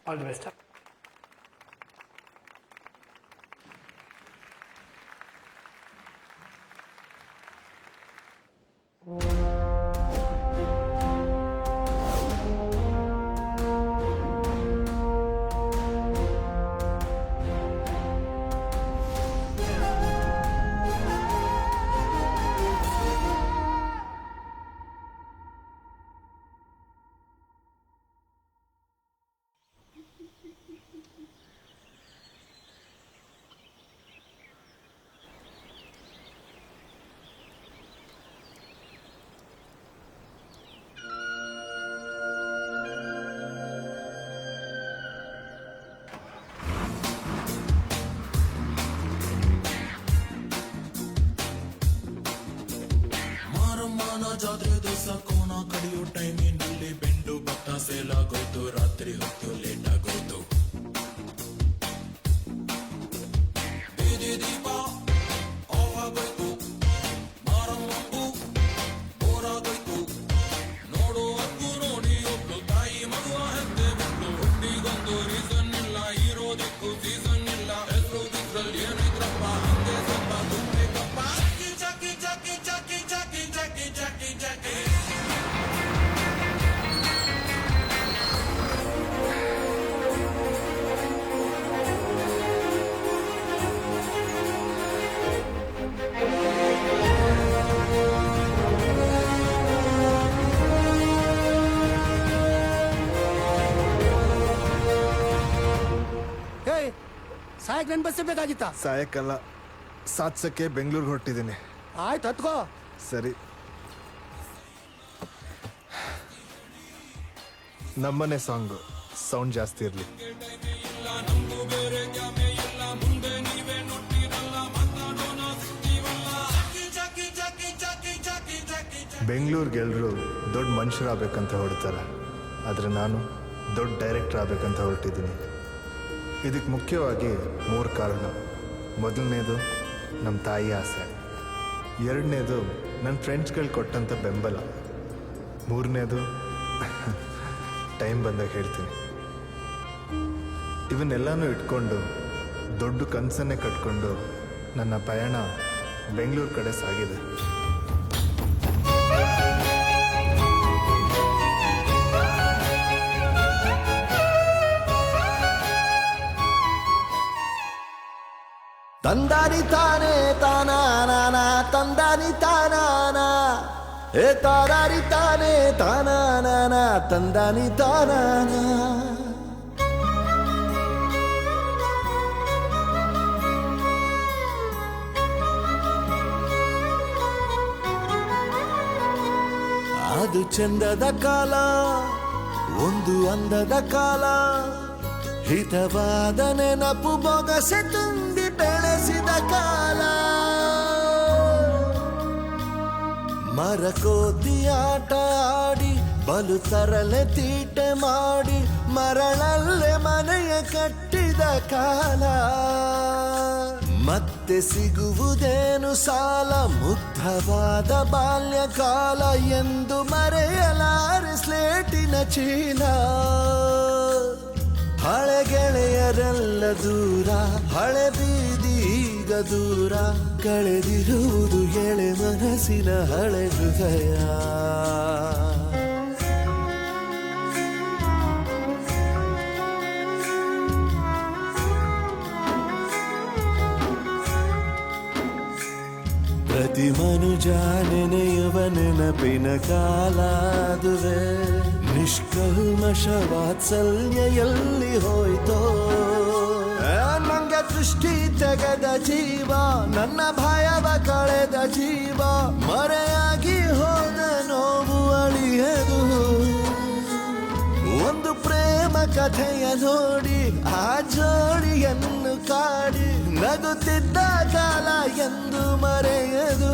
All the best. ಜಾತ್ರೆ ದಿವಸ ಕೋನ ಕಡಿಯೋ ಟೈಮಿನಲ್ಲಿ ಬೆಂಡು ಭತ್ತ ಸೇಲ್ ಆಗೋಯ್ತು, ರಾತ್ರಿ ಹೊತ್ತು ಲೇಟ್ ಆಗೋಯ್ತು. ಬೀದಿ ದೀಪ ಆಫ್ ಆಗೋಯ್ತು, ಮಾರಮ್ಮಂಗೂ ಬೋರ್ ಆಗೋಯ್ತು. ನೋಡುವಕ್ಕೂ ನೋಡಿ ಒಬ್ಳು ತಾಯಿ ಮಗುವ ಹೆತ್ತೆ ಬಿಟ್ಟು, ಹುಟ್ಟಿಗೊಂದು ರೀಸನ್ ಇಲ್ಲ, ಇರೋದಕ್ಕೂ ಸೀಸನ್ ಇಲ್ಲ. ಹೆಸರು ದಿಕ್ರಲ್ಲಿ ಏನಿದ್ರಪ್ಪ ಹಿಂದೆ ಸ್ವಲ್ಪ ಗುಪ್ಪಿಕಪ್ಪ. ಜಾಕಿ ಜಾಕಿ ಜಾಕಿ ಜಾಕಿ ಜಾಕಿ ಜಾಕಿ ಜಾಕಿ ಸಾಯಕ್ ನನ್ ಬಸ್ಸೇ ಬೇಕಾಗಿತ್ತ? ಸಾಯಕ್ಕಲ್ಲ, ಸಾತ್ಸಕ್ಕೆ ಬೆಂಗಳೂರಿಗೆ ಹೊರಟಿದ್ದೀನಿ. ಆಯ್ತು ಹತ್ಕೋ. ಸರಿ. ನಮ್ಮನೆ ಸಾಂಗು ಸೌಂಡ್ ಜಾಸ್ತಿ ಇರಲಿ. ಬೆಂಗಳೂರಿಗೆ ಎಲ್ಲರೂ ದೊಡ್ಡ ಮನುಷ್ಯರಾಗಬೇಕಂತ ಹೊರಡ್ತಾರೆ, ಆದರೆ ನಾನು ದೊಡ್ಡ ಡೈರೆಕ್ಟರ್ ಆಗಬೇಕಂತ ಹೊರಟಿದ್ದೀನಿ. ಇದಕ್ಕೆ ಮುಖ್ಯವಾಗಿ 3 ಕಾರಣ. ಮೊದಲನೇದು ನಮ್ಮ ತಾಯಿ ಆಸೆ, ಎರಡನೇದು ನನ್ನ ಫ್ರೆಂಡ್ಸ್ಗಳು ಕೊಟ್ಟಂಥ ಬೆಂಬಲ, ಮೂರನೇದು ಟೈಮ್ ಬಂದಾಗ ಹೇಳ್ತೀನಿ. ಇವನ್ನೆಲ್ಲನೂ ಇಟ್ಕೊಂಡು ದೊಡ್ಡ ಕನಸನ್ನೇ ಕಟ್ಕೊಂಡು ನನ್ನ ಪಯಣ ಬೆಂಗಳೂರು ಕಡೆ ಸಾಗಿದೆ. ತಂದಾನಿ ತಾನೇ ತಾನಾನ ತಂದಾನಿ ತಾನಾನ ಏ ತಾರಾರಿ ತಾನೇ ತಾನಾನ ತಂದಾನಿ ತಾನಾನ. ಅದು ಚಂದದ ಕಾಲ, ಒಂದು ಅಂದದ ಕಾಲ, ಹಿತವಾದ ನೆನಪು ಬೊಗಸೆ ತುಂಬಿ ಬೆಳೆಸಿದ ಕಾಲ. ಮರಕೋತಿ ಆಟ ಆಡಿ ಬಲು ತರಲೆ ತೀಟೆ ಮಾಡಿ ಮರಳಲ್ಲೇ ಮನೆಯ ಕಟ್ಟಿದ ಕಾಲ. ಮತ್ತೆ ಸಿಗುವುದೇನು ಸಾಲ, ಮುಗ್ಧವಾದ ಬಾಲ್ಯಕಾಲ ಎಂದು ಮರೆಯಲಾರೆ ಸ್ಲೇಟಿನ ಚೀಲ. ಹಳೆ ಗೆಳೆಯರೆಲ್ಲ ದೂರ, ಹಳೆ ಬೀದಿ ಈಗ ದೂರ, ಕಳೆದಿರುವುದು ಎಳೆ ಮನಸ್ಸಿನ ಹಳೆ ಹೃದಯ. ಪ್ರತಿ ಮನುಜ ನೆನೆಯುವ ನೆನಪಿನ ಕಾಲ ಅದುವೆ. ನಿಷ್ಕಲ್ಮಶ ವಾತ್ಸಲ್ಯ ಎಲ್ಲಿ ಹೋಯ್ತೋ, ನಂಗೆ ದೃಷ್ಟಿ ತೆಗೆದ ಜೀವ, ನನ್ನ ಭಯವ ಕಳೆದ ಜೀವ, ಮರೆಯಾಗಿ ಹೋದ ನೋವು ಅಳಿಯದು. ಒಂದು ಪ್ರೇಮ ಕಥೆಯ ನೋಡಿ ಆ ಜೋಡಿಯನ್ನು ಕಾಡಿ ನಗುತ್ತಿದ್ದ ಕಾಲ ಎಂದು ಮರೆಯದು.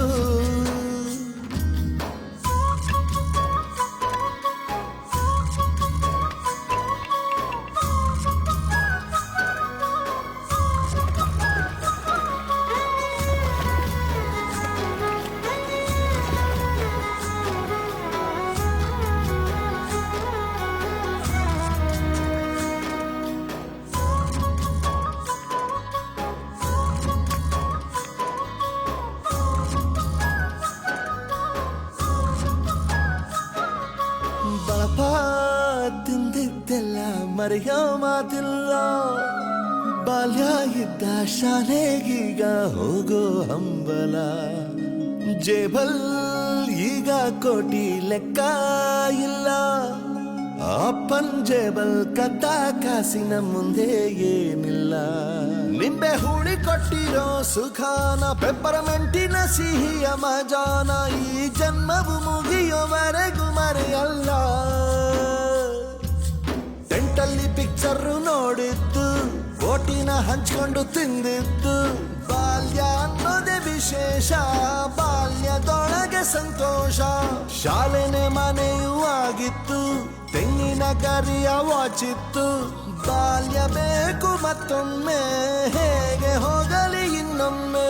ಮರೆಯೋ ಮಾತಿಲ್ಲ. ಬಾಲ್ಯ ಇದ್ದ ಶಾಲೆಗೀಗ ಹೋಗೋ ಹಂಬಲ. ಜೇಬಲ್ ಈಗ ಕೋಟಿ ಲೆಕ್ಕ ಇಲ್ಲ. ಅಪ್ಪನ್ ಜೇಬಲ್ ಕದ್ದ ಕಾಸಿನ ಮುಂದೆ ಏನಿಲ್ಲ. ನಿಂಬೆ ಹುಳಿ ಕೊಟ್ಟಿರೋ ಸುಖಾನ, ಪೆಪ್ಪರಮೆಂಟಿನ ಸಿಹಿಯ ಮಜಾನ ಈ ಜನ್ಮವು ಮುಗಿಯೋವರೆಗೂ ಮರೆಯಲ್ಲ. ಟೆಂಟಲ್ಲಿ ಪಿಕ್ಚರ್ ನೋಡಿದ್ದು, ಓಟಿನ ಹಂಚ್ಕೊಂಡು ತಿಂದಿದ್ದು, ಬಾಲ್ಯ ಅನ್ನೋದೇ ವಿಶೇಷ. ಬಾಲ್ಯದೊಳಗೆ ಸಂತೋಷ. ಶಾಲೆನೆ ಮನೆಯೂ ಆಗಿತ್ತು, ತೆಂಗಿನ ಕರಿಯ ವಾಚಿತ್ತು. ಬಾಲ್ಯ ಬೇಕು ಮತ್ತೊಮ್ಮೆ, ಹೇಗೆ ಹೋಗಲಿ ಇನ್ನೊಮ್ಮೆ.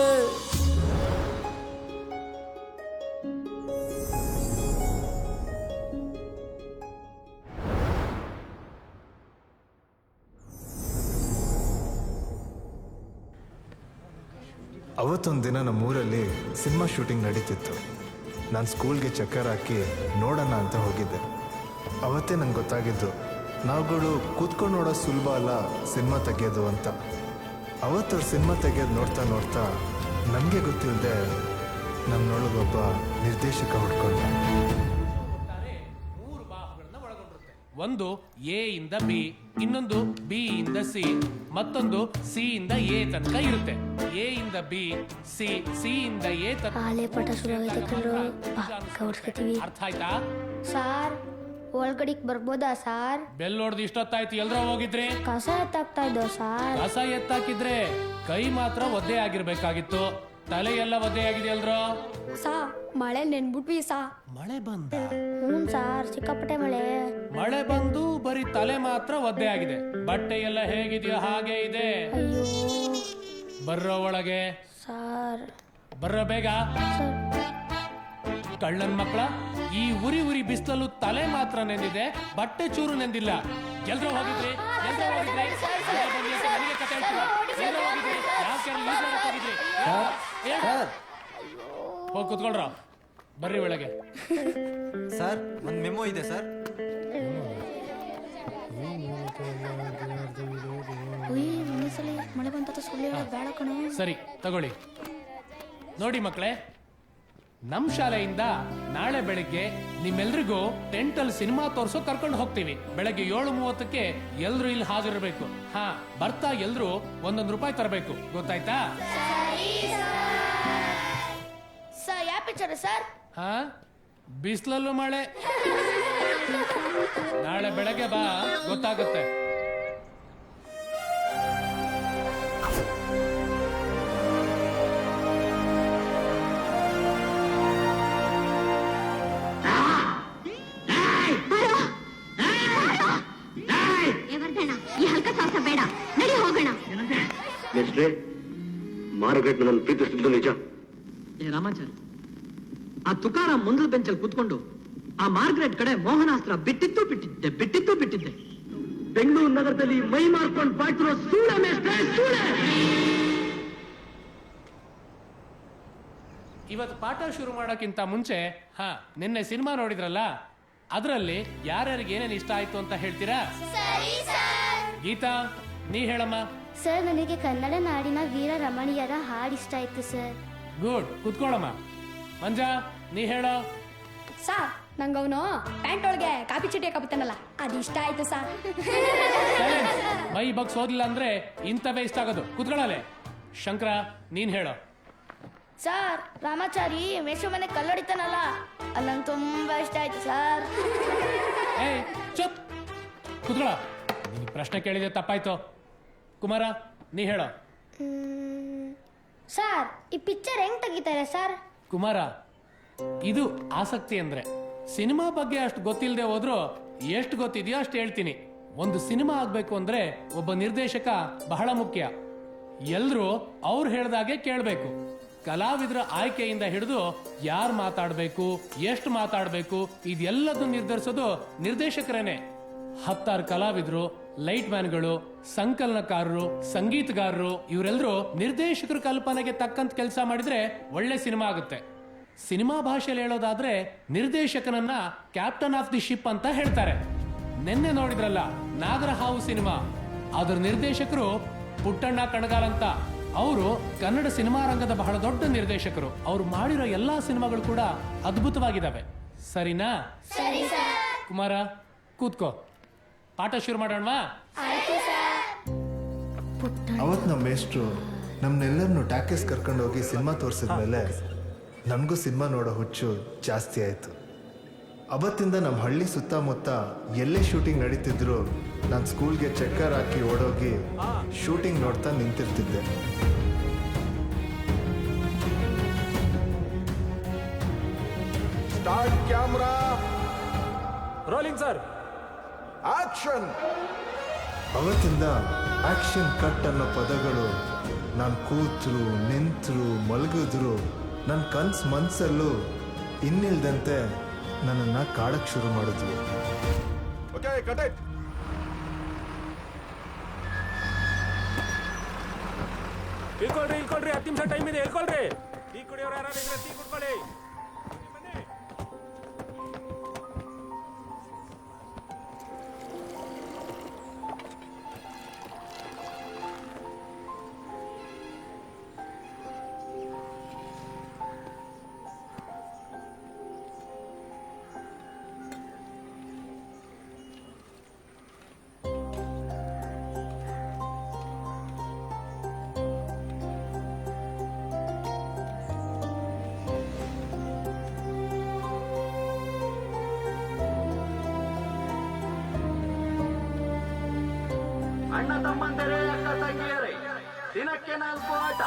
ಅವತ್ತೊಂದು ದಿನ ನಮ್ಮೂರಲ್ಲಿ ಸಿನಿಮಾ ಶೂಟಿಂಗ್ ನಡೀತಿತ್ತು. ನಾನು ಸ್ಕೂಲ್ಗೆ ಚಕ್ಕರ್ ಹಾಕಿ ನೋಡೋಣ ಅಂತ ಹೋಗಿದ್ದೆ. ಅವತ್ತೇ ನಂಗೆ ಗೊತ್ತಾಗಿದ್ದು, ನಾವುಗಳು ಕೂತ್ಕೊಂಡು ನೋಡೋದು ಸುಲಭ ಅಲ್ಲ ಸಿನಿಮಾ ತೆಗೆಯೋದು ಅಂತ. ಅವತ್ತವ್ರು ಸಿನಿಮಾ ತೆಗೆಯೋದು ನೋಡ್ತಾ ನೋಡ್ತಾ ನಮಗೆ ಗೊತ್ತಿಲ್ಲದೆ ನಮ್ಮನೊಳಗೊಬ್ಬ ನಿರ್ದೇಶಕ ಹುಡ್ಕೊಂಡ. ಮೂರು ಬಾಹುಗಳನ್ನ ಒಳಗೊಂಡಿರುತ್ತೆ. ಒಂದು ಎ ಇಂದ ಬಿ, ಇನ್ನೊಂದು ಬಿ ಇಂದ ಸಿ, ಮತ್ತೊಂದು ಸಿ ಇಂದ ಎ ತನಕ ಇರುತ್ತೆ. ಎ ಇಂದ ಬಿ, ಸಿ, ಸಿ ಇಂದ ಎ ತನಕ. ಪಾಠ ಶುರುವಾಗೈತೆ ಕಣ್ರು, ಅರ್ಥ ಆಯ್ತಾ? ಸಾರ್ ಒಳಗಡಿಕ್ ಬರ್ಬೋದಾ ಸಾರ್? ಬೆಲ್ ಹೊಡೆದು ಇಷ್ಟೊತ್ತಾಯ್ತು, ಎಲ್ರೋ ಹೋಗಿದ್ರಿ? ಕಸ ಎತ್ತಾಕ್ತಾ ಇದ್ದೋ ಸಾರ್. ಕಸ ಎತ್ತಾಕಿದ್ರೆ ಕೈ ಮಾತ್ರ ಒದ್ದೆ ಆಗಿರ್ಬೇಕಾಗಿತ್ತು, ತಲೆ ಎಲ್ಲ ಒದ್ದೆ ಆಗಿದೆ ಎಲ್ರೋ. ಸಾ ಮಳೆ ನೆನ್ಬಿಟ್ವಿ ಸಾ. ಮಳೆ ಬಂದ? ಹ್ಞೂ ಸಾರ್, ಸಿಕ್ಕಾಪಟ್ಟೆ ಮಳೆ. ಮಳೆ ಬಂದು ಬರೀ ತಲೆ ಮಾತ್ರ ಒದ್ದೆ ಆಗಿದೆ, ಬಟ್ಟೆ ಎಲ್ಲ ಹೇಗಿದೆಯೋ ಹಾಗೆ ಇದೆ. ಅಯ್ಯೋ ಬರ್ರೋ ಒಳಗೆ. ಸಾರ್. ಬರ್ರೋ ಬೇಗ. ಸರ್ ಕಳ್ಳನ್ ಮಕ್ಕಳ, ಈ ಉರಿ ಉರಿ ಬಿಸಿಲಲ್ಲೂ ತಲೆ ಮಾತ್ರ ನೆಂದಿದೆ, ಬಟ್ಟೆ ಚೂರು ನೆಂದಿಲ್ಲ. ಎಲ್ರೋ ಹೋಗಿದ್ರಿ? ಎಲ್ರೋ ಹೋಗಿದ್ರಿ? ಮಳೆ ಬಂದಿ ಅಂತ ನನಗೆ ಕಥೆ ಹೇಳ್ತೀರಾ? ಎಲ್ರೋ ಹೋಗಿದ್ರಿ? ಯಾವ ಕೆರೆ ಯೂಸ್ ಮಾಡಕ್ ಹೋಗಿದ್ರಿ? ಹೋಗಿ ಕುತ್ಕೊಳ್ರ, ಬರ್ರಿ ಒಳಗೆ. ಸರ್ ಒಂದು ಮೆಮೊ ಇದೆ ಸರ್. ಮಳೆ ಬಂತ ಸುಳ್ಳು ಬೇಡ ಕಣೋ. ಸರಿ ತಗೊಳ್ಳಿ. ನೋಡಿ ಮಕ್ಕಳೇ, ನಮ್ ಶಾಲೆಯಿಂದ ನಾಳೆ ಬೆಳಿಗ್ಗೆ ನಿಮ್ಮೆಲ್ರಿಗೂ ಟೆಂಟಲ್ ಸಿನಿಮಾ ತೋರ್ಸೋ ಕರ್ಕೊಂಡು ಹೋಗ್ತೀವಿ. ಬೆಳಗ್ಗೆ 7:30ಕ್ಕೆ ಎಲ್ರು ಇಲ್ಲಿ ಹಾಜರಿರ್ಬೇಕು. ಹಾ, ಬರ್ತಾ ಎಲ್ರು ₹1 ತರಬೇಕು, ಗೊತ್ತಾಯ್ತಾ? ಯಾವ ಪಿಕ್ಚರ್ ಸರ್? ಹಾ, ಬಿಸಿಲಲ್ಲೂ ಮಳೆ. ನಾಳೆ ಬೆಳಗ್ಗೆ ಬಾ, ಗೊತ್ತಾಗುತ್ತೆ. ಮಾರುಗೇಟ್ ನನ್ನ ಪ್ರೀತಿಸಿದ್ದು ನಿಜ. ಏ ರಾಮಾಚಾರಿ, ಆ ತುಕಾರಾಮ್ ಮುಂದಲ ಬೆಂಚಲ್ಲಿ ಕೂತ್ಕೊಂಡು ಆ ಮಾರ್ಗ್ರೆಟ್ ಕಡೆ ಮೋಹನಾಸ್ತ್ರ ಬಿಟ್ಟಿದ್ದೆ. ಬೆಂಗಳೂರು ನಗರದಲ್ಲಿ ಮೈ ಮಾರ್ಕೊಂಡು ಬಾಳ್ತಿರೋ ಸೂಳೆ ಮೇಷ್ಟ್ರೆ, ಸೂಳೆ. ಇವತ್ತು ಪಾಠ ಶುರು ಮಾಡೋಕ್ಕಿಂತ ಮುಂಚೆ ನಿನ್ನೆ ಸಿನಿಮಾ ನೋಡಿದ್ರಲ್ಲ, ಅದರಲ್ಲಿ ಯಾರ್ಯಾರಿಗೆ ಏನೇನು ಇಷ್ಟ ಆಯ್ತು ಅಂತ ಹೇಳ್ತೀರಾ? ಗೀತಾ, ನೀ ಹೇಳಮ್ಮ. ಸರ್, ನನಗೆ ಕನ್ನಡ ನಾಡಿನ ವೀರ ರಮಣೀಯರ ಹಾಡು ಇಷ್ಟ ಆಯ್ತು ಸರ್. ಗುಡ್, ಕುತ್ಕೊಳ್ಳಮ್ಮ. ಮಂಜಾ, ನೀ ಹೇಳೋ. ಸಾ, ನಂಗವನು ಪ್ಯಾಂಟ್ ಒಳಗೆ ಕಾಪಿ ಚೀಟಿ ಹಾಕಬಿತ್ತಾನಲ್ಲ, ಅದು ಇಷ್ಟ ಆಯ್ತು ಸಾ. ಮೈ ಬಗ್ಸ್ ಓದಿಲ್ಲ ಅಂದ್ರೆ ಇಂಥವೇ ಇಷ್ಟ ಆಗೋದು. ಕುತ್ಕೊಳ್ಳಲೆ. ಶಂಕರ, ನೀನ್ ಹೇಳೋ. ಸರ್, ರಾಮಾಚಾರಿ ಮೇಷು ಮನೆ ಕಲ್ಲೊಡಿತಾನಲ್ಲ, ಅದು ನಂಗೆ ತುಂಬಾ ಇಷ್ಟ ಆಯ್ತು ಸರ್. ಏಯ್ ಚುಪ್, ಕುತ್ಕೊಳ್ಳ. ನಿನ್ ಪ್ರಶ್ನೆ ಕೇಳಿದೆ ತಪ್ಪಾಯ್ತು. ಕುಮಾರ, ನೀ ಹೇಳೋ. ಸರ್, ಈ ಪಿಕ್ಚರ್ ಹೆಂಗ್ ತೆಗಿತಾರೆ ಸರ್? ಕುಮಾರ, ಇದು ಆಸಕ್ತಿ ಅಂದ್ರೆ. ಸಿನಿಮಾ ಬಗ್ಗೆ ಅಷ್ಟು ಗೊತ್ತಿಲ್ಲದೆ ಹೋದ್ರು ಎಷ್ಟು ಗೊತ್ತಿದೆಯೋ ಅಷ್ಟು ಹೇಳ್ತೀನಿ. ಒಂದು ಸಿನಿಮಾ ಆಗ್ಬೇಕು ಅಂದ್ರೆ ಒಬ್ಬ ನಿರ್ದೇಶಕ ಬಹಳ ಮುಖ್ಯ. ಎಲ್ರು ಅವ್ರು ಹೇಳ್ದಾಗೆ ಕೇಳಬೇಕು. ಕಲಾವಿದರ ಆಯ್ಕೆಯಿಂದ ಹಿಡಿದು ಯಾರು ಮಾತಾಡಬೇಕು, ಎಷ್ಟು ಮಾತಾಡಬೇಕು, ಇದೆಲ್ಲದನ್ನು ನಿರ್ಧರಿಸೋದು ನಿರ್ದೇಶಕರೇನೆ. 10 ಕಲಾವಿದರು, ಲೈಟ್ ಮ್ಯಾನ್ಗಳು, ಸಂಕಲನಕಾರರು, ಸಂಗೀತಗಾರರು, ಇವರೆಲ್ಲರೂ ನಿರ್ದೇಶಕರ ಕಲ್ಪನೆಗೆ ತಕ್ಕಂತ ಕೆಲಸ ಮಾಡಿದ್ರೆ ಒಳ್ಳೆ ಸಿನಿಮಾ ಆಗುತ್ತೆ. ಸಿನಿಮಾ ಭಾಷೆಯಲ್ಲಿ ಹೇಳೋದಾದ್ರೆ ನಿರ್ದೇಶಕನನ್ನ ಕ್ಯಾಪ್ಟನ್ ಆಫ್ ದಿ ಶಿಪ್ ಅಂತ ಹೇಳ್ತಾರೆ. ನಿನ್ನೆ ನೋಡಿದ್ರಲ್ಲ ನಾಗರಹಾವು ಸಿನಿಮಾ, ಅದ್ರ ನಿರ್ದೇಶಕರು ಪುಟ್ಟಣ್ಣ ಕಣಗಾಲ್ ಅಂತ. ಅವರು ಕನ್ನಡ ಸಿನಿಮಾ ರಂಗದ ಬಹಳ ದೊಡ್ಡ ನಿರ್ದೇಶಕರು. ಅವ್ರು ಮಾಡಿರೋ ಎಲ್ಲಾ ಸಿನಿಮಾಗಳು ಕೂಡ ಅದ್ಭುತವಾಗಿದ್ದಾವೆ. ಸರಿನಾ? ಕುಮಾರ ಕೂತ್ಕೋ, ಪಾಠ ಶುರು ಮಾಡೋಣವಾ? ಅವತ್ತು ನಮ್ಮ ಮೇಷ್ಟ್ರು ನಮ್ಮನ್ನೆಲ್ಲರನ್ನು ಟ್ಯಾಕೇಸ್ ಕರ್ಕೊಂಡೋಗಿ ಸಿನಿಮಾ ತೋರಿಸಿದ್ಮೇಲೆ ನನಗೂ ಸಿನಿಮಾ ನೋಡೋ ಹುಚ್ಚು ಜಾಸ್ತಿ ಆಯಿತು. ಅವತ್ತಿಂದ ನಮ್ಮ ಹಳ್ಳಿ ಸುತ್ತಮುತ್ತ ಎಲ್ಲೇ ಶೂಟಿಂಗ್ ನಡೀತಿದ್ರು ನಾನು ಸ್ಕೂಲ್ಗೆ ಚಕ್ಕರ್ ಹಾಕಿ ಓಡೋಗಿ ಶೂಟಿಂಗ್ ನೋಡ್ತಾ ನಿಂತಿರ್ತಿದ್ದೆ. Start camera rolling sir. Action. ಅವತ್ತಿಂದ ಆಕ್ಷನ್ ಕಟ್ ಅನ್ನೋ ಪದಗಳು ನಾನು ಕೂತ್ರು ನಿಂತರು ಮಲಗಿದ್ರು ನನ್ನ ಮನಸ್ಸಲ್ಲೂ ಇನ್ನಿಲ್ದಂತೆ ನನ್ನನ್ನು ಕಾಡಕ್ಕೆ ಶುರು ಮಾಡಿದ್ವು. Okay cut it. ಇಳ್ಕೊಳ್ರಿ 10 ನಿಮಿಷ ಟೈಮ್ ಇದೆ. ಇಳ್ಕೊಳ್ರಿ. ಟೀ ಕುಡಿಯೋರು ಯಾರು ಇದ್ರೆ ಟೀ ಕುಡ್ಕೊಳ್ಳಿ. ಅಣ್ಣ ತಮ್ಮಂದಿರೇ, ಅಕ್ಕ ತಂಗಿಯರೇ, ದಿನಕ್ಕೆ 4 ಆಟ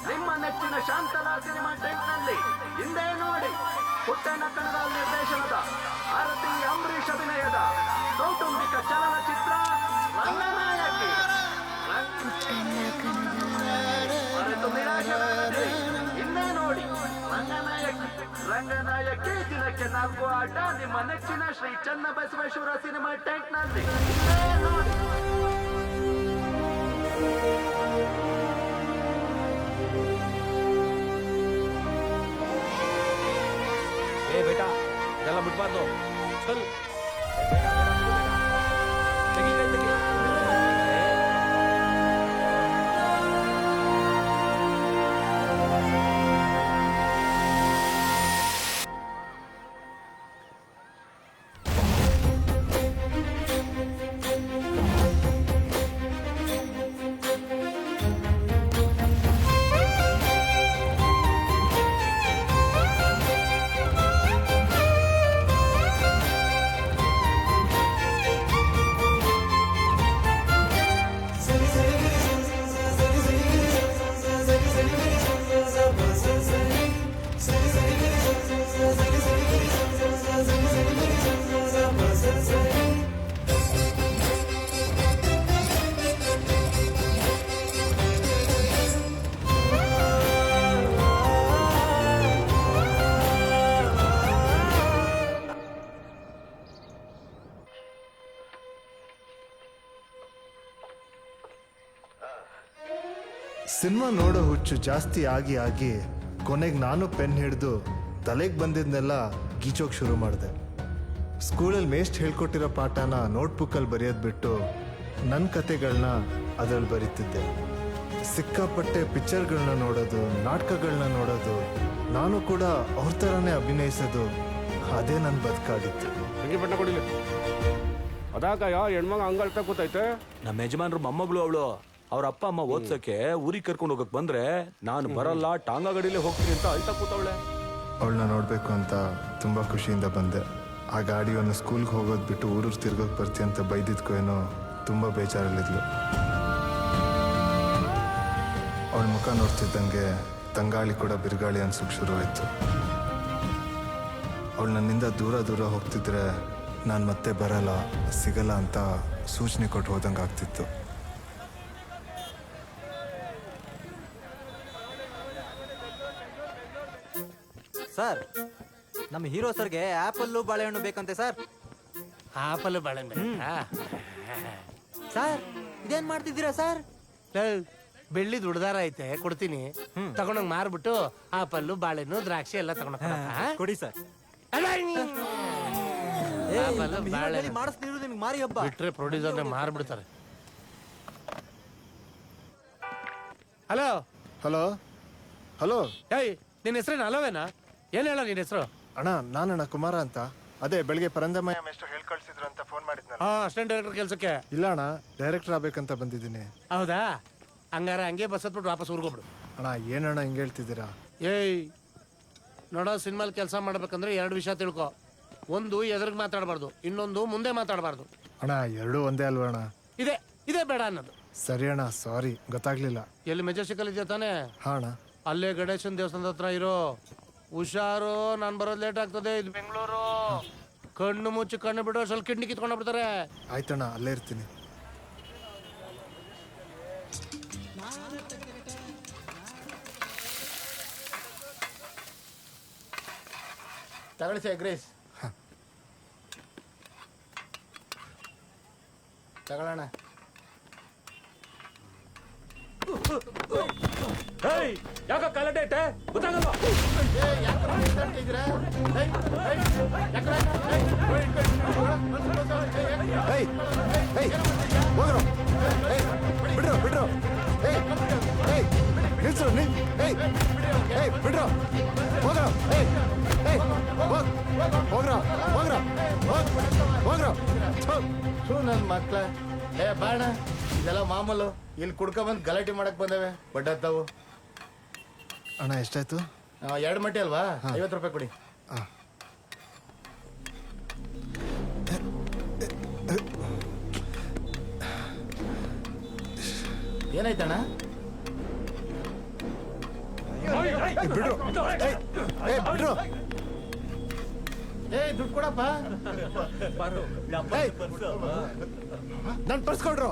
ನಿಮ್ಮ ನೆಚ್ಚಿನ ಶಾಂತಲಾ ಸಿನಿಮಾ ಟೆಂಟ್ನಲ್ಲಿ. ಹಿಂದೆ ನೋಡಿ, ಪುಟ್ಟಣ್ಣ ಕಣಗಾಲ್ ನಿರ್ದೇಶನದ, ಆರತಿ ಅಂಬರೀಷ್ ಅಭಿನಯದ ಕೌಟುಂಬಿಕ ಚಲನಚಿತ್ರ ರಂಗನಾಯಕಿ. ಮರೆತು ನಿರಾಶರಾಗದಿರಿ, ಹಿಂದೆ ನೋಡಿ ರಂಗನಾಯಕಿ ದಿನಕ್ಕೆ 4 ಆಟ ನಿಮ್ಮ ನೆಚ್ಚಿನ ಶ್ರೀ ಚನ್ನಬಸವೇಶ್ವರ ಸಿನಿಮಾ ಟೆಂಟ್ನಲ್ಲಿ. ಹಿಂದೆ ನೋಡಿ. ಏ ಬೇಟಾ, ಇದೆಲ್ಲ ಬಿಡ್ಬಾರ್ದು. ಚಲ್ ತೆಗಿ, ಕೈ ತೆಗಿ. ಸಿನಿಮಾ ನೋಡೋ ಹುಚ್ಚು ಜಾಸ್ತಿ ಆಗಿ ಆಗಿ ಕೊನೆಗೆ ನಾನು ಪೆನ್ ಹಿಡಿದು ತಲೆಗೆ ಬಂದಿದ್ನೆಲ್ಲ ಗೀಚೋಕೆ ಶುರು ಮಾಡಿದೆ. ಸ್ಕೂಲಲ್ಲಿ ಮೇಷ್ಟ್ ಹೇಳ್ಕೊಟ್ಟಿರೋ ಪಾಠನ ನೋಟ್ಬುಕ್ಕಲ್ಲಿ ಬರೆಯೋದು ಬಿಟ್ಟು ನನ್ನ ಕತೆಗಳನ್ನ ಅದರಲ್ಲಿ ಬರೀತಿದ್ದೆ. ಸಿಕ್ಕಾಪಟ್ಟೆ ಪಿಕ್ಚರ್ಗಳನ್ನ ನೋಡೋದು, ನಾಟಕಗಳನ್ನ ನೋಡೋದು, ನಾನು ಕೂಡ ಅವ್ರ ಥರನೇ ಅಭಿನಯಿಸೋದು, ಅದೇ ನನ್ನ ಬದುಕಾಗಿತ್ತು. ತಂಗಿ ಬಣ್ಣ ಕೊಡಿಲಿ. ಅದಾಕಯ್ಯ ಹೆಣ್ಮಗ ಹಂಗಳ್ತಾ ಕೂತೈತೆ. ನಮ್ಮ ಯಜಮಾನ್ರು ಮೊಮ್ಮಗಳು ಅವಳು. ಅವ್ರ ಅಪ್ಪ ಅಮ್ಮ ಓದ್ಸಕ್ಕೆ ಊರಿಗೆ ಕರ್ಕೊಂಡು ಹೋಗಕ್ ಬಂದ್ರೆ ನಾನು ಬರಲ್ಲ, ಟಾಂಗಾ ಗಡಿಲೇ ಹೋಗ್ತೀನಿ ಅಂತ ಅಳ್ತಾ ಕೂತವಳೆ. ಅವಳನ್ನ ನೋಡಬೇಕು ಅಂತ ತುಂಬ ಖುಷಿಯಿಂದ ಬಂದೆ. ಆ ಗಾಡಿಯನ್ನು ಸ್ಕೂಲ್ಗೆ ಹೋಗೋದು ಬಿಟ್ಟು ಊರೂರು ತಿರ್ಗೋಕೆ ಬರ್ತೀಯ ಅಂತ ಬೈದಿದ್ಕೋ ಏನೋ ತುಂಬ ಬೇಜಾರಲ್ಲಿದ್ಲು. ಅವಳ ಮುಖ ನೋಡ್ತಿದ್ದಂಗೆ ತಂಗಾಳಿ ಕೂಡ ಬಿರುಗಾಳಿ ಅನ್ಸೋಕೆ ಶುರುವಾಯಿತು. ಅವಳು ನನ್ನಿಂದ ದೂರ ದೂರ ಹೋಗ್ತಿದ್ರೆ ನಾನು ಮತ್ತೆ ಬರಲ್ಲ, ಸಿಗಲ್ಲ ಅಂತ ಸೂಚನೆ ಕೊಟ್ಟು ಹೋದಂಗೆ ಆಗ್ತಿತ್ತು. ಸರ್, ನಮ್ಮ ಹೀರೋ ಸರ್ಗೆ ಆಪಲ್ಲು ಬಾಳೆಹಣ್ಣು ಬೇಕಂತೆ ಸರ್. ಆಪಲ್ ಬಾಳೆಹಣ್ಣು ಸರ್, ಇದೇನ್ ಮಾಡ್ತಿದ್ದೀರಾ ಸರ್? ಬೆಳ್ಳಿ ದುಡ್ದಾರ ಐತೆ, ಕೊಡ್ತೀನಿ. ತಗೊಂಡಂಗ್ ಮಾರ್ಬಿಟ್ಟು ಆಪಲ್ಲು ಬಾಳೆಹಣ್ಣು ದ್ರಾಕ್ಷಿ ಎಲ್ಲ ತಗೊಂಡ ಕೊಡಿ ಸರ್. ಆಪಲ್ಲು ಬಾಳೆಹಣ್ಣು ಮಾಡಿಸ್ತಿರೋದು ನಿಮ್ಗೆ ಮಾರಿ ಹಬ್ಬ. ಬಿಟ್ರೆ ಪ್ರೊಡ್ಯೂಸರ್ನೇ ಮಾರ್ಬಿಡ್ತಾರೆ. Hello hello hello. ಏಯ್ ನಿನ್ನ ಹೆಸರೇನು ಹಲೋವೇನಾ? ಏನ್ ಹೇಳ ನಿನ್ನ ಹೆಸರು? ಅಣ್ಣ ನಾನಣ್ಣ ಕುಮಾರ ಅಂತ. ಅದೇ ಬೆಳಿಗ್ಗೆ ಪರಂದಮಯ್ಯ ಎಷ್ಟು ಹೇಳಿ ಕಳ್ಸಿದ್ರು ಅಂತ ಫೋನ್ ಮಾಡಿದ್ನಲ್ಲ. ಅಸಿಸ್ಟೆಂಟ್ ಡೈರೆಕ್ಟರ್ ಕೆಲ್ಸಕ್ಕೆ? ಇಲ್ಲ ಅಣ್ಣ, ಡೈರೆಕ್ಟರ್ ಆಗ್ಬೇಕಂತ ಬಂದಿದ್ದೀನಿ. ಹೌದಾ? ಹಂಗಾರ ಹಂಗೆ ಬಸ್ ಹತ್ಬಿಟ್ಟು ವಾಪಸ್ ಊರ್ಗೋಗ್ಬಿಡು. ಅಣ್ಣ ಏನಣ್ಣ ಹಿಂಗೆ ಹೇಳ್ತಿದ್ದೀರಾ? ಏಯ್ ನೋಡೋ, ಸಿನಿಮಾಲ್ ಕೆಲಸ ಮಾಡ್ಬೇಕಂದ್ರೆ 2 ವಿಷಯ ತಿಳ್ಕೊ. ಒಂದು ಎದುರಿಗೆ ಮಾತಾಡಬಾರ್ದು, ಇನ್ನೊಂದು ಮುಂದೆ ಮಾತಾಡಬಾರ್ದು. ಅಣ್ಣ ಎರಡೂ ಒಂದೇ ಅಲ್ವಾ ಅಣ್ಣ? ಇದೇ ಬೇಡ ಅನ್ನೋದು. ಸರಿ ಅಣ್ಣ, ಸಾರಿ ಗೊತ್ತಾಗ್ಲಿಲ್ಲ. ಎಲ್ಲಿ ಮೆಜೆಸ್ಟಿಕಲ್ ಇದೆಯಾ ತಾನೇ? ಹಾ ಅಣ್ಣ. ಅಲ್ಲೇ ಗಣೇಶನ್ ದೇವಸ್ಥಾನದ ಹತ್ರ ಇರೋ. ಹುಷಾರು, ನಾನು ಬರೋದು ಲೇಟ್ ಆಗ್ತದೆ. ಇದು ಬೆಂಗಳೂರು. ಕಣ್ಣು ಮುಚ್ಚಿ ಕಣ್ಣು ಬಿಡೋ, ಸ್ವಲ್ಪ ಕಿಡ್ನಿ ಕಿತ್ಕೊಂಡು ಬಿಡ್ತಾರೆ. ಆಯ್ತಣ್ಣ, ಅಲ್ಲೇ ಇರ್ತೀನಿ. ತಗೊಳ್ಳಿ ಎಗ್ರೇಸ್ ತಗೊಳ್ಳೋಣ. ಯಾಕ ಕಲಟೆ ಐತೆ ಗೊತ್ತಾಗಲ್ವಾ? ಬಿಡ್ರೋ ಬಿಡ್ರೋ. ನಿಲ್ಸು ಬಿಡ್ರೋ. ಹೋಗ್ರೋ ಹೋಗ್ರೋ ಹೋಗ್ರೋ ಹೋಗ್ರೋ. ನನ್ನ ಮಕ್ಳ ಬಾಣ, ಇದೆಲ್ಲ ಮಾಮೂಲು. ಇಲ್ಲಿ ಕುಡ್ಕೊಂಬಂದು ಗಲಾಟೆ ಮಾಡಕ್ ಬಂದವೆ ಬಡ್ಡತ್ತಾವು. ಅಣ್ಣ ಎಷ್ಟಾಯ್ತು? 2 ಮಟ್ಟಿ ಅಲ್ವಾ? 50 ರೂಪಾಯಿ ಕೊಡಿ. ಏನಾಯ್ತಣ್ಣ? ಬಿಡ್ರೋ. ಬಿಡ್ರೋ. ದುಡ್ಡು ಕೊಡಪ್ಪ. ನನ್ ಪರ್ಸ್ಕೊಡ್ರು.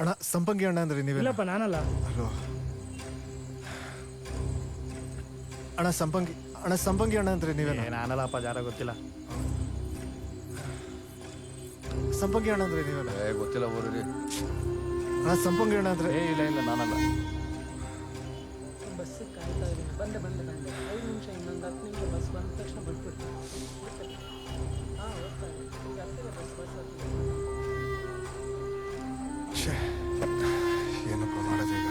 ಅಣ್ಣ ಸಂಪಂಗಿ ಅಣ್ಣ ಅಂದ್ರೆ ನೀವೇ? ಇಲ್ಲಪ್ಪ ನಾನಲ್ಲ. ಹಲೋ ಅಣ್ಣ ಸಂಪಂಗಿ ಅಣ್ಣ ಅಂದ್ರೆ ನೀವೇ? ನಾನಲ್ಲಪ್ಪ, ಜಾರ ಗೊತ್ತಿಲ್ಲ. ಸಂಪಂಗಿ ಅಣ್ಣ ಅಂದ್ರೆ ನೀವಲ್ಲ? ಗೊತ್ತಿಲ್ಲ ಊರಿಗೆ. ಅಣ್ಣ ಸಂಪಂಗಿ ಅಣ್ಣ ಅಂದ್ರೆ ಇಲ್ಲ ನಾನಲ್ಲ. ಬಸ್ ಕಾಯ್ತಾ ಇದ್ದೀನಿ. ಬಂದೆ 5 ನಿಮಿಷ, ಇನ್ನೊಂದು 10 ನಿಮಿಷ ಬಸ್ ಬಂದ ತಕ್ಷಣ ಬಿಟ್ಬಿಡ್ತೀನಿ. ಹಾಂ, ಹೋಗ್ತಾ ಇದ್ದೀನಿ. ಈಗ ಹತ್ತಿರ ಬಸ್ ಛೇ, ಏನಪ್ಪ ಮಾಡೋದೀಗ?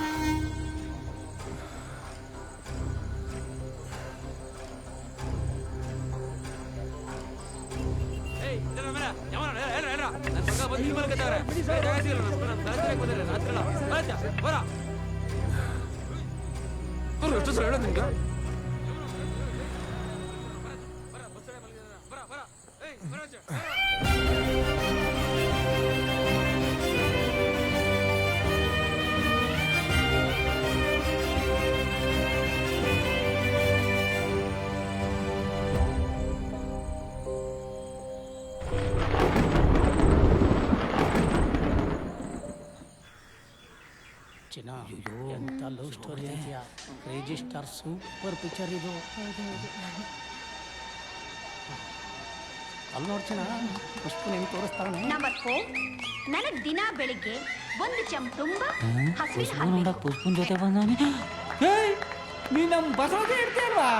ಎಷ್ಟು ಸಲ ಹೇಳೋದು ನಿಂಗೆ? ಚಿನ್ನ ಎಂತ ಲವ್ ಸ್ಟೋರಿ ಇದೆಯಾ? ರಿಜಿಸ್ಟರ್ ಸೂಪರ್ ಪಿಕ್ಚರ್ ಇದು. ಅಲ್ಲಿ ನೋಡ್ತೀನ ಅಷ್ಟು ನಿಮ್ಗೆ ತೋರಿಸ್ತಾನೆ. ನಂಬರ್ 4 ನನಗೆ ದಿನ ಬೆಳಿಗ್ಗೆ ಒಂದು ಚಮ್ ತುಂಬಾ ಹಸಿರು ಹಾಲು. ಪುಷ್ಪನ್ ಜೊತೆ ಬಂದಾನೆ. ನೀ ನಮ್ಮ ಬಸವಗೆ ಇರ್ತೀಯಲ್ವಾ?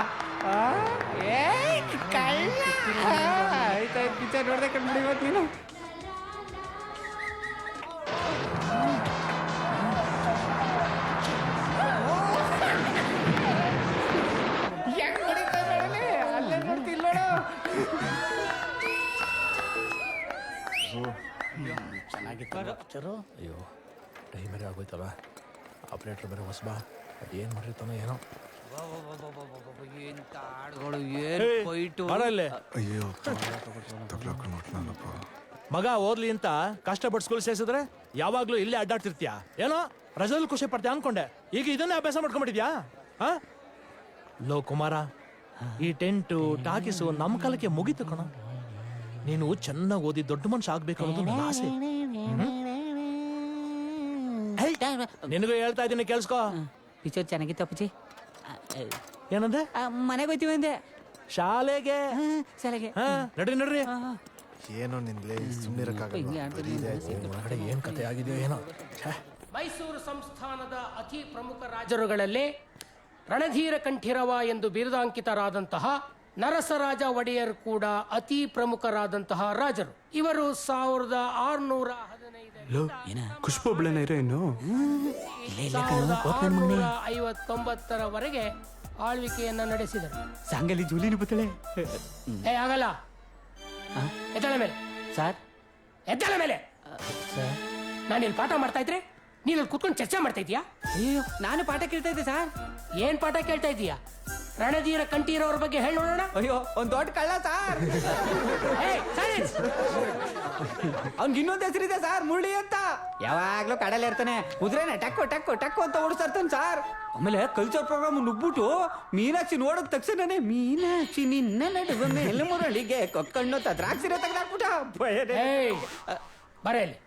ಆಯ್ತಾಯ್ತು, ಪಿಕ್ಚರ್ ನೋಡ್ದೆ ಕಂಡ್ಬಿಡಿ ಇವತ್ತು ನೀನು. ಅಲ್ಲೇ ನೋಡ್ತಿಲ್ಲ ಚೆನ್ನಾಗಿತ್ತು ಪಿಕ್ಚರು. ಅಯ್ಯೋ, ಟೈಮ್ ಬೇರೆ ಆಗೋಯ್ತಲ್ಲ. ಆಪ್ರೇಟರ್ ಬೇರೆ ಹೊಸಬಾ, ಅದೇನು ಮಾಡಿರ್ತಾನೋ ಏನೋ. ಅಯ್ಯೋ, ಮಗ ಓದ್ಲಿ ಅಂತ ಕಷ್ಟಪಟ್ಟು ಸ್ಕೂಲ್ ಸೇರಿಸಿದ್ರೆ ಯಾವಾಗ್ಲೂ ಇಲ್ಲೇ ಅಡ್ಡಾಡ್ತಿರ್ತೀಯ ಏನೋ? ರಜದಲ್ಲಿ ಖುಷಿ ಪಡ್ತೀಯ ಅನ್ಕೊಂಡೆ, ಈಗ ಇದನ್ನೇ ಅಭ್ಯಾಸ ಮಾಡ್ಕೊಂಡ್ಬಿಟ್ಟಿದ್ಯಾ? ಲೋ ಕುಮಾರ, ಈ ಟೆಂಟು ಟಾಕೀಸು ನಮ್ಮ ಕಾಲಕ್ಕೆ ಮುಗೀತು ಕಣ. ನೀನು ಚೆನ್ನಾಗಿ ಓದಿ ದೊಡ್ಡ ಮನುಷ್ಯ ಆಗ್ಬೇಕು ಅನ್ನೋದು ನನ್ನ ಆಸೆ. ನಿನಗೂ ಹೇಳ್ತಾ ಇದ್ದೀನಿ, ಕೇಳಿಸ್ಕೋ. ಪಿಕ್ಚರ್ ಚೆನ್ನಾಗಿತ್ತು ಅಪ್ಪಚ್ಚಿ. ಏನಂದೆ? ಮನೆಗೆ ಹೋಯ್ತೀವಿ ಅಂದೆ. ಶಾಲೆಗೆ ಶಾಲೆಗೆ ನಡ್ರಿ. ಏನೋ ನಿನ್ಲೆ ಸುಮ್ಮನಿರಕ್ಕಾಗಲ್ಲ. ಏನ್ ಕತೆ ಆಗಿದೆಯೋ ಏನೋ. ಮೈಸೂರು ಸಂಸ್ಥಾನದ ಅತಿ ಪ್ರಮುಖ ರಾಜರುಗಳಲ್ಲೇ ರಣಧೀರ ಕಂಠೀರವ ಎಂದು ಬಿರುದಾಂಕಿತರಾದಂತಹ ನರಸರಾಜ ಒಡೆಯರ್ ಕೂಡ ಅತಿ ಪ್ರಮುಖರಾದಂತಹ ರಾಜರು. ಇವರು 1659 ಆಳ್ವಿಕೆಯನ್ನ ನಡೆಸಿದರು. ಸಾಂಗಲಿ ಜೂಲಿನ ಬತ್ತಳೆ ಆಗಲ್ಲ. ಎದ್ದಳ ಮೇಲೆ ಸರ್, ಎದ್ದಳ ಮೇಲೆ. ನಾನು ಇಲ್ಲಿ ಪಾಠ ಮಾಡ್ತಾ ಇದ್ರೆ ನೀನು ಇಲ್ಲಿ ಕುತ್ಕೊಂಡು ಚರ್ಚೆ ಮಾಡ್ತಾ ಇದೀಯಾ? ಅಯ್ಯೋ, ನಾನು ಪಾಠ ಕೇಳ್ತಾ ಇದ್ದೆ ಸರ್. ಏನ್ ಪಾಠ ಕೇಳ್ತಾ ಇದೀಯಾ? ರಣಧೀರ ಕಂಠೀರವ್ರ ಬಗ್ಗೆ ಹೇಳಿ ನೋಡೋಣ. ಅಯ್ಯೋ, ಒಂದ್ ದೊಡ್ಡ ಕಳ್ಳ ಸರ್. ಅವ್ನ್ಗೆ ಇನ್ನೊಂದು ಹೆಸರಿದೆ ಸರ್, ಮುಳ್ಳಿ ಅಂತ. ಯಾವಾಗ್ಲೂ ಕಡಲೆ ಇರ್ತಾನೆ, ಕುದುರೆನೆ ಟಕ್ಕು ಟಕ್ಕು ಟಕ್ಕು ಅಂತ ಓಡಿಸ್ತಾ ಇರ್ತಾನೆ ಸರ್. ಆಮೇಲೆ ಕಲ್ಚರ್ ಪ್ರೋಗ್ರಾಮ್ ನುಗ್ಬಿಟ್ಟು ಮೀನಾಕ್ಷಿ ನೋಡಿದ ತಕ್ಷಣನೇ ಮೀನಾಕ್ಷಿ ನಿನ್ನ ನಡುವೆ ಮೇಲೆ ಮುರಳಿಗೆ ಕೊಕ್ಕಣ್ಣು ದ್ರಾಕ್ಷಿರ ತೆಗೆದಾಕ್ಬಿಟ್ಟ. ಬರ ಇಲ್ಲಿ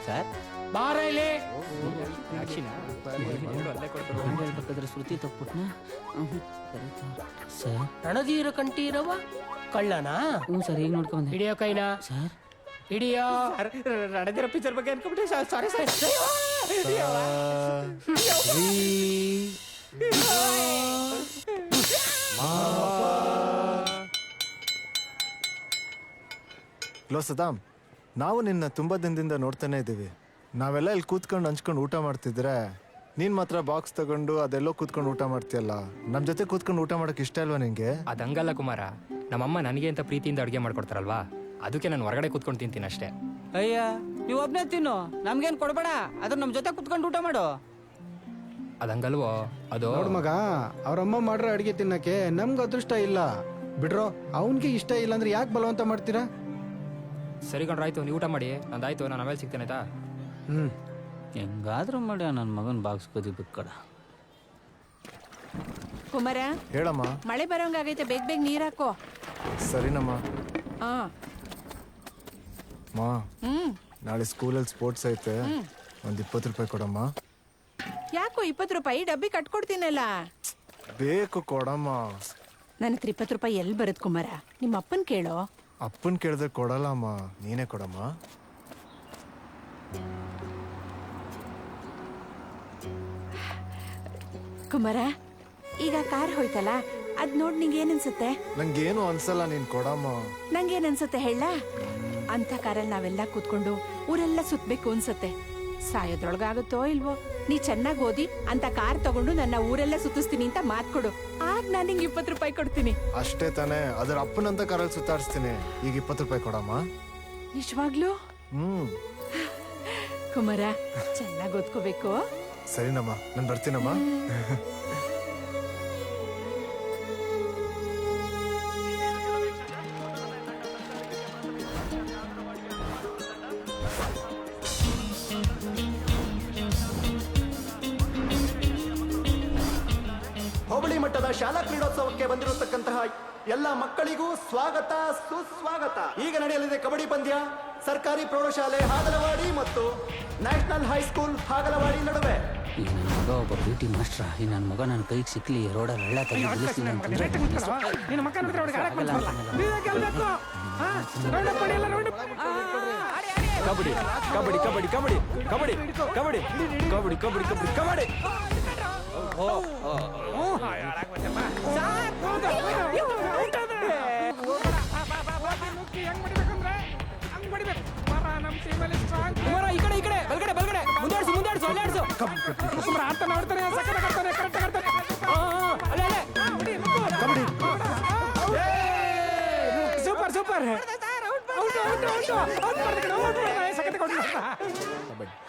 ಸರ್, ಬಾರ ಇಲ್ಲಿ. ಶ್ರುತಿ ತಪ್ಪುಟ್ನ ಸರ್. ರಣಧೀರ ಕಂಠೀರವ ಕಳ್ಳನಾ? ಹ್ಞೂ ಸರ್, ಈಗ ನೋಡ್ಕೊಂಡೆ. ಹಿಡಿಯೋ ಕೈನಾ ಸರ್. ಹಿಡಿಯೋ. ರಣಧೀರ ಪಿಕ್ಚರ್ ಬಗ್ಗೆ ಅನ್ಕೊಂಬಿಟ್ಟೆ sir. Sorry sir. Low Saddam, ನಾವು ನಿನ್ನ ತುಂಬ ದಿನದಿಂದ ನೋಡ್ತಾನೆ ಇದ್ದೀವಿ. ನಾವೆಲ್ಲ ಇಲ್ಲಿ ಕೂತ್ಕೊಂಡು ಹಂಚ್ಕೊಂಡು ಊಟ ಮಾಡ್ತಿದ್ರೆ ನೀನ್ ಮಾತ್ರ ಬಾಕ್ಸ್ ತಗೊಂಡು ಅದೆಲ್ಲೋ ಕೂತ್ಕೊಂಡು ಊಟ ಮಾಡ್ತೀಯಲ್ಲ. ನಮ್ಮ ಜೊತೆ ಕೂತ್ಕೊಂಡು ಊಟ ಮಾಡಕ್ ಇಷ್ಟ ಅಲ್ವಾ ನಿಂಗೆ? ಅದಂಗಲ್ಲ ಕುಮಾರ, ನಮ್ಮಮ್ಮ ನನಗೆ ಅಂತ ಪ್ರೀತಿಯಿಂದ ಅಡುಗೆ ಮಾಡ್ಕೊಡ್ತಾರಲ್ವಾ, ಅದಕ್ಕೆ ನಾನು ಹೊರಗಡೆ ಕೂತ್ಕೊಂಡು ತಿಂತೀನಿ ಅಷ್ಟೇ. ಅಯ್ಯ, ನೀವು ಒಬ್ನೇ ತಿನ್ನು, ನಮ್ಗೇನ್ ಕೊಡ್ಬೇಡ. ಅದ್ರ ನಮ್ಮ ಜೊತೆ ಕುತ್ಕೊಂಡು ಊಟ ಮಾಡು. ಅದಂಗಲ್ವೋ ಅದು. ನೋಡ್ ಮಗ, ಅವ್ರಮ್ಮ ಮಾಡ್ರ ಅಡಿಗೆ ತಿನ್ನಕ್ಕೆ ನಮ್ಗೆ ಅದೃಷ್ಟ ಇಲ್ಲ ಬಿಡ್ರೋ. ಅವನ್ಗೆ ಇಷ್ಟ ಇಲ್ಲ ಅಂದ್ರೆ ಯಾಕೆ ಬಲವಂತ ಮಾಡ್ತೀರಾ? ಸರಿ ಕಣ್ರಾಯ್ತು, ನೀವು ಊಟ ಮಾಡಿ. ನಂದಾಯ್ತು, ನಾನು ಆಮೇಲೆ ಸಿಗ್ತೇನೆ ಆಯ್ತಾ? ಹೆಂಗಾದ್ರೂ ಮಾಡಿ ನನ್ನ ಮಗನ ಬಾಕ್ಸ್ ಬದಿ ಬಿಕ್ಕಡ. ಕುಮಾರ, ಹೇಳಮ್ಮ. ಮಳೆ ಬರೋಂಗಾಗೈತೆ, ಬೇಗ ಬೇಗ ನೀರ್ ಹಾಕೋ. ಸರಿನಮ್ಮ. ಹಾ ಮಾ, ನಾಳೆ ಸ್ಕೂಲಲ್ಲಿ ಸ್ಪೋರ್ಟ್ಸ್ ಐತೆ, ಒಂದು 20 ರೂಪಾಯಿ ಕೊಡಮ್ಮ. ಯಾಕೋ 20 ರೂಪಾಯಿ ಡಬ್ಬಿ ಕಟ್ಕೊಡ್ತೀನಲ್ಲ. ಬೇಕು ಕೊಡಮ್ಮ. ನನ್ನ ಹತ್ರ 20 ರೂಪಾಯಿ ಎಲ್ಲಿ ಬರುತ್ತೆ ಕುಮಾರ? ನಿಮ್ಮ ಅಪ್ಪನ್ ಕೇಳೋ. ಅಪ್ಪನ್ ಕೇಳಿದ್ರೆ ಕೊಡಲ್ಲ ಅಮ್ಮ, ನೀನೇ ಕೊಡಮ್ಮ. ಕುಮಾರ, ಈಗ ಕಾರ್ ಹೋಯ್ತಲ್ಲ ಅದ್ ನೋಡ್ ನಿಂಗೆ ಏನನ್ಸುತ್ತೆ? ನಂಗೇನು ಅನ್ಸಲ್ಲ, ನೀನ್ ಕೊಡಮ್ಮ. ನಂಗೇನನ್ಸುತ್ತೆ ಹೇಳ? ಅಂತ ಕಾರಲ್ಲಿ ನಾವೆಲ್ಲ ಕೂತ್ಕೊಂಡು ಊರೆಲ್ಲ ಸುತ್ತಬೇಕು ಅನ್ಸುತ್ತೆ. ಸಾಯೋದ್ರೊಳಗಾಗುತ್ತೋ ಇಲ್ವೋ? ನೀ ಚೆನ್ನಾಗಿ ಓದಿ ಅಂತ ಕಾರ್ ತಗೊಂಡು ನನ್ನ ಊರೆಲ್ಲ ಸುತ್ತಿಸ್ತೀನಿ ಅಂತ ಮಾತ್ ಕೊಡು. ಆಗ ನಾನು ನಿಂಗೆ 20 ರೂಪಾಯಿ ಕೊಡ್ತೀನಿ. ಅಷ್ಟೇ ತಾನೇ, ಅದ್ರ ಅಪ್ಪನಂತ ಕಾರಲ್ಲಿ ಸುತ್ತಾಡಿಸ್ತೀನಿ. ಈಗ 20 ರೂಪಾಯಿ ಕೊಡಮ್ಮ. ನಿಜವಾಗ್ಲೂ? ಕುಮಾರ, ಚೆನ್ನಾಗಿ ಓದ್ಕೋಬೇಕು. ಸರಿನಮ್ಮ, ನಾನು ಬರ್ತೀನಮ್ಮ. ಹೋಬಳಿ ಮಟ್ಟದ ಶಾಲಾ ಕ್ರೀಡೋತ್ಸವಕ್ಕೆ ಬಂದಿರತಕ್ಕಂತಹ ಎಲ್ಲ ಮಕ್ಕಳಿಗೂ ಸ್ವಾಗತ, ಸುಸ್ವಾಗತ. ಈಗ ನಡೆಯಲಿದೆ ಕಬಡ್ಡಿ ಪಂದ್ಯ. ಸರ್ಕಾರಿ ಪ್ರೌಢಶಾಲೆ ಹಾಗಲವಾಡಿ ಮತ್ತು ನ್ಯಾಷನಲ್ ಹೈಸ್ಕೂಲ್ ಹಾಗಲವಾಡಿ ನಡುವೆ. ಈ ನನ್ನ ಮಗ ಒಬ್ಬ ಬ್ಯೂಟಿ ಮಾಸ್ಟ್ರ. ಈ ನನ್ನ ಮಗ ನನ್ನ ಕೈಗೆ ಸಿಕ್ಲಿ ರೋಡಲ್ಲಿ ಹಳ್ಳ ತೆಗೆದು ಕಬಡ್ಡಿ ಕಬಡ್ಡಿ ಕಬಡ್ಡಿ ಕಬಡ್ಡಿ ಕಬಡ್ಡಿ ಕಬಡ್ಡಿ ಕಬಡ್ಡಿ ಕಬಡ್ಡಿ ಕಬಡ್ಡಿ ಕಬಡ್ಡಿ. ಈ ಕಡೆ ಈ ಕಡೆ ಬಲ್ಗಡೆ ಬಲ್ಗಡೆ ಮುಂದಾಡ್ಸು ಮುಂದಾಡ್ಸು ಅಲ್ಲಾಡ್ಸು. ಆಡ್ತಾನೆ ಆಡ್ತಾನೆ ಸಕ್ಕತ್ತಾಗಿ ಆಡ್ತಾನೆ, ಕರೆಕ್ಟಾಗಿ ಆಡ್ತಾನೆ. Super super.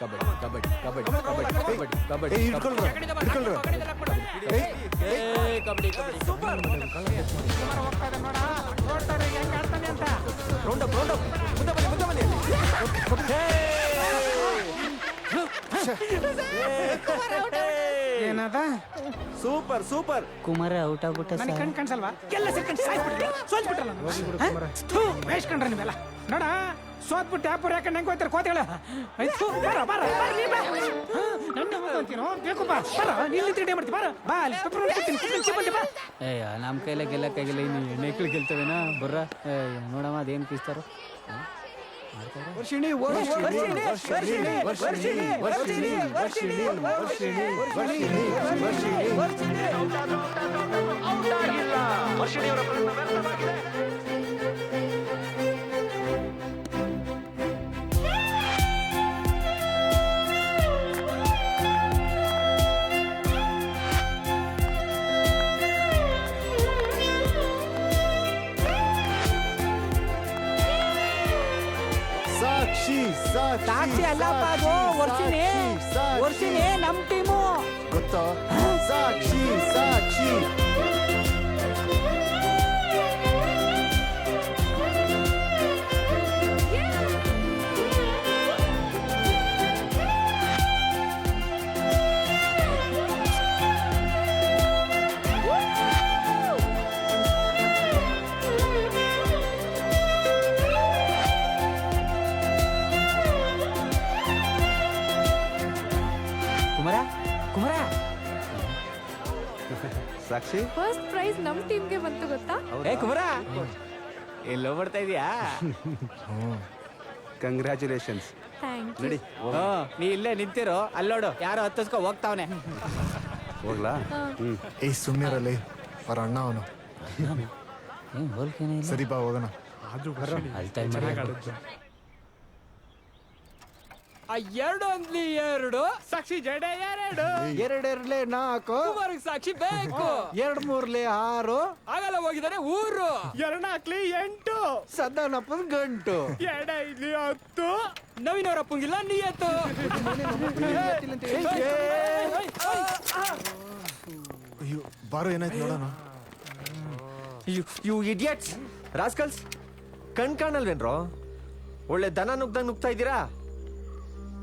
Kabaddi kabaddi kabaddi kabaddi kabaddi kabaddi kabaddi super. Round up round up. ಮುಂದೆ ಬನ್ನಿ ಮುಂದೆ ಬನ್ನಿ. ಏನದ? Super super. ಕುಮಾರ ಔಟ್ ಆಗ್ಬಿಟ್ಟ. ಕಣ್ ಕಾಣಿಸಲ್ವಾ? ಎಲ್ಲ ಸೇರ್ಕೊಂಡು ಸೋಲ್ಬಿಟ್ರಲ್ಲ. ವೇಸ್ಟ್ ಕಂಡ್ರೆ ನೀವೆಲ್ಲ ನೋಡ. ಸೋತ್ಬಿಟ್ಟು ಯಾಪುರ್ ಯಾಕಂಡ್ ಹೆಂಗ್ ಹೋಯ್ತಾರೆ ಕೋತೆಗಳ. ಆಯ್ತು ಬರ ಬರ ಬರ್ಲಿ ಬಾ. ನನ್ನ ಅಂತೀನೋ ಬೇಕು ಬಾ. ಬರ ಇಲ್ಲಿ ತಿಂಡಿ ಮಾಡ್ತೀವಿ. ಬರ ಬಾ ಅಲ್ಲಿ ಪೆಪ್ಪರ್ ಕೊಡ್ತೀನಿ. ಕುತ್ಕೊಂಡು ಬಾ. ಏಯ್ ನಮ್ಮ ಕೈಲ ಗೆಲ್ಲಕ್ಕಾಗಿಲ್ಲ. ಇನ್ನು ಎಣ್ಣೆಕ್ಳು ಗೆಲ್ತವೇನಾ? ಬರ್ರ ನೋಡಮ್ಮ ಅದೇನು ಕಿಸ್ತಾರೋ. ವರ್ಷಿಣಿ ವರ್ಷಿಣಿ ವರ್ಷಿಣಿ ವರ್ಷಿಣಿ ವರ್ಷಿಣಿ ವರ್ಷಿಣಿ ವರ್ಷಿಣಿ ವರ್ಷಿಣಿ ವರ್ಷಿಣಿ ವರ್ಷಿಣಿ ಔಟ್ ಆಗಿಲ್ಲ. ವರ್ಷಿಣಿಯವರ ಪ್ರಯತ್ನ ವ್ಯರ್ಥವಾಗಿದೆ. ಸಾಕ್ಷಿ ಅಲ್ಲಪ್ಪ, ಅದು ವರ್ಷಿಣಿ. ವರ್ಷಿಣಿ ನಮ್ ಟೀಮು ಗೊತ್ತಾ? ಸಾಕ್ಷಿ ಸಾಕ್ಷಿ. ಸಾಕ್ಷಿ, ಫಸ್ಟ್ ಪ್ರೈಸ್ ನಮ್ ಟೀಮ್ಗೆ ಬಂತು ಗೊತ್ತಾ? ಏ ಕುಮಾರ, ಎಲ್ಲೋ ಬರ್ತಾ ಇದೀಯಾ? ಕಂಗ್ರ್ಯಾಚುಲೇಷನ್ಸ್. ನಡಿ, ನೀ ಇಲ್ಲೇ ನಿಂತಿರೋ. ಅಲ್ಲೋಡು ಯಾರೋ ಹತ್ತಿಸ್ಕೊ ಹೋಗ್ತಾವನೆ. ಹೋಗ್ಲಾ? ಏಯ್ ಸುಮ್ಮನಿರಲಿ, ಅವ್ರ ಅಣ್ಣ ಅವನು. ಸರಿ ಬಾ ಹೋಗೋಣ. ಎರಡು ಅಂದ್ಲಿ ಎರಡು. ಸಾಕ್ಷಿ ಜಡೆ ಎರಡು. ಎರಡೆರಡ್ಲೆ 4. ಕುಮಾರಿಗೆ ಸಾಕ್ಷಿ ಬೇಕು. 2 3 6. ಆಗಲ್ಲ ಹೋಗಿದಾರೆ ಊರು. 2 4 8. ಸದ್ದಾನಪ್ಪನ ಗಂಟು. 2 5 10. ನವೀನವರಪ್ಪಂಗಿಲ್ಲ ನೀಯತ್ತು. ಅಯ್ಯೋ ಬಾರೋ, ಏನಾಯ್ತು ನೋಡೋಣ. ಯು ಇಡಿಯಟ್ಸ್, ರಾಸ್ಕಲ್ಸ್, ಕಣ್ ಕಾಣಲ್ವೇನ್ರೋ? ಒಳ್ಳೆ ದನ ನುಗ್ದಂಗ್ ನುಗ್ತಾ ಇದ್ದೀರಾ.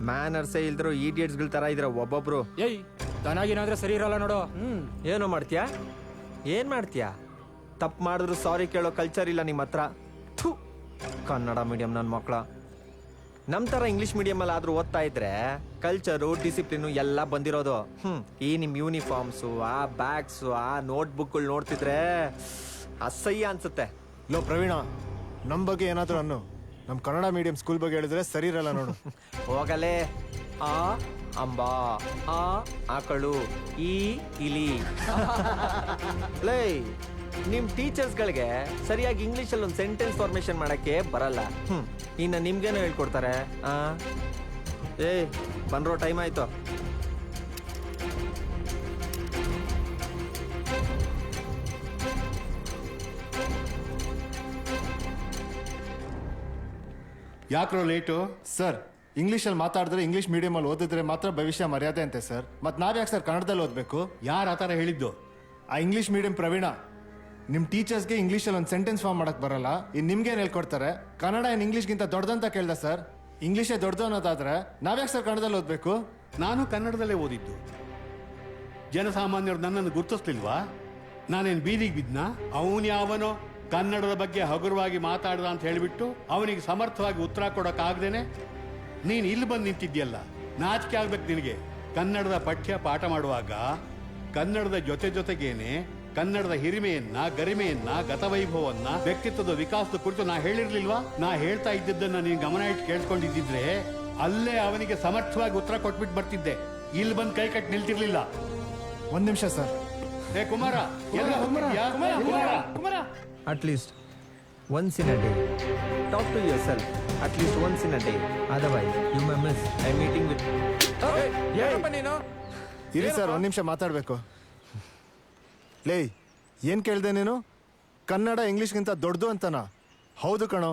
ಮ್ಯಾನರ್ಸೇ ಇಲ್ದಿರೋ ಇಡಿಯಟ್ಸ್ಗಳ ತರ ಇದ್ರ ಒಬ್ಬೊಬ್ರು. ಏಯ್ ದನಾಗಿನಾದ್ರೆ ಸರಿ ಇರಲ್ಲ ನೋಡು. ಏನೋ ಮಾಡ್ತೀಯಾ? ಏನ್ ಮಾಡ್ತೀಯಾ? ತಪ್ಪು ಮಾಡಿದ್ರು ಸಾರಿ ಕೇಳೋ ಕಲ್ಚರ್ ಇಲ್ಲ ನಿಮ್ಮ ಹತ್ರ. ಥು, ಕನ್ನಡ ಮೀಡಿಯಂ ನನ್ನ ಮಕ್ಕಳ. ನಮ್ಮ ಥರ ಇಂಗ್ಲೀಷ್ ಮೀಡಿಯಮಲ್ಲಿ ಆದ್ರೂ ಓದ್ತಾ ಇದ್ರೆ ಕಲ್ಚರು ಡಿಸಿಪ್ಲಿನು ಎಲ್ಲ ಬಂದಿರೋದು. ಈ ನಿಮ್ಮ ಯೂನಿಫಾರ್ಮ್ಸು, ಆ ಬ್ಯಾಗ್ಸು, ಆ ನೋಟ್ಬುಕ್ಗಳು ನೋಡ್ತಿದ್ರೆ ಅಸಹ್ಯ ಅನ್ಸುತ್ತೆ. ಲೋ ಪ್ರವೀಣ, ನಮ್ಮ ಬಗ್ಗೆ ಏನಾದರೂ ಅನ್ನು. ನಮ್ಮ ಕನ್ನಡ ಮೀಡಿಯಂ ಸ್ಕೂಲ್ ಬಗ್ಗೆ ಹೇಳಿದ್ರೆ ಸರಿ ಇರಲ್ಲ ನೋಡು. ಹೋಗಲೇ. ಆ ಅಂಬಾ, ಆ ಆಕಳು, ಈ ಇಲಿ. ಲೈ, ನಿಮ್ ಟೀಚರ್ಸ್ಗಳಿಗೆ ಸರಿಯಾಗಿ ಇಂಗ್ಲಿಷಲ್ಲಿ ಒಂದು ಸೆಂಟೆನ್ಸ್ ಫಾರ್ಮೇಶನ್ ಮಾಡಕ್ಕೆ ಬರಲ್ಲ. ಇನ್ನು ನಿಮ್ಗೇನೋ ಹೇಳ್ಕೊಡ್ತಾರೆ. ಬಂದ್ರೋ ಟೈಮ್ ಆಯ್ತು. ಯಾಕ್ರೋ ಲೇಟು? ಸರ್, ಇಂಗ್ಲೀಷಲ್ಲಿ ಮಾತಾಡಿದ್ರೆ ಇಂಗ್ಲೀಷ್ ಮೀಡಿಯಮಲ್ಲಿ ಓದಿದ್ರೆ ಮಾತ್ರ ಭವಿಷ್ಯ ಮರ್ಯಾದೆ ಅಂತೆ ಸರ್. ಮತ್ತು ನಾವ್ಯಾಕೆ ಸರ್ ಕನ್ನಡದಲ್ಲಿ ಓದಬೇಕು? ಯಾರು ಆ ಥರ ಹೇಳಿದ್ದು? ಆ ಇಂಗ್ಲೀಷ್ ಮೀಡಿಯಂ ಪ್ರವೀಣ. ನಿಮ್ಮ ಟೀಚರ್ಸ್ಗೆ ಇಂಗ್ಲೀಷಲ್ಲಿ ಒಂದು ಸೆಂಟೆನ್ಸ್ ಫಾರ್ಮ್ ಮಾಡಕ್ಕೆ ಬರಲ್ಲ, ಇನ್ನು ನಿಮ್ಗೇನು ಹೇಳ್ಕೊಡ್ತಾರೆ? ಕನ್ನಡ ಏನು ಇಂಗ್ಲೀಷ್ಗಿಂತ ದೊಡ್ಡದಂತ ಕೇಳ್ದೆ ಸರ್. ಇಂಗ್ಲೀಷೇ ದೊಡ್ಡದು ಅನ್ನೋದಾದ್ರೆ ನಾವ್ಯಾಕೆ ಸರ್ ಕನ್ನಡದಲ್ಲಿ ಓದಬೇಕು? ನಾನು ಕನ್ನಡದಲ್ಲೇ ಓದಿದ್ದು. ಜನಸಾಮಾನ್ಯರು ನನ್ನನ್ನು ಗುರುತಿಸ್ಲಿಲ್ವಾ? ನಾನೇನು ಬೀದಿಗೆ ಬಿದ್ನಾ? ಅವನ್ಯಾವನೋ ಕನ್ನಡದ ಬಗ್ಗೆ ಹಗುರವಾಗಿ ಮಾತಾಡ್ದ ಅಂತ ಹೇಳಿಬಿಟ್ಟು ಅವನಿಗೆ ಸಮರ್ಥವಾಗಿ ಉತ್ತರ ಕೊಡೋಕ್ಕಾಗ್ದೇನೆ ನೀನು ಇಲ್ಲಿ ಬಂದು ನಿಂತಿದ್ಯಲ್ಲ, ನಾಚಿಕೆ ಆಗ್ಬೇಕು ನಿನಗೆ. ಕನ್ನಡದ ಪಠ್ಯ ಪಾಠ ಮಾಡುವಾಗ ಕನ್ನಡದ ಜೊತೆಗೇನೆ ಕನ್ನಡದ ಹಿರಿಮೆಯನ್ನ, ಗರಿಮೆಯನ್ನ, ಗತವೈಭವನ್ನ, ವ್ಯಕ್ತಿತ್ವದ ವಿಕಾಸದ ಕುರಿತು ನಾ ಹೇಳಿರ್ಲಿಲ್ವಾ? ನಾ ಹೇಳ್ತಾ ಇದ್ದದ್ದನ್ನ ನೀನು ಗಮನ ಇಟ್ಟು ಕೇಳಿಸ್ಕೊಂಡಿದ್ದಿದ್ರೆ ಅಲ್ಲೇ ಅವನಿಗೆ ಸಮರ್ಥವಾಗಿ ಉತ್ತರ ಕೊಟ್ಬಿಟ್ಟು ಬರ್ತಿದ್ದೆ. ಇಲ್ಲಿ ಬಂದು ಕೈ ಕಟ್ಟಿ ನಿಲ್ತಿರ್ಲಿಲ್ಲ. ಒಂದು ನಿಮಿಷ ಸರ್. ಏ ಕುಮಾರ, ಎಲ್ಲ ಹೋಗ್ತಿದ್ಯಾ? Kumara, At least once in a day, talk to yourself at least once in a day. Otherwise, you may miss a meeting with. ನೀನು ಇರಿ ಸರ್, ಒಂದು ನಿಮಿಷ ಮಾತಾಡಬೇಕು. ಲೇ, ಏನು ಕೇಳಿದೆ ನೀನು? ಕನ್ನಡ ಇಂಗ್ಲೀಷ್ಗಿಂತ ದೊಡ್ಡದು ಅಂತನಾ? ಹೌದು ಕಣೋ,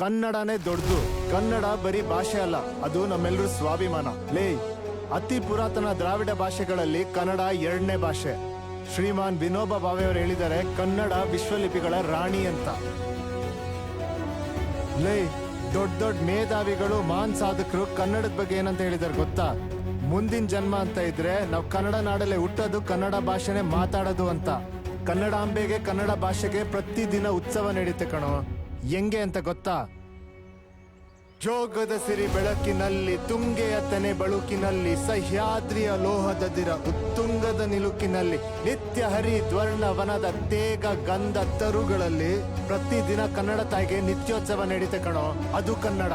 ಕನ್ನಡನೇ ದೊಡ್ಡದು. ಕನ್ನಡ ಬರೀ ಭಾಷೆ ಅಲ್ಲ, ಅದು ನಮ್ಮೆಲ್ಲರೂ ಸ್ವಾಭಿಮಾನ. ಲೇ, ಅತಿ ಪುರಾತನ ದ್ರಾವಿಡ ಭಾಷೆಗಳಲ್ಲಿ ಕನ್ನಡ 2ನೇ ಭಾಷೆ. ಶ್ರೀಮಾನ್ ವಿನೋಬಾ ಭಾವೆ ಅವರು ಹೇಳಿದ್ದಾರೆ, ಕನ್ನಡ ವಿಶ್ವಲಿಪಿಗಳ ರಾಣಿ ಅಂತ. ಲೇ, ದೊಡ್ಡ ಮೇಧಾವಿಗಳು, ಮಾನ್ ಸಾಧಕರು ಕನ್ನಡದ ಬಗ್ಗೆ ಏನಂತ ಹೇಳಿದಾರೆ ಗೊತ್ತಾ? ಮುಂದಿನ ಜನ್ಮ ಅಂತ ಇದ್ರೆ ನಾವು ಕನ್ನಡ ನಾಡಲ್ಲೇ ಹುಟ್ಟೋದು, ಕನ್ನಡ ಭಾಷೆನೇ ಮಾತಾಡೋದು ಅಂತ. ಕನ್ನಡಾಂಬೆಗೆ, ಕನ್ನಡ ಭಾಷೆಗೆ ಪ್ರತಿದಿನ ಉತ್ಸವ ನಡೀತೆ ಕಣೋ. ಹೆಂಗೆ ಅಂತ ಗೊತ್ತಾ? ಜೋಗದ ಸಿರಿ ಬೆಳಕಿನಲ್ಲಿ, ತುಂಗೆಯ ತೆನೆ ಬಳುಕಿನಲ್ಲಿ, ಸಹ್ಯಾದ್ರಿಯ ಲೋಹದದಿರ ಉತ್ತುಂಗದ ನಿಲುಕಿನಲ್ಲಿ, ನಿತ್ಯ ಹರಿ ದ್ವರ್ಣ ವನದ ತೇಗ ಗಂಧ ತರುಗಳಲ್ಲಿ ಪ್ರತಿದಿನ ಕನ್ನಡ ತಾಯಿಗೆ ನಿತ್ಯೋತ್ಸವ ನಡೀತೆ ಕಣೋ. ಅದು ಕನ್ನಡ.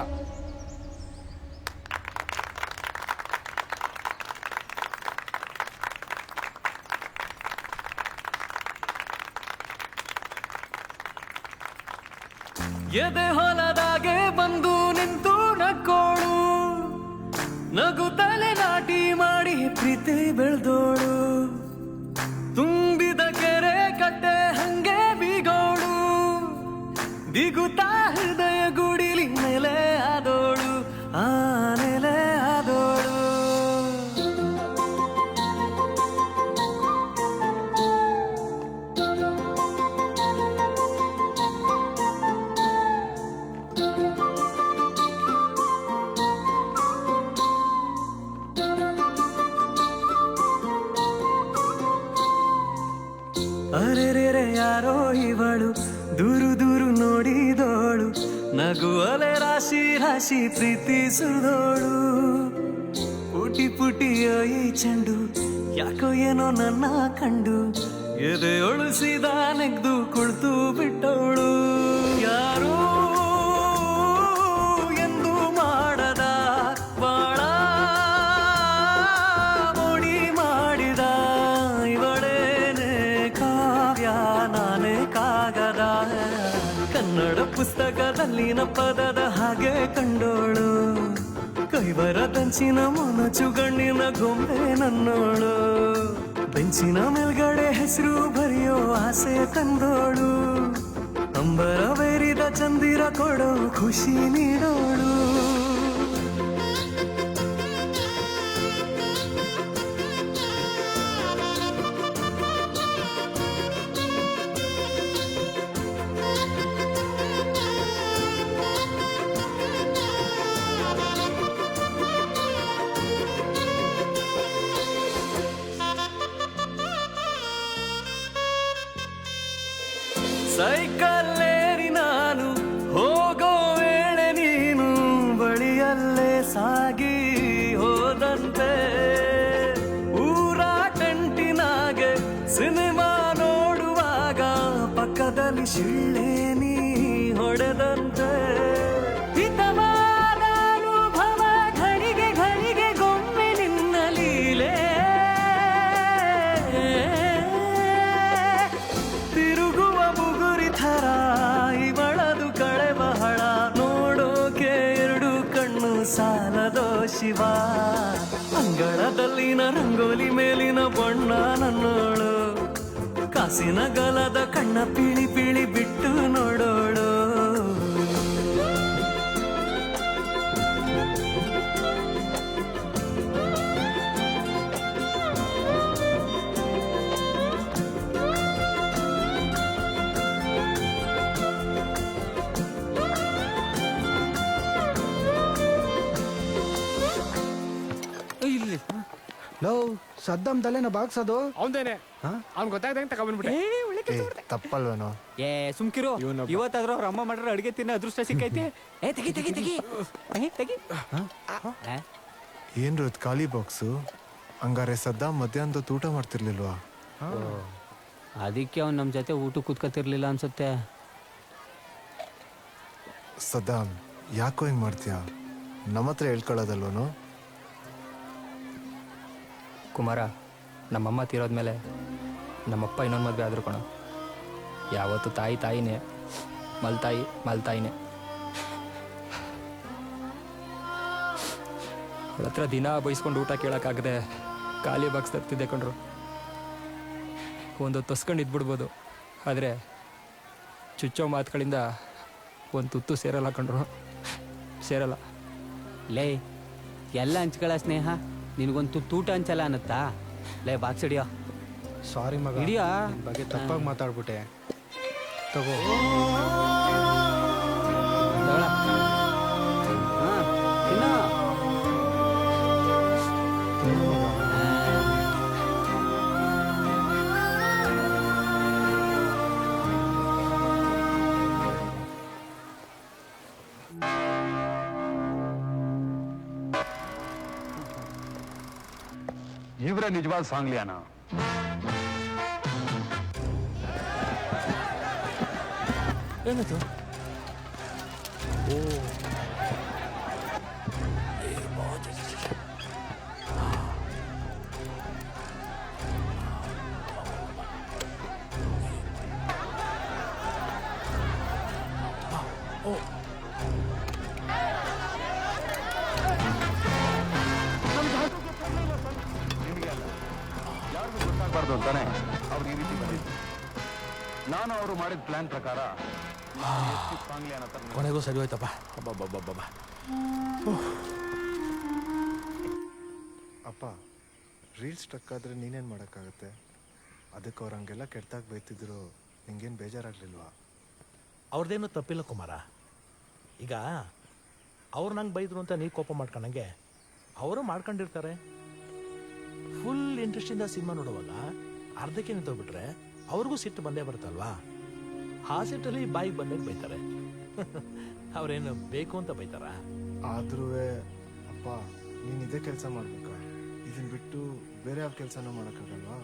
ಎದೆ ಹೊಲದಾಗೆ ಬಂದು ನಿಂತು ನಕ್ಕೋಳು, ನಗು ತಲೆ ನಾಟಿ ಮಾಡಿ ಪ್ರೀತಿ ಬೆಳೆದೋಳು, ತುಂಬಿದ ಕೆರೆ ಕಟ್ಟೆ ಹಂಗೆ ಬೀಗೋಳು, ದಿಗುತ್ತಾ ಹೃದಯ ಗುಡಿಲಿ ನೆಲೆ ಆದೋಳು, ಆ ನೆಲೆ ಆದೋಳು. ಅರೆರೆರೆ ಯಾರೋ ಇವಳು ದೂರು ದೂರು ನೋಡಿದೋಳು, ನಗುವಲೆ ರಾಶಿ ರಾಶಿ ಪ್ರೀತಿಸಿದೋಳು, ಪುಟಿ ಪುಟಿಯೋ ಈ ಚೆಂಡು ಯಾಕೋ ಏನೋ ನನ್ನ ಕಂಡು, ಎದೆಯೊಳು ಸೀದಾ ನೆಗ್ದು ಕುಳಿತು ಬಿಟ್ಟವಳು. ಯಾರೋ ಎಂದು ಮಾಡದ ಬಾಳ ಮೋಡಿ ಮಾಡಿದ ಇವಳೇನೆ ಕಾವ್ಯ, ನಾನೇ ಕಾಗದ. ಕನ್ನಡ ಪುಸ್ತಕದಲ್ಲಿನ ಪದದ ಹಾಗೆ ಕಂಡೋಳು, ಕೈಬರದಂಚಿನ ಮೊನಚುಗಣ್ಣಿನ ಗೊಂಬೆ ನನ್ನೋಳು, ಬೆಂಚಿನ ಮೇಲ್ಗಡೆ ಹೆಸರು ಬರೆಯೋ ಆಸೆ ತಂದೋಳು, ಅಂಬರ ಬೇರಿದ ಚಂದಿರ ಕೊಡೋ ಖುಷಿ ನೀಡೋಳು. ಸೈಕಲ್ಲೇರಿ ನಾನು ಹೋಗೋ ವೇಳೆ ನೀನು ಬಳಿಯಲ್ಲೇ ಸಾಗಿ ಹೋದಂತೆ, ಊರ ಸಿನಿಮಾ ನೋಡುವಾಗ ಪಕ್ಕದಲ್ಲಿ ಶಿಳ್ಳೆ ನೀ ಹೊಡೆದಂತೆ ಹಿತವಾದ ಅನುಭವ ಘಳಿಗೆ ಘಳಿಗೆ ಗೊಮ್ಮೆ ನಿನ್ನ ಲೀಲೆ ತಿರುಗುವ ಬುಗುರಿ ಥರ ಇವಳದು ಕಳೆ ಬಹಳ ನೋಡೋಕೆ ಎರಡು ಕಣ್ಣು ಸಾಲದೋ ಶಿವ ಅಂಗಳದಲ್ಲಿನ ರಂಗೋಲಿ ಮೇಲಿನ ಬಣ್ಣ ನನ್ನೋಳು ಕಾಸಿನ ಗಲದ ಕಣ್ಣ ಪೀಳಿ ಪೀಳಿ ಬಿಟ್ಟು ನೋಡೋಳು ಇಲ್ಲಿ ಲೋ ಸದ್ದಮ್ ತಲೆನ ಬಾಗ್ಸೋದು ಅವನ್ದೇನೆ ಅವ್ನ್ ಗೊತ್ತಾಗ್ದಂಗೆ ತಗೊಂಡ್ಬಿಟ್ಟೆ ತಪ್ಪಲ್ವೇನೋ? ಏ ಸುಮ್ಕಿರು ಇವತ್ತಾದ್ರೂ ಅವ್ರ ಅಮ್ಮ ಮಾಡ್ರ ಅಡ್ಗೆ ತಿನ್ನೋ ಅದೃಷ್ಟ ಸಿಕ್ಕೈತೆ. ಏ ತೆಗಿ ತೆಗಿ ತೆಗಿ ತೆಗಿ. ಏನ್ರು ಇದು ಖಾಲಿ ಬಾಕ್ಸು? ಹಂಗಾರೆ ಸದ್ದಾಮ್ ಮಧ್ಯಾಹ್ನದ ಊಟ ಮಾಡ್ತಿರ್ಲಿಲ್ವಾ? ಅದಕ್ಕೆ ಅವ್ನು ನಮ್ಮ ಜೊತೆ ಊಟ ಕೂತ್ಕೊತಿರ್ಲಿಲ್ಲ ಅನ್ಸುತ್ತೆ. ಸದ್ದಾಮ್ ಯಾಕೋ ಹಿಂಗ್ ಮಾಡ್ತೀಯಾ? ನಮ್ಮ ಹತ್ರ ಹೇಳ್ಕೊಳ್ಳೋದಲ್ವನು? ಕುಮಾರ, ನಮ್ಮಮ್ಮ ತೀರೋದ್ಮೇಲೆ ನಮ್ಮಪ್ಪ ಇನ್ನೊಂದು ಮದುವೆ ಆದ್ರು ಕಣ. ಯಾವತ್ತು ತಾಯಿ ತಾಯಿನೇ, ಮಲ್ತಾಯಿ ಮಲ್ತಾಯಿನೇ. ಅವಳ ಹತ್ರ ದಿನ ಬೈಸ್ಕೊಂಡು ಊಟ ಕೇಳೋಕ್ಕಾಗದೆ ಖಾಲಿ ಬಾಕ್ಸ್ ತರ್ತಿದ್ದೆ ಕಣ್ರು. ಒಂದು ತೊಸ್ಕೊಂಡು ಇದ್ಬಿಡ್ಬೋದು, ಆದರೆ ಚುಚ್ಚೋ ಮಾತುಗಳಿಂದ ಒಂದು ತುತ್ತು ಸೇರಲ್ಲ ಕಣ್ರು, ಸೇರಲ್ಲ. ಲೇ ಎಲ್ಲ ಹಂಚ್ಕೊಳ್ಳೋ ಸ್ನೇಹ ನಿನಗೊಂದು ತುತ್ತೂಟ ಹಂಚಲ್ಲ ಅನ್ನತ್ತಾ? ಲೇ ಬಾಕ್ಸ್ ಹಿಡಿಯೋ. ಸಾರಿ ಮಗ, ಹಿಡಿಯೋ. ನಿನ್ ಬಗ್ಗೆ ತಪ್ಪಾಗಿ ಮಾತಾಡ್ಬಿಟ್ಟೆ. ತಗೋ. ಇವರೇ ನಿಜವಾದ ಸಾಂಗ್ಲಿಯಾನ? ಏನಾಯ್ತು? ಓ ಯಾರಿಗೂ ಗೊತ್ತಾಗಬಾರ್ದು ಅಂತಾನೆ ಅವ್ರು ಈ ರೀತಿ ಬಂದಿದ್ದು. ನಾನು ಅವರು ಮಾಡಿದ ಪ್ಲಾನ್ ಪ್ರಕಾರ ಕೊನೆಗೂ ಸರಿ ಹೋಯ್ತಪ್ಪ. ಅಬ್ಬಬ್ಬಬ್ಬಬ್ಬ. ಅಪ್ಪ, ರೀಲ್ಸ್ ಸ್ಟ್ರಕ್ ಆದ್ರೆ ನೀನೇನು ಮಾಡೋಕ್ಕಾಗತ್ತೆ? ಅದಕ್ಕೆ ಅವ್ರು ಹಂಗೆಲ್ಲ ಕೆಟ್ಟಾಗಿ ಬೈತಿದ್ರು, ನಿಂಗೇನು ಬೇಜಾರಾಗ್ಲಿಲ್ವಾ? ಅವ್ರದ್ದೇನು ತಪ್ಪಿಲ್ಲ ಕುಮಾರ. ಈಗ ಅವ್ರು ನಂಗೆ ಬೈದ್ರು ಅಂತ ನೀ ಕೋಪ ಮಾಡ್ಕೊಂಡಂಗೆ ಅವರು ಮಾಡ್ಕೊಂಡಿರ್ತಾರೆ. ಫುಲ್ ಇಂಟ್ರೆಸ್ಟಿಂದ ಸಿನಿಮಾ ನೋಡುವಾಗ ಅರ್ಧಕ್ಕೆ ನಿಂತೋಗ್ಬಿಟ್ರೆ ಅವ್ರಿಗೂ ಸಿಟ್ಟು ಬಂದೇ ಬರುತ್ತಲ್ವಾ? ಆ ಸಿಟ್ಟಲ್ಲಿ ಬಾಯಿಗೆ ಬಂದಾಗ ಬೈತಾರೆ. ಅವ್ರೇನು ಬೇಕು ಅಂತ ಬೈತಾರ? ಆದ್ರೂ ಅಪ್ಪ, ನೀನು ಇದೇ ಕೆಲಸ ಮಾಡ್ಬೇಕಾ? ಇದನ್ನ ಬಿಟ್ಟು ಬೇರೆ ಯಾವ ಕೆಲಸನೂ ಮಾಡೋಕ್ಕಾಗಲ್ವಾ?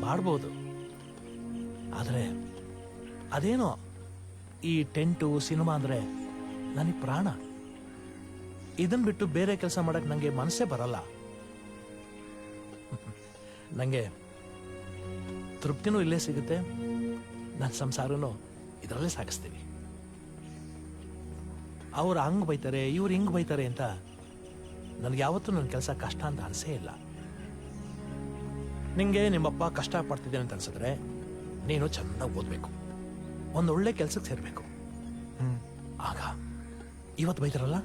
ಮಾಡ್ಬೋದು, ಆದರೆ ಅದೇನೋ ಈ ಟೆಂಟು ಸಿನಿಮಾ ಅಂದರೆ ನನಗೆ ಪ್ರಾಣ. ಇದನ್ನು ಬಿಟ್ಟು ಬೇರೆ ಕೆಲಸ ಮಾಡೋಕ್ಕೆ ನನಗೆ ಮನಸ್ಸೇ ಬರಲ್ಲ. ನನಗೆ ತೃಪ್ತಿನೂ ಇಲ್ಲೇ ಸಿಗುತ್ತೆ, ನನ್ನ ಸಂಸಾರನೂ ಇದರಲ್ಲೇ ಸಾಗಿಸ್ತೀನಿ. ಅವ್ರು ಹಂಗೆ ಬೈತಾರೆ, ಇವ್ರು ಹಿಂಗೆ ಬೈತಾರೆ ಅಂತ ನನಗೆ ಯಾವತ್ತೂ ನನ್ನ ಕೆಲಸ ಕಷ್ಟ ಅಂತ ಅನಿಸೇ ಇಲ್ಲ. ನಿಂಗೆ ನಿಮ್ಮಪ್ಪ ಕಷ್ಟಪಡ್ತಿದ್ದೇನೆ ಅಂತ ಅನ್ಸಿದ್ರೆ ನೀನು ಚೆನ್ನಾಗಿ ಓದಬೇಕು, ಒಂದೊಳ್ಳೆ ಕೆಲಸಕ್ಕೆ ಸೇರಬೇಕು. ಆಗ ಇವತ್ತು ಬೈತಾರಲ್ಲ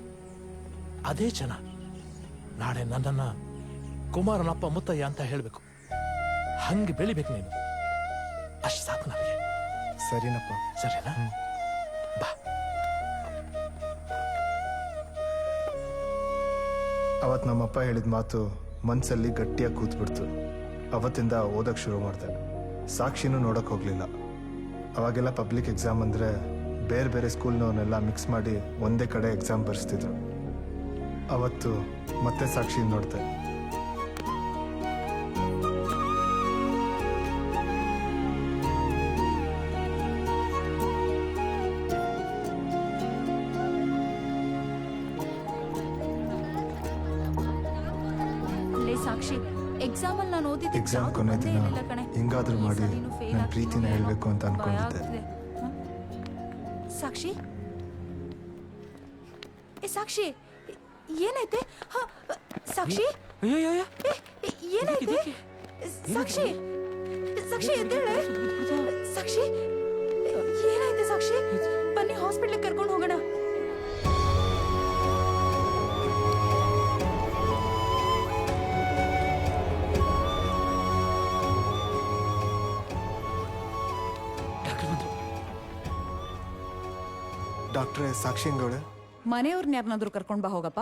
ಅದೇ ಜನ ನಾಳೆ ನನ್ನನ್ನು ಕುಮಾರನಪ್ಪ ಮುತ್ತಯ್ಯ ಅಂತ ಹೇಳಬೇಕು. ಹಂಗೆ ಬೆಳಿಬೇಕು ನೀನು. ಅಷ್ಟು ಸಾಕು ನನಗೆ. ಸರಿನಪ್ಪ. ಸರಿನಾ? ಬಾ. ಅವತ್ತು ನಮ್ಮಪ್ಪ ಹೇಳಿದ ಮಾತು ಮನಸ್ಸಲ್ಲಿ ಗಟ್ಟಿಯಾಗಿ ಕೂತ್ಬಿಡ್ತು. ಅವತ್ತಿಂದ ಓದಕ್ಕೆ ಶುರು ಮಾಡಿದೆ. ಸಾಕ್ಷಿನೂ ನೋಡೋಕೆ ಹೋಗಲಿಲ್ಲ. ಅವಾಗೆಲ್ಲ ಪಬ್ಲಿಕ್ ಎಕ್ಸಾಮ್ ಅಂದರೆ ಬೇರೆ ಬೇರೆ ಸ್ಕೂಲ್ನವನ್ನೆಲ್ಲ ಮಿಕ್ಸ್ ಮಾಡಿ ಒಂದೇ ಕಡೆ ಎಕ್ಸಾಮ್ ಬರೆಸ್ತಿದ್ರು. ಅವತ್ತು ಮತ್ತೆ ಸಾಕ್ಷಿ ನೋಡಿದೆ. ಎಕ್ಸಾಮ್ ಅಲ್ಲಿ ನಾನು ಓದಿದ್ದು ಎಕ್ಸಾಮ್ ಕೊನೆ ದಿನ ಹೆಂಗಾದ್ರೂ ಮಾಡಿ ನನ್ನ ಪ್ರೀತಿನ ಹೇಳ್ಬೇಕು ಅಂತ ಅನ್ಕೊಂಡಿದ್ದೆ. ಸಾಕ್ಷಿ ಸಾಕ್ಷಿ ಏನೈತೆ ಸಾಕ್ಷಿ ಏನೈತೆ ಸಾಕ್ಷಿ ಸಾಕ್ಷಿ ಎದ್ದೇಳೆ ಸಾಕ್ಷಿ ಏನಾಯ್ತು ಸಾಕ್ಷಿ ಬನ್ನಿ ಹಾಸ್ಪಿಟ್ಲಿಗೆ ಕರ್ಕೊಂಡು ಹೋಗೋಣ. ಡಾಕ್ಟ್ರೆ ಸಾಕ್ಷಿ ಹೆಂಗವಳೆ? ಮನೆಯವ್ರನ್ನ ಯಾರನ್ನಾದ್ರೂ ಕರ್ಕೊಂಡ್ ಬಾ ಹೋಗಪ್ಪ.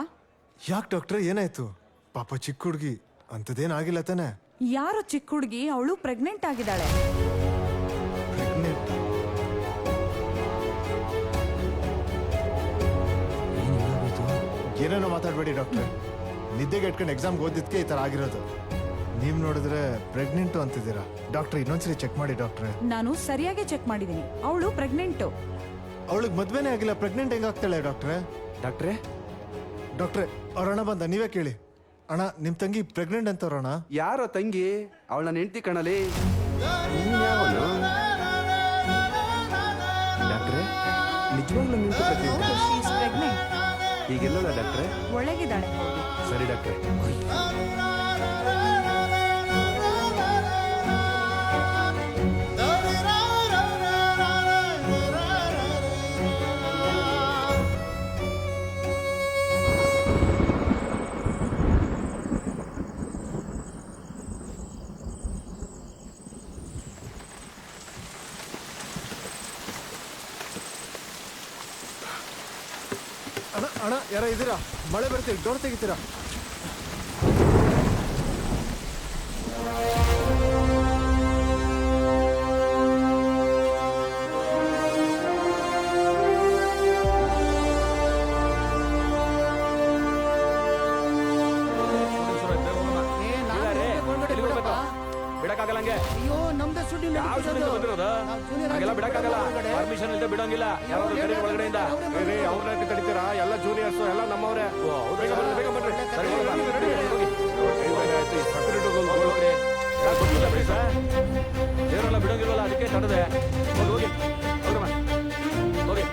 ಯಾಕೆ ಡಾಕ್ಟ್ರೆ ಏನಾಯ್ತು? ಪಾಪ ಚಿಕ್ಕ ಹುಡುಗಿ ಅಂತದೇನಾಗಿಲ್ಲ ತಾನೆ? ಯಾರೋ ಚಿಕ್ಕ ಹುಡುಗಿ, ಅವಳು ಪ್ರೆಗ್ನೆಂಟ್ ಆಗಿದ್ದಾಳೆ. ಏನೇನೋ ಮಾತಾಡಬೇಡಿ ಡಾಕ್ಟ್ರೆ. ನಿದ್ದೆಗೆ ಇಟ್ಕೊಂಡು ಎಕ್ಸಾಮ್ಗೆ ಓದಿದ್ಕೆ ಈ ಥರ ಆಗಿರೋದು. ನೀವು ನೋಡಿದ್ರೆ ಪ್ರೆಗ್ನೆಂಟು ಅಂತಿದ್ದೀರಾ. ಡಾಕ್ಟ್ರೆ ಇನ್ನೊಂದ್ಸರಿ ಚೆಕ್ ಮಾಡಿ ಡಾಕ್ಟ್ರೆ. ನಾನು ಸರಿಯಾಗಿ ಚೆಕ್ ಮಾಡಿದ್ದೀನಿ, ಅವಳು ಪ್ರೆಗ್ನೆಂಟು. ಅವಳಿಗೆ ಮದ್ವೆನೇ ಆಗಿಲ್ಲ, ಪ್ರೆಗ್ನೆಂಟ್ ಹೆಂಗಾಗ್ತಾಳೆ ಡಾಕ್ಟ್ರೆ? ಡಾಕ್ಟ್ರೆ ಡಾಕ್ಟ್ರೆ ಅವ್ರ ಅಣ್ಣ ಬಂದ, ನೀವೇ ಕೇಳಿ. ಅಣ್ಣ ನಿಮ್ ತಂಗಿ ಪ್ರೆಗ್ನೆಂಟ್ ಅಂತವ್ರಣ್ಣ. ಯಾರೋ ತಂಗಿ? ಅವಳ ನನ್ನ ಹೆಂಡತಿ ಕಣಲಿ. ಡಾಕ್ಟ್ರೆ ನಿಜವಾಗ್ಲೂ ನಿಂತು ಈಗೆಲ್ಲ ಡಾಕ್ಟ್ರೆ ಒಳಗಿದ್ದಾಳೆ. ಸರಿ ಡಾಕ್ಟ್ರೆ. ಅಣ್ಣ ಅಣ್ಣ ಯಾರ ಇದ್ದೀರಾ? ಮಳೆ ಬರ್ತೀವಿ, ಡೋರ್ ತೆಗಿತೀರಾ? ಬಿಡಕ್ಕಾಗಲ್ಲ ಹಂಗೆ. ಅಯ್ಯೋ ನಮ್ದೇ ಸುದ್ದಿ ಹಾಗೆಲ್ಲ ಬಿಡಕ್ಕಾಗಲ್ಲ. ಪರ್ಮಿಷನ್ ಇಲ್ಲದೆ ಬಿಡೋಂಗಿಲ್ಲ. ಯಾರಾದ್ರೂ ಕರೀರಿ ಒಳಗಡೆಯಿಂದ. ಅವ್ರನ್ನ ಕಡಿತೀರಾ? ಎಲ್ಲ ಜೂನಿಯರ್ಸ್ ಎಲ್ಲ ನಮ್ಮವ್ರೆ. ಬೇಗ ಬನ್ರಿ, ಬೇಗ ಬನ್ರಿ. ಸರಿ ದೇವರೆಲ್ಲ ಬಿಡೋಂಗಿಲ್ವಲ್ಲ, ಅದಕ್ಕೆ ತಡದೆ. ಹೋಗಿ ಹೋಗಿ ಹೋಗಿ.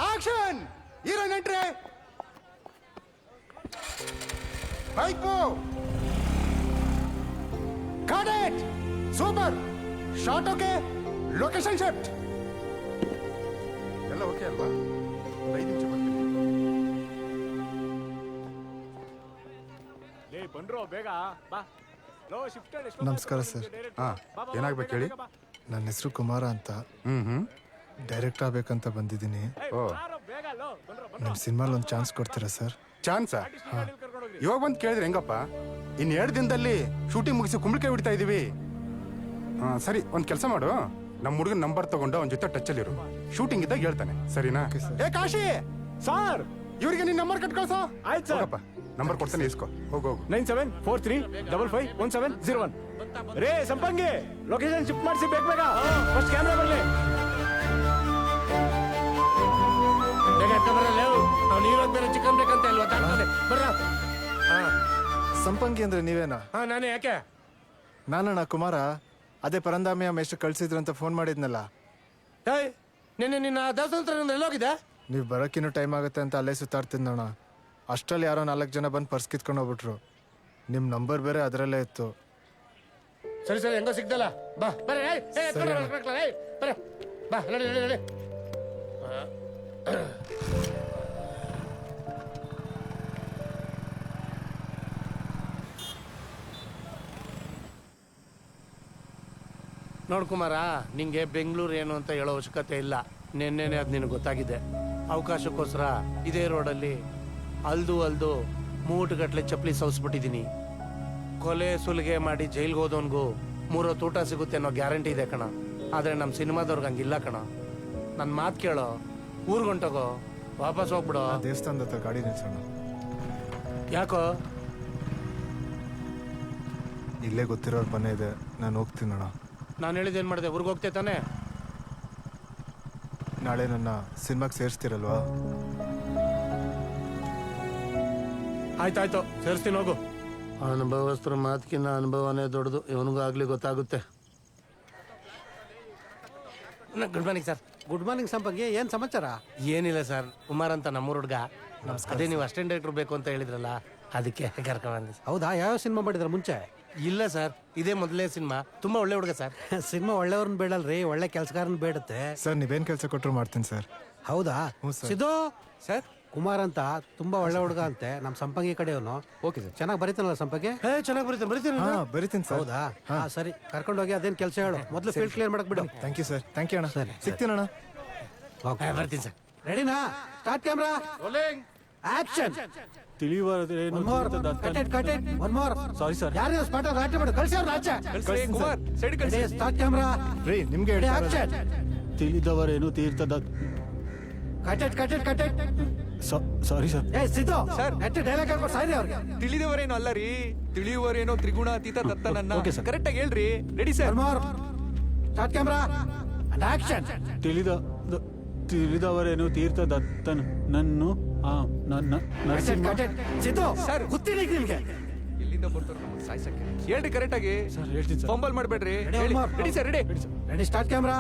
Action! Heroine entry. Bike move. Got it. Super shot. Okay, location shift ಎಲ್ಲ ಓಕೆ ಅಲ್ವಾ? 5 ನಿಮಿಷ ಬರ್ತೀನಿ. ಬಂದ್ರು ಬೇಗ ಬಾ. ನಮಸ್ಕಾರ ಸರ್. ಏನಾಗ್ಬೇಕು ಹೇಳಿ? ನನ್ನ ಹೆಸರು ಕುಮಾರ ಅಂತ. ಡೈರೆಕ್ಟ್ ಆಗ್ಬೇಕಂತ ಬಂದಿದ್ದೀನಿ. ನಮ್ಮ ಸಿನಿಮಾಲ್ ಒಂದು ಚಾನ್ಸ್ ಕೊಡ್ತೀರಾ ಸರ್? ಚಾನ್ಸಾ? ಇವಾಗ ಬಂದು ಕೇಳಿದ್ರೆ ಹೆಂಗಪ್ಪ? ಇನ್ನು 2 ದಿನದಲ್ಲಿ ಶೂಟಿಂಗ್ ಮುಗಿಸಿ ಕುಂಬಳಕಾಯಿ ಬಿಡ್ತಾ ಇದೀವಿ. ಸರಿ, ಒಂದು ಕೆಲಸ ಮಾಡು, ನಮ್ಮ ಹುಡುಗನ ನಂಬರ್ ತಗೊಂಡು ಅವನ ಜೊತೆ ಟಚಲ್ಲಿರು. ಶೂಟಿಂಗ್ ಇದ್ದಾಗ ಹೇಳ್ತಾನೆ, ಸರಿನಾ? ಏ ಕಾಶಿ ಸರ್, ಇವರಿಗೆ ನಿನ್ನ ನಂಬರ್ ಕಟ್ ಕಳ್ಸೋ. ಆಯ್ತು ಸರ್. ನಂಬರ್ ಕೊಡ್ತಾನೆ, ಇಸ್ಕೋ. ಹೋಗು 9743555101. ರೇ ಸಂಪಂಗಿ, ಲೊಕೇಶನ್ ಶಿಫ್ಟ್ ಮಾಡಿಸಿ ಬೇಗ ಬೇಗ. ಫಸ್ಟ್ ಕ್ಯಾಮ್ರಾ ಬರಲಿ. ಚಿಕನ್ ಬೇಕಂತ ಇಲ್ವಾ? ಬರ್ರ. ಸಂಪಂಗಿ ಅಂದ್ರೆ ನೀವೇನಾ? ನಾನೇ. ಯಾಕೆ? ನಾನಣ್ಣ ಕುಮಾರ. ಅದೇ ಪರಂದಾಮಿಯ ಮೇಷ್ಟ್ರು ಕಳ್ಸಿದ್ರು ಅಂತ ಫೋನ್ ಮಾಡಿದ್ನಲ್ಲ. ನಿನ್ನೆ ನಿನ್ನ ದೇವಸ್ಥಾನ ಎಲ್ಲೋಗಿದೆ? ನೀವು ಬರೋಕ್ಕಿನ್ನೂ ಟೈಮ್ ಆಗುತ್ತೆ ಅಂತ ಅಲ್ಲೇ ಸುತ್ತಾಡ್ತಿದ್ದಣ್ಣ. ಅಷ್ಟರಲ್ಲಿ ಯಾರೋ 4 ಜನ ಬಂದು ಪರ್ಸ್ ಕಿತ್ಕೊಂಡು ಹೋಗ್ಬಿಟ್ರು. ನಿಮ್ಮ ನಂಬರ್ ಬೇರೆ ಅದರಲ್ಲೇ ಇತ್ತು. ಸರಿ ಸರಿ, ಹೆಂಗೋ ಸಿಗ್ದಲ್ಲ. ಬಾ ಬರ್ರಿ. ಬರ ಬಾ, ನಡಿ ನಡಿ ನಡಿ. ನೋಡ್ ಕುಮಾರ, ನಿಂಗೆ ಬೆಂಗಳೂರು ಏನು ಅಂತ ಹೇಳೋ ಅವಶ್ಯಕತೆ ಇಲ್ಲ. ನಿನ್ನೆನೆ ಅದು ನಿನಗೆ ಗೊತ್ತಾಗಿದೆ. ಅವಕಾಶಕ್ಕೋಸ್ಕರ ಇದೇ ರೋಡಲ್ಲಿ ಅಲ್ದು ಮೂಟುಗಟ್ಲೆ ಚಪ್ಪಲಿ ಸವಸ್ಬಿಟ್ಟಿದ್ದೀನಿ. ಕೊಲೆ ಸುಲಿಗೆ ಮಾಡಿ ಜೈಲ್ಗೆ ಹೋದವನ್ಗೂ 3 ಹೊತ್ತು ಊಟ ಸಿಗುತ್ತೆ ಅನ್ನೋ ಗ್ಯಾರಂಟಿ ಇದೆ ಕಣ. ಆದ್ರೆ ನಮ್ಮ ಸಿನಿಮಾದವ್ರಿಗೆ ಹಂಗಿಲ್ಲ ಕಣ. ನನ್ನ ಮಾತು ಕೇಳೋ, ಊರ್ಗೊಂಟೋಗೋ, ವಾಪಸ್ ಹೋಗ್ಬಿಡೋ. ದೇವಸ್ಥಾನದ ಹತ್ರ ಗಾಡಿ ನಿಲ್ಸೋಣ. ಯಾಕೋ? ಇಲ್ಲೇ ಗೊತ್ತಿರೋರ್ ಮನೆ ಇದೆ, ನಾನು ಹೋಗ್ತೀನಣ್ಣ. ನಾನು ಹೇಳಿದ್ದೇನು ಮಾಡಿದೆ? ಊರಿಗೆ ಹೋಗ್ತೇ ತಾನೆ? ನಾಳೆ ನನ್ನ ಸಿನಿಮಾಗೆ ಸೇರಿಸ್ತೀರಲ್ವಾ? ಆಯ್ತಾಯ್ತು, ಸೇರಿಸ್ತೀನಿ, ಹೋಗು. ಅನುಭವಸ್ಥರ ಮಾತಕ್ಕಿಂತ ಅನುಭವನೇ ದೊಡ್ಡದು. ಇವನಿಗೂ ಆಗ್ಲಿ ಗೊತ್ತಾಗುತ್ತೆ. Good morning sir. Good morning Sampangi, ಏನ್ ಸಮಾಚಾರ? ಏನಿಲ್ಲ ಸರ್, ಕುಮಾರ್ ಅಂತ ನಮ್ಮೂರ ಹುಡುಗ. ಅದೇ ನೀವು ಅಸಿಸ್ಟೆಂಟ್ ಡೈರೆಕ್ಟರ್ ಬೇಕು ಅಂತ ಹೇಳಿದ್ರಲ್ಲ, ಅದಕ್ಕೆ ಕರ್ಕೊಂಡ್ಬಂದೆ. ಹೌದಾ? ಯಾವ ಸಿನಿಮಾ ಮಾಡಿದ್ರ ಮುಂಚೆ? ಇಲ್ಲ ಸರ್, ಇದೇ ಮೊದಲನೇ ಸಿನಿಮಾ. ತುಂಬಾ ಒಳ್ಳೆ ಹುಡುಗ ಸರ್. ಸಿನಿಮಾ ಒಳ್ಳೆಯವ್ರನ್ನ ಬೇಡಲ್ರಿ, ಒಳ್ಳೆ ಕೆಲಸಗಾರನ್ ಬೇಡತ್ತೆ. ಸರ್ ನೀವೇನು ಕೆಲಸ ಕೊಟ್ಟರು ಮಾಡ್ತೀನಿ ಸರ್. ಹೌದಾ? ಸರ್. ಸಿದ್ದು ಸರ್, ಕುಮಾರ್ ಅಂತ ತುಂಬಾ ಒಳ್ಳೆ ಹುಡುಗ ಅಂತೆ, ನಮ್ ಸಂಪಂಗಿ ಕಡೆಯವನು. Okay sir. ಚೆನ್ನಾಗಿ ಬರೀತಾನಲ್ಲ ಸಂಪಂಗಿ? ಚೆನ್ನಾಗಿ ಬರೀತೀನಿ. ಬರೀತೀನಿ ಸರ್. ಹೌದಾ? ಹಾ ಸರಿ, ಕರ್ಕೊಂಡೋಗಿ ಅದೇನ್ ಕೆಲಸ ಹೇಳು. ಮೊದಲು ಫೀಲ್ಡ್ ಕ್ಲಿಯರ್ ಮಾಡಕ್ ಬಿಡು. Thank you sir. Thank you ಅಣ್ಣ. ಸರಿ, ಸಿಗ್ತೀನಣ್ಣ. ಬರ್ತೀನಿ ಸರ್. ರೆಡಿನಾ? Start camera, action. ತಿಳಿಯುವರೇನು ಸಾರಿ ಸರ್. ಯಾರು ಸ್ಪಾಟ್ ಆಟ ಮಾಡು, ಕಳ್ಸಿ ಅವ್ರನ್ನ ಆಚೆ. ಕುಮಾರ್ ಸೈಡ್ ಕಳಿಸಿ. ಸ್ಟಾರ್ಟ್ ಕ್ಯಾಮ್ರಾ, ರೀ ನಿಮ್ಗೆ ಆಕ್ಷನ್. ತಿಳಿದವರೇನು ತೀರ್ಥದ ಕಟೆಟ್. Sorry sir. ಏ ಸಿದ್ದು ಸರ್, ನೆಟ್ ಡೈಲಾಗ್ ಹೇಳ್ಕೊಂಡು ಸಾಯ್ರಿ ಅವ್ರಿಗೆ. ತಿಳಿದವರೇನು ಅಲ್ಲ ರೀ, ತಿಳಿಯುವರೇನೋ ತ್ರಿಗುಣಾತೀತ ದತ್ತನನ್ನ. ಕರೆಕ್ಟ್ ಆಗಿ ಹೇಳ್ರಿ. Ready sir. Start camera and action. ತಿಳಿದವರೇನು ತೀರ್ಥ ದತ್ತನ ನನ್ನು ಸಿದ್ದು ಸರ್, ಗೊತ್ತಿಲ್ಲ ನಿಮ್ಗೆ. ಎಲ್ಲಿಂದ ಬರ್ತಾರೆ ಸಾಯ್ಸಕ್ಕೆ? ಹೇಳ್ರಿ ಕರೆಕ್ಟ್ ಆಗಿ. ಸರ್ ಹೇಳ್ತೀನಿ ಸರ್. ಫಂಬಲ್ ಮಾಡಬೇಡ್ರಿ. Ready sir. Ready start camera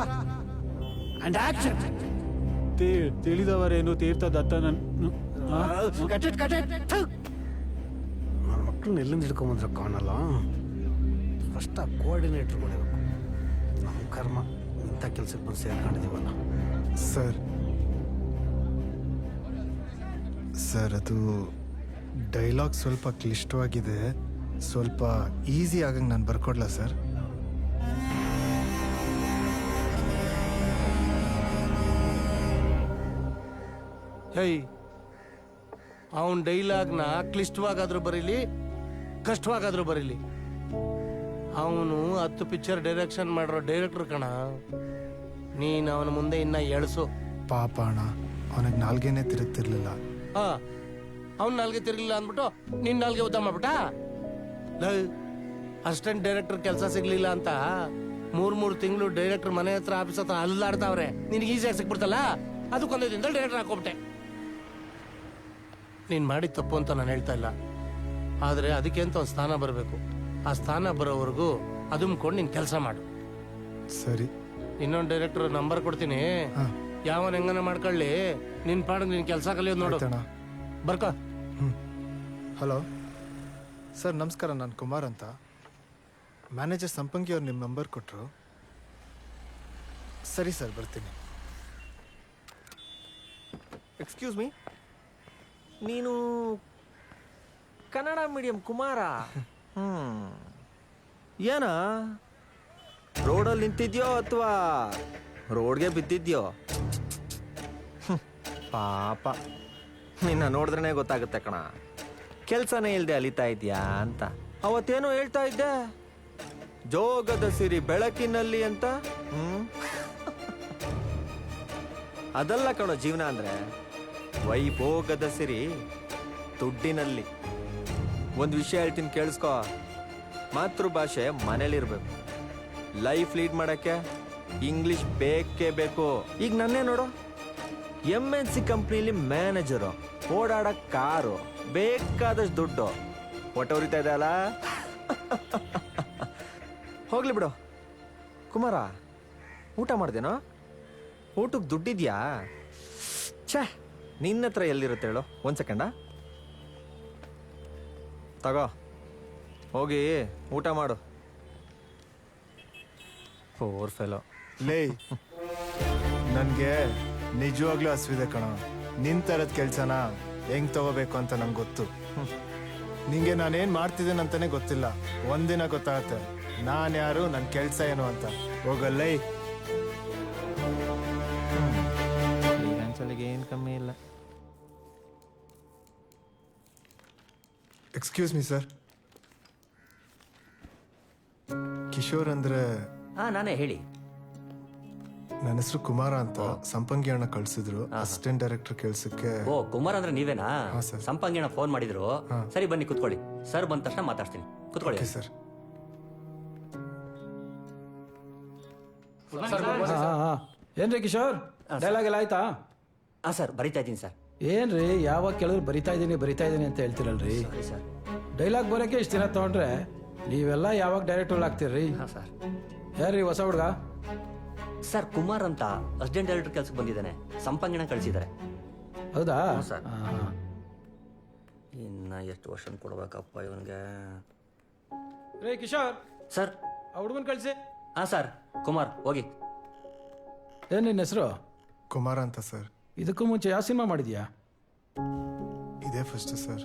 and action. ತಿಳಿದವರೇನು ತೀರ್ಥ ದತ್ತನನ್ನು. ಮಕ್ಕಳನ್ನ ಎಲ್ಲಿಂದ ಹಿಡ್ಕೊಂಬಂದ್ರೆ ಕಾಣಲ್ಲ. ಫಸ್ಟ್ ಆ ಕೋಆರ್ಡಿನೇಟರ್ ಹೊಡಿಬೇಕು. ನಮ್ಮ ಕರ್ಮ ಇಂಥ ಕೆಲ್ಸಕ್ಕೆ ಬಂದು ಸೇರ್ಕೊಂಡಿದೀವಲ್ಲ. ಸರ್ ಅದು ಡೈಲಾಗ್ ಸ್ವಲ್ಪ ಕ್ಲಿಷ್ಟವಾಗಿದೆ, ಸ್ವಲ್ಪ ಈಸಿ ಆಗಂಗೆ ನಾನು ಬರ್ಕೊಡ್ಲಾ ಸರ್? ಅವನ್ ಡೈಲಾಗ್ನ ಕ್ಲಿಷ್ಟವಾಗಾದ್ರೂ ಬರೀಲಿ, ಕಷ್ಟವಾಗಾದ್ರೂ ಬರೀಲಿ, ಅವನು 10 ಪಿಕ್ಚರ್ ಡೈರೆಕ್ಷನ್ ಮಾಡಿರೋ ಡೈರೆಕ್ಟರ್ ಕಣ. ನೀನ್ ಅವನ ಮುಂದೆ ಇನ್ನ ಎಳ್ಸು. ಪಾಪ ಅಣ್ಣ, ಅವನಿಗೆ ನಾಲ್ಗೆನೇ ತಿರುಗ್ತಿರ್ಲಿಲ್ಲ. ಅವ್ನ ನಾಲ್ಗೆ ತಿರ್ಲಿಲ್ಲ ಅಂದ್ಬಿಟ್ಟು ನಿನ್ ನಾಲ್ಗೆ ಉದ್ದ ಮಾಡ್ಬಿಟ್ಟ. ಅಸಿಸ್ಟೆಂಟ್ ಡೈರೆಕ್ಟರ್ ಕೆಲಸ ಸಿಗ್ಲಿಲ್ಲ ಅಂತ 3 ತಿಂಗಳು ಡೈರೆಕ್ಟರ್ ಮನೆ ಹತ್ರ ಆಫೀಸ್ ಹತ್ರ ಅಲ್ಲಾಡ್ತಾವ್ರೆ. ನಿನ್ಗೆ ಈಸಿಯಾಗಿ ಸಿಕ್ಬಿಡ್ತಲ್ಲ, ಅದಕ್ಕೊಂದೇ ದಿನದಲ್ಲಿ ಡೈರೆಕ್ಟರ್ ಹಾಕೋಬಿಟ್ಟೆ. ನೀನ್ ಮಾಡಿದ ತಪ್ಪು ಅಂತ ನಾನು ಹೇಳ್ತಾ ಇಲ್ಲ, ಆದ್ರೆ ಅದಕ್ಕೆ ಅಂತ ಒಂದು ಸ್ಥಾನ ಬರಬೇಕು. ಆ ಸ್ಥಾನ ಬರೋವರೆಗೂ ಅದುಮ್ಕೊಂಡು ನೀನ್ ಕೆಲಸ ಮಾಡು. ಸರಿ. ಇನ್ನೊಂದು ಡೈರೆಕ್ಟರ್ ನಂಬರ್ ಕೊಡ್ತೀನಿ, ಯಾವನ್ ಹೆಂಗನ ಮಾಡ್ಕೊಳ್ಳಿ, ನಿನ್ ಪಾಡಿಗೆ ನಿನ್ ಕೆಲಸ ಕಲಿಯೋದು ನೋಡು. ಬರ್ಕ. ಹಲೋ ಸರ್, ನಮಸ್ಕಾರ. ನಾನು ಕುಮಾರ್ ಅಂತ. ಮ್ಯಾನೇಜರ್ ಸಂಪಂಗಿ ಅವ್ರು ನಿಮ್ಮ ನಂಬರ್ ಕೊಟ್ಟರು. ಸರಿ ಸರ್, ಬರ್ತೀನಿ. ಎಕ್ಸ್ಕ್ಯೂಸ್ ಮೀ, ನೀನು ಕನ್ನಡ ಮೀಡಿಯಂ ಕುಮಾರ? ಏನ ರೋಡಲ್ಲಿ ನಿಂತಿದ್ಯೋ ಅಥವಾ ರೋಡ್ಗೆ ಬಿದ್ದಿದ್ಯೋ? ಪಾಪ, ನಿನ್ನ ನೋಡಿದ್ರೇ ಗೊತ್ತಾಗುತ್ತೆ ಕಣ, ಕೆಲ್ಸನೇ ಇಲ್ದೆ ಅಲಿತಾ ಇದೆಯಾ ಅಂತ. ಅವತ್ತೇನೋ ಹೇಳ್ತಾ ಇದ್ದೆ, ಜೋಗದ ಸಿರಿ ಬೆಳಕಿನಲ್ಲಿ ಅಂತ. ಅದಲ್ಲ ಕಣೋ ಜೀವನ ಅಂದ್ರೆ, ವೈಭೋಗದ ಸಿರಿ ದುಡ್ಡಿನಲ್ಲಿ. ಒಂದು ವಿಷಯ ಹೇಳ್ತೀನಿ ಕೇಳಿಸ್ಕೊ, ಮಾತೃಭಾಷೆ ಮನೇಲಿರ್ಬೇಕು. ಲೈಫ್ ಲೀಡ್ ಮಾಡಕ್ಕೆ ಇಂಗ್ಲಿಷ್ ಬೇಕೇ ಬೇಕು. ಈಗ ನನ್ನೇ ನೋಡು, MNC ಕಂಪ್ನಿಲಿ ಮ್ಯಾನೇಜರು, ಓಡಾಡಕ್ ಕಾರು, ಬೇಕಾದಷ್ಟು ದುಡ್ಡು, ಹೊಟ್ಟೆ ಉರಿತಾ ಇದೆ ಅಲ್ಲ. ಹೋಗ್ಲಿ ಬಿಡು ಕುಮಾರ, ಊಟ ಮಾಡ್ದೇನೋ? ಊಟಕ್ಕೆ ದುಡ್ಡಿದ್ಯಾ? ಛೇ, ನಿನ್ನ ಹತ್ರ ಎಲ್ಲಿರುತ್ತೆ ಹೇಳು? 1 ಸೆಕೆಂಡ ತಗೋ, ಹೋಗಿ ಊಟ ಮಾಡು. Four fellow. ಲೇ, ನನಗೆ ನಿಜವಾಗ್ಲೂ ಹಸಿವಿದೆ ಕಣ. ನಿನ್ ಥರದ ಕೆಲಸನ ಹೆಂಗ್ ತಗೋಬೇಕು ಅಂತ ನಂಗೆ ಗೊತ್ತು. ನಿಂಗೆ ನಾನೇನು ಮಾಡ್ತಿದ್ದೇನೆ ಅಂತಾನೆ ಗೊತ್ತಿಲ್ಲ. ಒಂದಿನ ಗೊತ್ತಾಗತ್ತೆ ನಾನು ಯಾರು, ನನ್ನ ಕೆಲಸ ಏನು ಅಂತ. ಹೋಗಲ್ಲೇ. ಏನು ಕಮ್ಮಿ ಇಲ್ಲ. ಎಕ್ಸ್ಕ್ಯೂಸ್ ಮೀ ಸರ್, ಕಿಶೋರ್ ಅಂದ್ರೆ ನಾನೇ ಹೇಳಿ. ನನ್ನ ಹೆಸರು ಕುಮಾರ ಅಂತ. ಸಂಪಂಗಿ ಅಣ್ಣ ಕಳ್ಸಿದ್ರು ಅಸಿಸ್ಟೆಂಟ್ ಡೈರೆಕ್ಟರ್ ಕೆಲ್ಸಕ್ಕೆ. ಓ, ಕುಮಾರ್ ಅಂದ್ರೆ ನೀವೇನಾ? ಹಾ, ಸರ್. ಸಂಪಂಗಿಣ ಫೋನ್ ಮಾಡಿದ್ರು. ಸರಿ, ಬನ್ನಿ ಕುತ್ಕೊಳ್ಳಿ. ಸರ್ ಬಂದ ತಕ್ಷಣ ಮಾತಾಡ್ತೀನಿ, ಕುತ್ಕೊಳ್ಳಿ. ಸರ್. ಏನ್ರಿ ಕಿಶೋರ್, ಡೈಲಾಗ್ ಎಲ್ಲ ಆಯ್ತಾ? ಹಾ ಸರ್, ಬರಿತಾ ಇದ್ದೀನಿ ಸರ್. ಏನ್ರಿ ಯಾವಾಗ ಕೇಳಿದ್ರು ಬರಿತಾ ಇದ್ದೀನಿ ಅಂತ ಹೇಳ್ತಿರಲ್ರಿ. ಸರ್, ಡೈಲಾಗ್ ಬರೋಕೆ ಇಷ್ಟು ದಿನ ತಗೊಂಡ್ರೆ ನೀವೆಲ್ಲ ಯಾವಾಗ ಡೈರೆಕ್ಟರ್ ಆಗ್ತೀರಿ? ಸರ್. ಯಾರ್ರಿ ಹೊಸ ಹುಡುಗ? ಸರ್, ಕುಮಾರ್ ಅಂತ ಅಸಿಸ್ಟೆಂಟ್ ಡೈರೆಕ್ಟರ್ ಕೆಲ್ಸಕ್ಕೆ ಬಂದಿದ್ದಾನೆ. ಸಂಪಂಗಿಣ ಕಳಿಸಿದ್ದಾರೆ. ಹೌದಾ ಸರ್? ಇನ್ನ ಎಷ್ಟು ವರ್ಷ ಕೊಡ್ಬೇಕಪ್ಪ ಇವನ್ಗೆ? ರೇ ಕಿಶೋರ್ ಸರ್, ಆ ಹುಡುಗನ್ ಕಳಿಸಿ. ಹಾ ಸರ್. ಕುಮಾರ್ ಹೋಗಿ. ಏನ್ ನಿನ್ನ ಹೆಸರು? ಕುಮಾರ ಅಂತ ಸರ್. ಇದಕ್ಕೂ ಮುಂಚೆ ಯಾವ ಸಿನಿಮಾ ಮಾಡಿದ್ಯಾ? ಇದೇ ಫಸ್ಟ್ ಸರ್.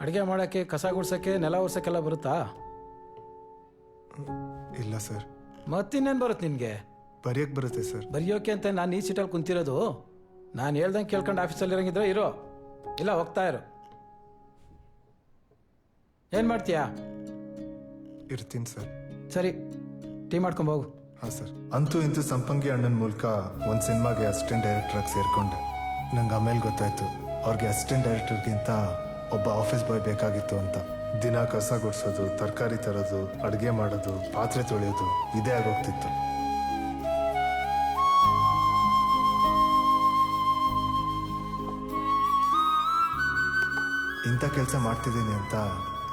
ಅಡುಗೆ ಮಾಡೋಕ್ಕೆ, ಕಸ ಗುಡ್ಸೋಕ್ಕೆ, ನೆಲ ಒರ್ಸೋಕ್ಕೆಲ್ಲ ಬರುತ್ತಾ? ಇಲ್ಲ ಸರ್. ಮತ್ತಿನ್ನೇನು ಬರುತ್ತೆ ನಿನಗೆ? ಬರೆಯಕ್ಕೆ ಬರುತ್ತೆ ಸರ್. ಬರೆಯೋಕೆ ಅಂತ ನಾನು ಈ ಸೀಟಲ್ಲಿ ಕುಂತಿರೋದು. ನಾನು ಹೇಳ್ದಂಗೆ ಕೇಳ್ಕೊಂಡು ಆಫೀಸಲ್ಲಿ ಇರಂಗಿದ್ರೆ ಇರೋ, ಇಲ್ಲ ಹೋಗ್ತಾ ಇರು. ಏನು ಮಾಡ್ತೀಯಾ? ಇರ್ತೀನಿ ಸರ್. ಸರಿ, ಟೀ ಮಾಡ್ಕೊಂಬೋಗು. ಹಾಂ ಸರ್. ಅಂತೂ ಇಂತೂ ಸಂಪಂಗಿ ಅಣ್ಣನ ಮೂಲಕ ಒಂದು ಸಿನಿಮಾಗೆ ಅಸಿಸ್ಟೆಂಟ್ ಡೈರೆಕ್ಟರಾಗಿ ಸೇರಿಕೊಂಡೆ. ನಂಗೆ ಆಮೇಲೆ ಗೊತ್ತಾಯ್ತು ಅವ್ರಿಗೆ ಅಸಿಸ್ಟೆಂಟ್ ಡೈರೆಕ್ಟರ್ಗಿಂತ ಒಬ್ಬ ಆಫೀಸ್ ಬಾಯ್ ಬೇಕಾಗಿತ್ತು ಅಂತ. ದಿನ ಕಸ ಗುಡಿಸೋದು, ತರಕಾರಿ ತರೋದು, ಅಡುಗೆ ಮಾಡೋದು, ಪಾತ್ರೆ ತೊಳೆಯೋದು ಇದೇ ಆಗೋಗ್ತಿತ್ತು. ಇಂಥ ಕೆಲಸ ಮಾಡ್ತಿದ್ದೀನಿ ಅಂತ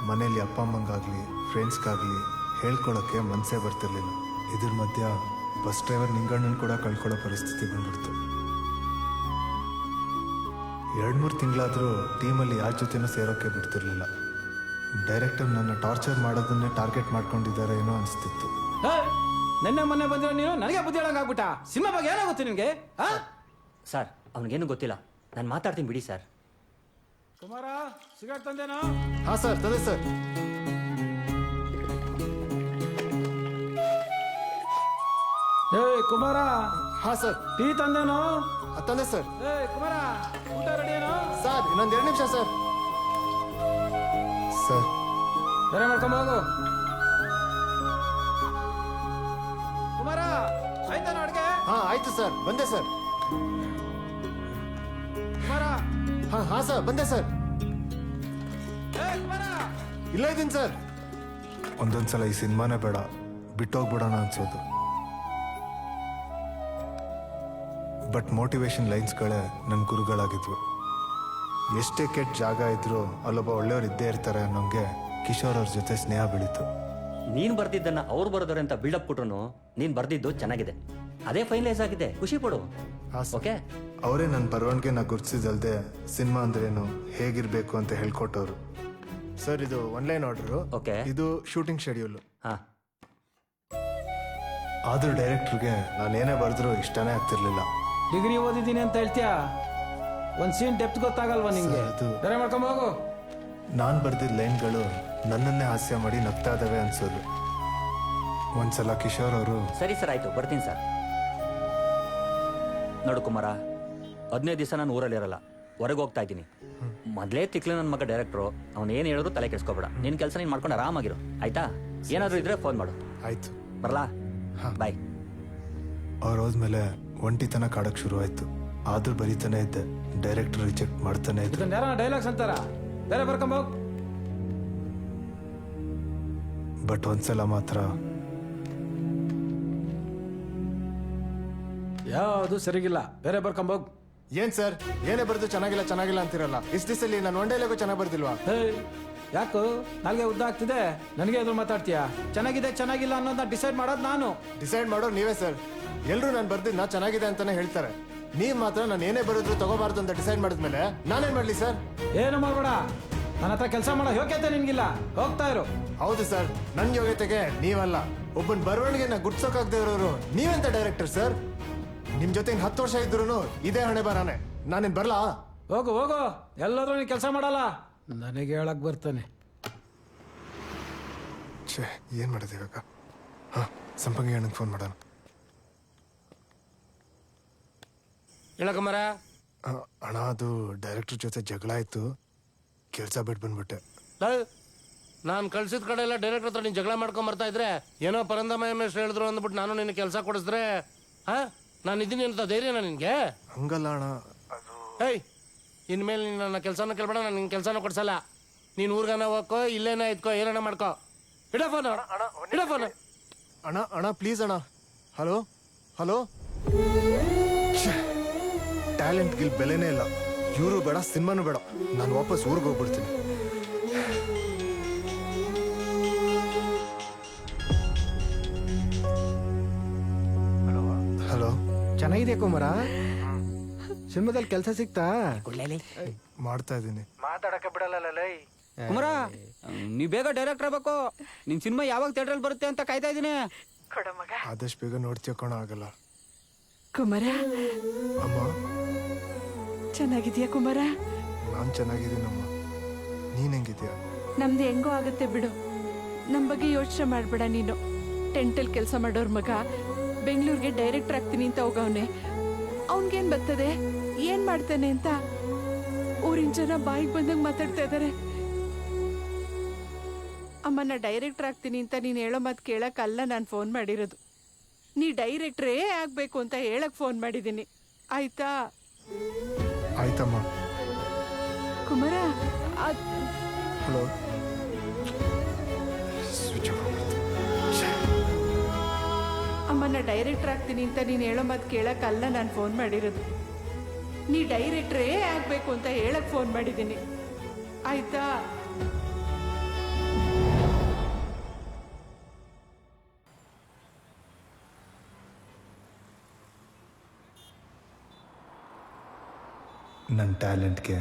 ಮನೇಲಿ ಅಪ್ಪ ಅಮ್ಮಂಗಾಗಲಿ ಫ್ರೆಂಡ್ಸ್ಗಾಗಲಿ ಹೇಳ್ಕೊಳ್ಳೋಕ್ಕೆ ಮನಸ್ಸೇ ಬರ್ತಿರ್ಲಿಲ್ಲ. ಇದ್ರ ಮಧ್ಯ ಬಸ್ ಡ್ರೈವರ್ ನಿಂಗಣ್ಣನ ಕೂಡ ಕಳ್ಕೊಳ್ಳೋ ಪರಿಸ್ಥಿತಿ ಬಂದ್ಬಿಡ್ತು. 2-3 ತಿಂಗಳಾದರೂ ಟೀಮಲ್ಲಿ ಯಾರ ಜೊತೆನೂ ಸೇರೋಕ್ಕೆ ಬಿಡ್ತಿರ್ಲಿಲ್ಲ. ಡೈರೆಕ್ಟರ್ ನನ್ನ ಟಾರ್ಚರ್ ಮಾಡೋದನ್ನೇ ಟಾರ್ಗೆಟ್ ಮಾಡ್ಕೊಂಡಿದ್ದಾರೆ ಏನೋ ಅನಿಸ್ತಿತ್ತು. ನೆನ್ನೆ ಮೊನ್ನೆ ಬಂದಿರೋ ನೀನು ನನಗೆ ಬುದ್ಧಿ ಹೇಳಂಗಾಗ್ಬಿಟ್ಟ. ಸಿನಿಮಾ ಬಗ್ಗೆ ಏನಾಗುತ್ತೆ ನಿನಗೆ? ಸರ್, ಅವನಿಗೇನು ಗೊತ್ತಿಲ್ಲ. ನಾನು ಮಾತಾಡ್ತೀನಿ ಬಿಡಿ ಸರ್. ಕುಮಾರ, ಸಿಗರೇಟ್ ತಂದೇನೋ? ಹಾಂ ಸರ್, ತಂದೆ ಸರ್. ಏ ಕುಮಾರ. ಹಾಂ ಸರ್. ಟೀ ತಂದೇನೋ? ತಂದೆ ಸರ್. ಏ ಕುಮಾರ, ಊಟ ರೆಡಿ ಏನೋ? ಸರ್, ಇನ್ನೊಂದು 2 ನಿಮಿಷ ಸರ್. ಸರ್, ಬೇರೆ ಮಾಡ್ಕೊಂಬೋಗು. ಕುಮಾರ, ಆಯ್ತಾನ ಅಡ್ಗೆ? ಹಾಂ ಆಯ್ತು ಸರ್, ಬಂದೆ ಸರ್. ಕುಮಾರ. ಹಾಂ ಸರ್, ಬಂದೆ ಸರ್. ಏ ಕುಮಾರ, ಇಲ್ಲೇ ಇದ್ದೀನಿ ಸರ್. ಒಂದೊಂದ್ಸಲ ಈ ಸಿನಿಮಾನೇ ಬೇಡ, ಬಿಟ್ಟೋಗ್ಬಿಡೋಣ ಅನ್ಸೋದು. ಬಟ್ ಮೋಟಿವೇಶನ್ ಲೈನ್ಸ್ಗಳೇ ನನ್ನ ಗುರುಗಳಾಗಿದ್ವು. ಎಷ್ಟೇ ಕೆಟ್ಟ ಜಾಗ ಇದ್ರೂ ಅಲ್ಲೊಬ್ಬ ಒಳ್ಳೆಯವ್ರು ಇದ್ದೇ ಇರ್ತಾರೆ ಅನ್ನೋಂಗೆ ಕಿಶೋರ್ ಅವ್ರ ಜೊತೆ ಸ್ನೇಹ ಬೆಳೀತು. ನೀನ್ ಬರ್ದಿದ್ದನ್ನ ಅವ್ರು ಬರೋದ್ರೆ ಅಂತ ಬಿಲ್ಡಪ್ ಕೊಟ್ರು ನೀನ್ ಬರ್ದಿದ್ದು ಚೆನ್ನಾಗಿದೆ. ಅದೇ ಫೈನಲೈಸ್ ಆಗಿದೆ, ಖುಷಿ ಪಡು. ಓಕೆ. ಅವರೇ ನನ್ನ ಬರವಣಿಗೆನ ಗುರುತಿಸಿದಲ್ದೆ ಸಿನಿಮಾ ಅಂದ್ರೇನು, ಹೇಗಿರ್ಬೇಕು ಅಂತ ಹೇಳ್ಕೊಟ್ಟವ್ರು. ಸರ್, ಇದು ಆನ್ಲೈನ್ ಆರ್ಡರು. ಓಕೆ. ಇದು ಶೂಟಿಂಗ್ ಶೆಡ್ಯೂಲು. ಹಾ. ಆದ್ರೂ ಡೈರೆಕ್ಟರ್ಗೆ ನಾನೇನೇ ಬರೆದ್ರು ಇಷ್ಟನೇ ಆಗ್ತಿರ್ಲಿಲ್ಲ. ಡಿಗ್ರಿ ಓದಿದ್ದೀನಿ ಅಂತ ಹೇಳ್ತೀಯಾ? ಒಂದು ಸೀನ್ ಡೆಪ್ತ್ ಗೊತ್ತಾಗಲ್ವಾ ನಿಂಗೆ? ಬೇರೆ ಮಾಡ್ಕೊಂಬೋಗು. ನಾನು ಬರ್ದಿದ್ದ ಲೈನ್ಗಳು ನನ್ನನ್ನೇ ಹಾಸ್ಯ ಮಾಡಿ ನಗ್ತಾ ಇದಾವೆ ಅನ್ಸೋದು. ಒಂದ್ಸಲ ಕಿಶೋರ್ ಅವರು, ಸರಿ ಸರ್, ಆಯ್ತು, ಬರ್ತೀನಿ ಸರ್. ನೋಡು ಕುಮಾರ, 15 ದಿವಸ ನಾನು ಊರಲ್ಲಿರಲ್ಲ, ಹೊರಗೆ ಹೋಗ್ತಾ ಇದ್ದೀನಿ. ಮೊದಲೇ ತಿಕ್ಲು ನನ್ನ ಮಗ ಡೈರೆಕ್ಟ್ರು. ಅವ್ನು ಏನು ಹೇಳಿದ್ರು ತಲೆ ಕೆಡಿಸ್ಕೋಬೇಡ. ನಿನ್ನ ಕೆಲಸ ನೀನು ಮಾಡ್ಕೊಂಡು ಆರಾಮಾಗಿರು, ಆಯ್ತಾ? ಏನಾದರೂ ಇದ್ರೆ ಫೋನ್ ಮಾಡು. ಆಯ್ತು. ಬರಲಾ? ಬಾಯ್. ಅವ್ರು ಹೋದ್ಮೇಲೆ ಒಂಟಿತನ ಕಾಡಕ್ಕೆ ಶುರು ಆಯ್ತು. ಆದ್ರೂ ಬರೀತಾನೆ ಇದ್ದೆ, ಡೈರೆಕ್ಟರ್ ರಿಜೆಕ್ಟ್ ಮಾಡ್ತಾನೆ ಇದ್ದೆ. ಇದನ್ನ ಯಾರ ಡೈಲಾಗ್ಸ್ ಅಂತಾರ? ಬೇರೆ ಬರ್ಕೊಂಬೋಗ್. ಬಟ್ ಒಂದ್ಸಲ ಮಾತ್ರ ಯಾವುದು ಸರಿಗಿಲ್ಲ, ಬೇರೆ ಬರ್ಕೊಂಬೋಗ್. ಏನ್ ಸರ್, ಏನೇ ಬರೆದು ಚೆನ್ನಾಗಿಲ್ಲ ಅಂತಿರಲ್ಲ. ಇಷ್ಟು ದಿವಸಲ್ಲಿ ನಾನು ಒಂಡೇಲೆಗೂ ಚೆನ್ನಾಗಿ ಬರ್ದಿಲ್ವಾ? ಯಾಕೋ ನಾಲ್ಗೆ ಉದ್ದ ಆಗ್ತಿದೆ, ನನಗೆ ಎದುರು ಮಾತಾಡ್ತೀಯಾ? ಚೆನ್ನಾಗಿದೆ ಚೆನ್ನಾಗಿಲ್ಲ ಅನ್ನೋದನ್ನ ಡಿಸೈಡ್ ಮಾಡೋದು ನಾನು. ಡಿಸೈಡ್ ಮಾಡೋರು ನೀವೇ ಸರ್. ಎಲ್ಲರೂ ನಾನು ಬರ್ದಿದ್ನ ಚೆನ್ನಾಗಿದೆ ಅಂತಾನೆ ಹೇಳ್ತಾರೆ. ನೀವ್ ಮಾತ್ರ ನಾನು ಏನೇ ಬರೆದ್ರು ತಗೋಬಾರ್ದು ಅಂತ ಡಿಸೈಡ್ ಮಾಡಿದ್ಮೇಲೆ ನಾನೇನ್ ಮಾಡ್ಲಿ ಸರ್? ಏನು ಮಾಡ್ಬೇಡ, ನನ್ನ ಹತ್ರ ಕೆಲಸ ಮಾಡೋ ಯೋಗ್ಯತೆ ನಿನ್ಗಿಲ್ಲ, ಹೋಗ್ತಾ ಇರು. ಹೌದು ಸರ್, ನನ್ ಯೋಗ್ಯತೆಗೆ ನೀವಲ್ಲ. ಒಬ್ಬನ ಬರವಣಿಗೆನ ಗುರ್ಸೋಕಾಗದೆ ಇರೋರು ನೀವೆಂತ ಡೈರೆಕ್ಟರ್ ಸರ್? ನಿಮ್ ಜೊತೆ 10 ವರ್ಷ ಇದ್ರು ಇದೇ ಹಣೆ ಬರಾನೆ. ನಾನೇನ್ ಬರ್ಲಾ? ಹೋಗು ಹೋಗು, ಎಲ್ಲಾದ್ರೂ ನೀನು ಕೆಲಸ ಮಾಡಲ್ಲ, ನನಗೆ ಹೇಳಕ್ ಬರ್ತಾನೆ. ಛೇ, ಏನ್ ಮಾಡೋದು ಇವಾಗ? ಹಾ, ಸಂಪಂಗಿ ಅಣ್ಣಂಗೆ ಫೋನ್ ಮಾಡೋಣ. ಹೇಳಕಮ್ಮರ. ಅಣ್ಣ, ಅದು ಡೈರೆಕ್ಟರ್ ಜೊತೆ ಜಗಳ ಆಯ್ತು, ಕೆಲಸ ಬಿಟ್ಟು ಬಂದ್ಬಿಟ್ಟೆ. ನಾನು ಕಳ್ಸಿದ ಕಡೆ ಎಲ್ಲ ಡೈರೆಕ್ಟರ್ ಹತ್ರ ನೀನು ಜಗಳ ಮಾಡ್ಕೊಂಡ್ ಬರ್ತಾ ಇದ್ರೆ ಏನೋ ಪರಂದಮ ಹೇಳಿದ್ರು ಅಂದ್ಬಿಟ್ಟು ನಾನು ನಿನ್ನ ಕೆಲಸ ಕೊಡಿಸಿದ್ರೆ ನಾನು ಇದೀನಿ ಅಂತ ಧೈರ್ಯನಾ ನಿನ್ಗೆ? ಹಂಗಲ್ಲ ಅಣ್ಣ. ಏಯ್ ಇನ್ಮೇಲೆ ನೀನು ನನ್ನ ಕೆಲಸನೂ ಕೇಳ್ಬೇಡ, ನಾನು ನಿನ್ನ ಕೆಲಸನೂ ಕೊಡ್ಸಲ್ಲ. ನೀನು ಊರ್ಗನ ಹೋಗ್ಕೋ, ಇಲ್ಲೇನ ಇದ್ಕೋ, ಏನಣ್ಣ ಮಾಡ್ಕೋ. ಇಡ ಫೋನ್ ಅಣ್ಣ ಅಣ್ಣ ಪ್ಲೀಸ್ ಅಣ್ಣ. Hello hello. ಟ್ಯಾಲೆಂಟ್ಗೆ ಇಲ್ಲಿ ಬೆಲೆನೇ ಇಲ್ಲ. ಇವರು ಬೇಡ, ಸಿನಿಮಾನು ಬೇಡ. ನಾನು ವಾಪಸ್ ಊರಿಗೆ ಹೋಗ್ಬಿಡ್ತೀನಿ. ಹಲೋ. ಚೆನ್ನಾಗಿದೆ ಕುಮಾರ. ಸಿನಿಮಾದಲ್ಲಿ ಕೆಲಸ ಸಿಕ್ತಾ? ಮಾಡ್ತಾ ಇದ್ದೀನಿ. ಮಾತಾಡಕ್ಕೆ ಬಿಡಲ್ಲ. ಕುಮಾರ, ನೀವ್ ಬೇಗ ಡೈರೆಕ್ಟರ್ ಆಗ್ಬೇಕು. ನಿನ್ ಸಿನಿಮಾ ಯಾವಾಗ ಥಿಯೇಟರ್ ಬರುತ್ತೆ ಅಂತ ಕಾಯ್ತಾ ಇದೀನಿ. ಆದಷ್ಟು ಬೇಗ ನೋಡ್ತೀಯಕೋಣ. ಆಗಲ್ಲ ಕುಮಾರ. ಅಮ್ಮ ಚೆನ್ನಾಗಿದ್ಯಾ ಕುಮಾರ? ನಾನು ಚೆನ್ನಾಗಿದ್ದೀನಮ್ಮ. ನೀನ್ ಹೆಂಗಿದ್ಯಾ? ನಮ್ದು ಹೆಂಗೋ ಆಗುತ್ತೆ ಬಿಡು. ನಮ್ ಬಗ್ಗೆ ಯೋಚನೆ ಮಾಡ್ಬೇಡ ನೀನು. ಟೆಂಟಲ್ ಕೆಲಸ ಮಾಡೋರ್ ಮಗ ಬೆಂಗಳೂರಿಗೆ ಡೈರೆಕ್ಟರ್ ಆಗ್ತೀನಿ ಅಂತ ಹೋಗವನೆ. ಅವನ್ಗೇನ್ ಬರ್ತದೆ, ಏನ್ ಮಾಡ್ತಾನೆ ಅಂತ ಊರಿನ ಜನ ಬಾಯಿಗೆ ಬಂದಂಗ್ ಮಾತಾಡ್ತಾ ಇದಾರೆ. ಅಮ್ಮನ ಡೈರೆಕ್ಟರ್ ಆಗ್ತೀನಿ ಅಂತ ನೀನು ಹೇಳೋ ಮಾತು ಕೇಳಕ್ಕಲ್ಲ ನಾನು ಫೋನ್ ಮಾಡಿರೋದು. ನೀ ಡೈರೆಕ್ಟ್ರೇ ಆಗ್ಬೇಕು ಅಂತ ಹೇಳಕ್ ಫೋನ್ ಮಾಡಿದ್ದೀನಿ. ಆಯ್ತಾ? ಆಯ್ತಮ್ಮ. ಕುಮಾರ. ಹಲೋ. ಅಮ್ಮನ ಡೈರೆಕ್ಟರ್ ಆಗ್ತೀನಿ ಅಂತ ನೀನು ಹೇಳೋ ಮಾತು ಕೇಳಕ್ಕಲ್ಲ ನಾನು ಫೋನ್ ಮಾಡಿರೋದು. ನೀ ಡೈರೆಕ್ಟ್ರೇ ಆಗ್ಬೇಕು ಅಂತ ಹೇಳಕ್ ಫೋನ್ ಮಾಡಿದ್ದೀನಿ. ಆಯ್ತಾ? ನನ್ನ ಟ್ಯಾಲೆಂಟ್ಗೆ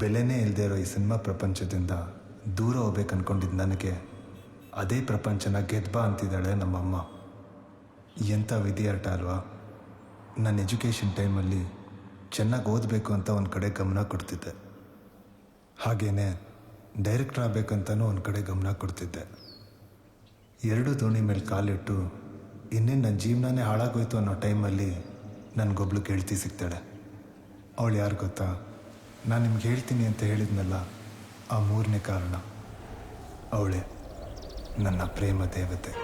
ಬೆಲೆನೇ ಇಲ್ಲದೆ ಇರೋ ಈ ಸಿನಿಮಾ ಪ್ರಪಂಚದಿಂದ ದೂರ ಹೋಗ್ಬೇಕು ಅನ್ಕೊಂಡಿದ್ದು ನನಗೆ ಅದೇ ಪ್ರಪಂಚನ ಗೆದ್ಬಾ ಅಂತಿದ್ದಾಳೆ ನಮ್ಮಮ್ಮ. ಎಂಥ ವಿಧಿಯಾಟ ಅಲ್ವಾ. ನನ್ನ ಎಜುಕೇಷನ್ ಟೈಮಲ್ಲಿ ಚೆನ್ನಾಗಿ ಓದಬೇಕು ಅಂತ ಒಂದು ಕಡೆ ಗಮನ ಕೊಡ್ತಿದ್ದೆ. ಹಾಗೇನೆ ಡೈರೆಕ್ಟರ್ ಆಗಬೇಕಂತನೂ ಒಂದು ಕಡೆ ಗಮನ ಕೊಡ್ತಿದ್ದೆ. ಎರಡು ದೋಣಿ ಮೇಲೆ ಕಾಲಿಟ್ಟು ಇನ್ನೇನು ನನ್ನ ಜೀವನನೇ ಹಾಳಾಗೋಯ್ತು ಅನ್ನೋ ಟೈಮಲ್ಲಿ ನನಗೊಬ್ಳು ಗೆಳತಿ ಸಿಗ್ತಾಳೆ. ಅವಳು ಯಾರು ಗೊತ್ತಾ? ನಾನು ನಿಮ್ಗೆ ಹೇಳ್ತೀನಿ ಅಂತ ಹೇಳಿದ್ನಲ್ಲ, ಆ ಮೂರನೇ ಕಾರಣ ಅವಳೇ ನನ್ನ ಪ್ರೇಮ ದೇವತೆ.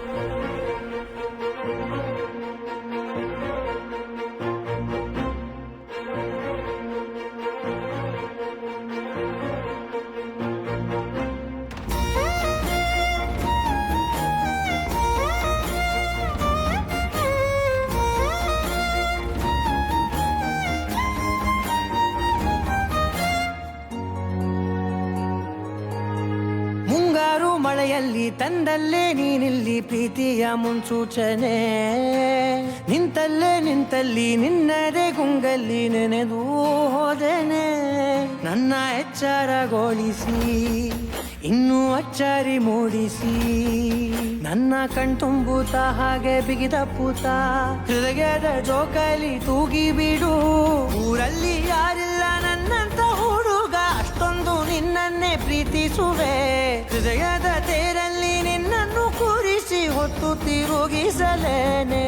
ಮಳೆಯಲ್ಲಿ ತಂದಲ್ಲೇ ನೀನಿಲ್ಲಿ ಪ್ರೀತಿಯ ಮುನ್ಸೂಚನೆ. ನಿಂತಲ್ಲಿ ನಿನ್ನದೇ ಗುಂಗಲ್ಲಿ ನೆನೆದು ಹೋದೆನೆ. ನನ್ನ ಎಚ್ಚರಗೊಳಿಸಿ ಇನ್ನೂ ಅಚ್ಚರಿ ಮೂಡಿಸಿ ನನ್ನ ಕಣ್ತುಂಬುತ್ತ ಹಾಗೆ ಬಿಗಿದ ಪೂತ ಹೃದಯದ ಜೋಕಾಲಿ ತೂಗಿ ಬಿಡು. ಊರಲ್ಲಿ ಯಾರಿಲ್ಲ ನನ್ನಂತ ಹುಡುಗ, ಅಷ್ಟೊಂದು ನಿನ್ನನ್ನೇ ಪ್ರೀತಿಸುವೆ. ಹೃದಯದ ತೇರಲ್ಲಿ ನಿನ್ನನ್ನು ಕೂರಿಸಿ ಹೊತ್ತು ತಿರುಗಿಸಲೇನೆ.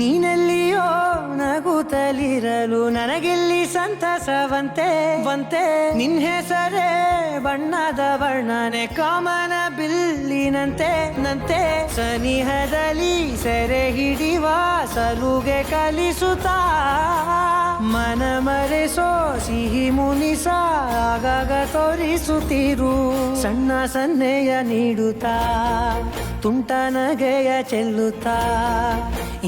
ನೀನೆಲ್ಲಿಯೋ ನಗುತ್ತಲಿರಲು ನನಗೆಲ್ಲಿ ಸಂತಸವಂತೆ ಬಂತೆ. ನಿನ್ ಹೆಸರೇ ಬಣ್ಣದ ವರ್ಣನೆ ಕಾಮನ ಬಿಲ್ಲಿನಂತೆ ನಂತೆ. ಸನಿಹದಲ್ಲಿ ಸೆರೆ ಹಿಡಿವ ಸಲುಗೆ ಕಲಿಸುತ್ತಾ ಮನ ಮರೆಸೋ ಸಿಹಿ ಮುನಿಸ ಆಗಾಗ ತೋರಿಸುತ್ತಿರು. ಸಣ್ಣ ಸನ್ನೆಯ ನೀಡುತ್ತಾ ತುಂಟ ನಗೆಯ ಚೆಲ್ಲುತ್ತಾ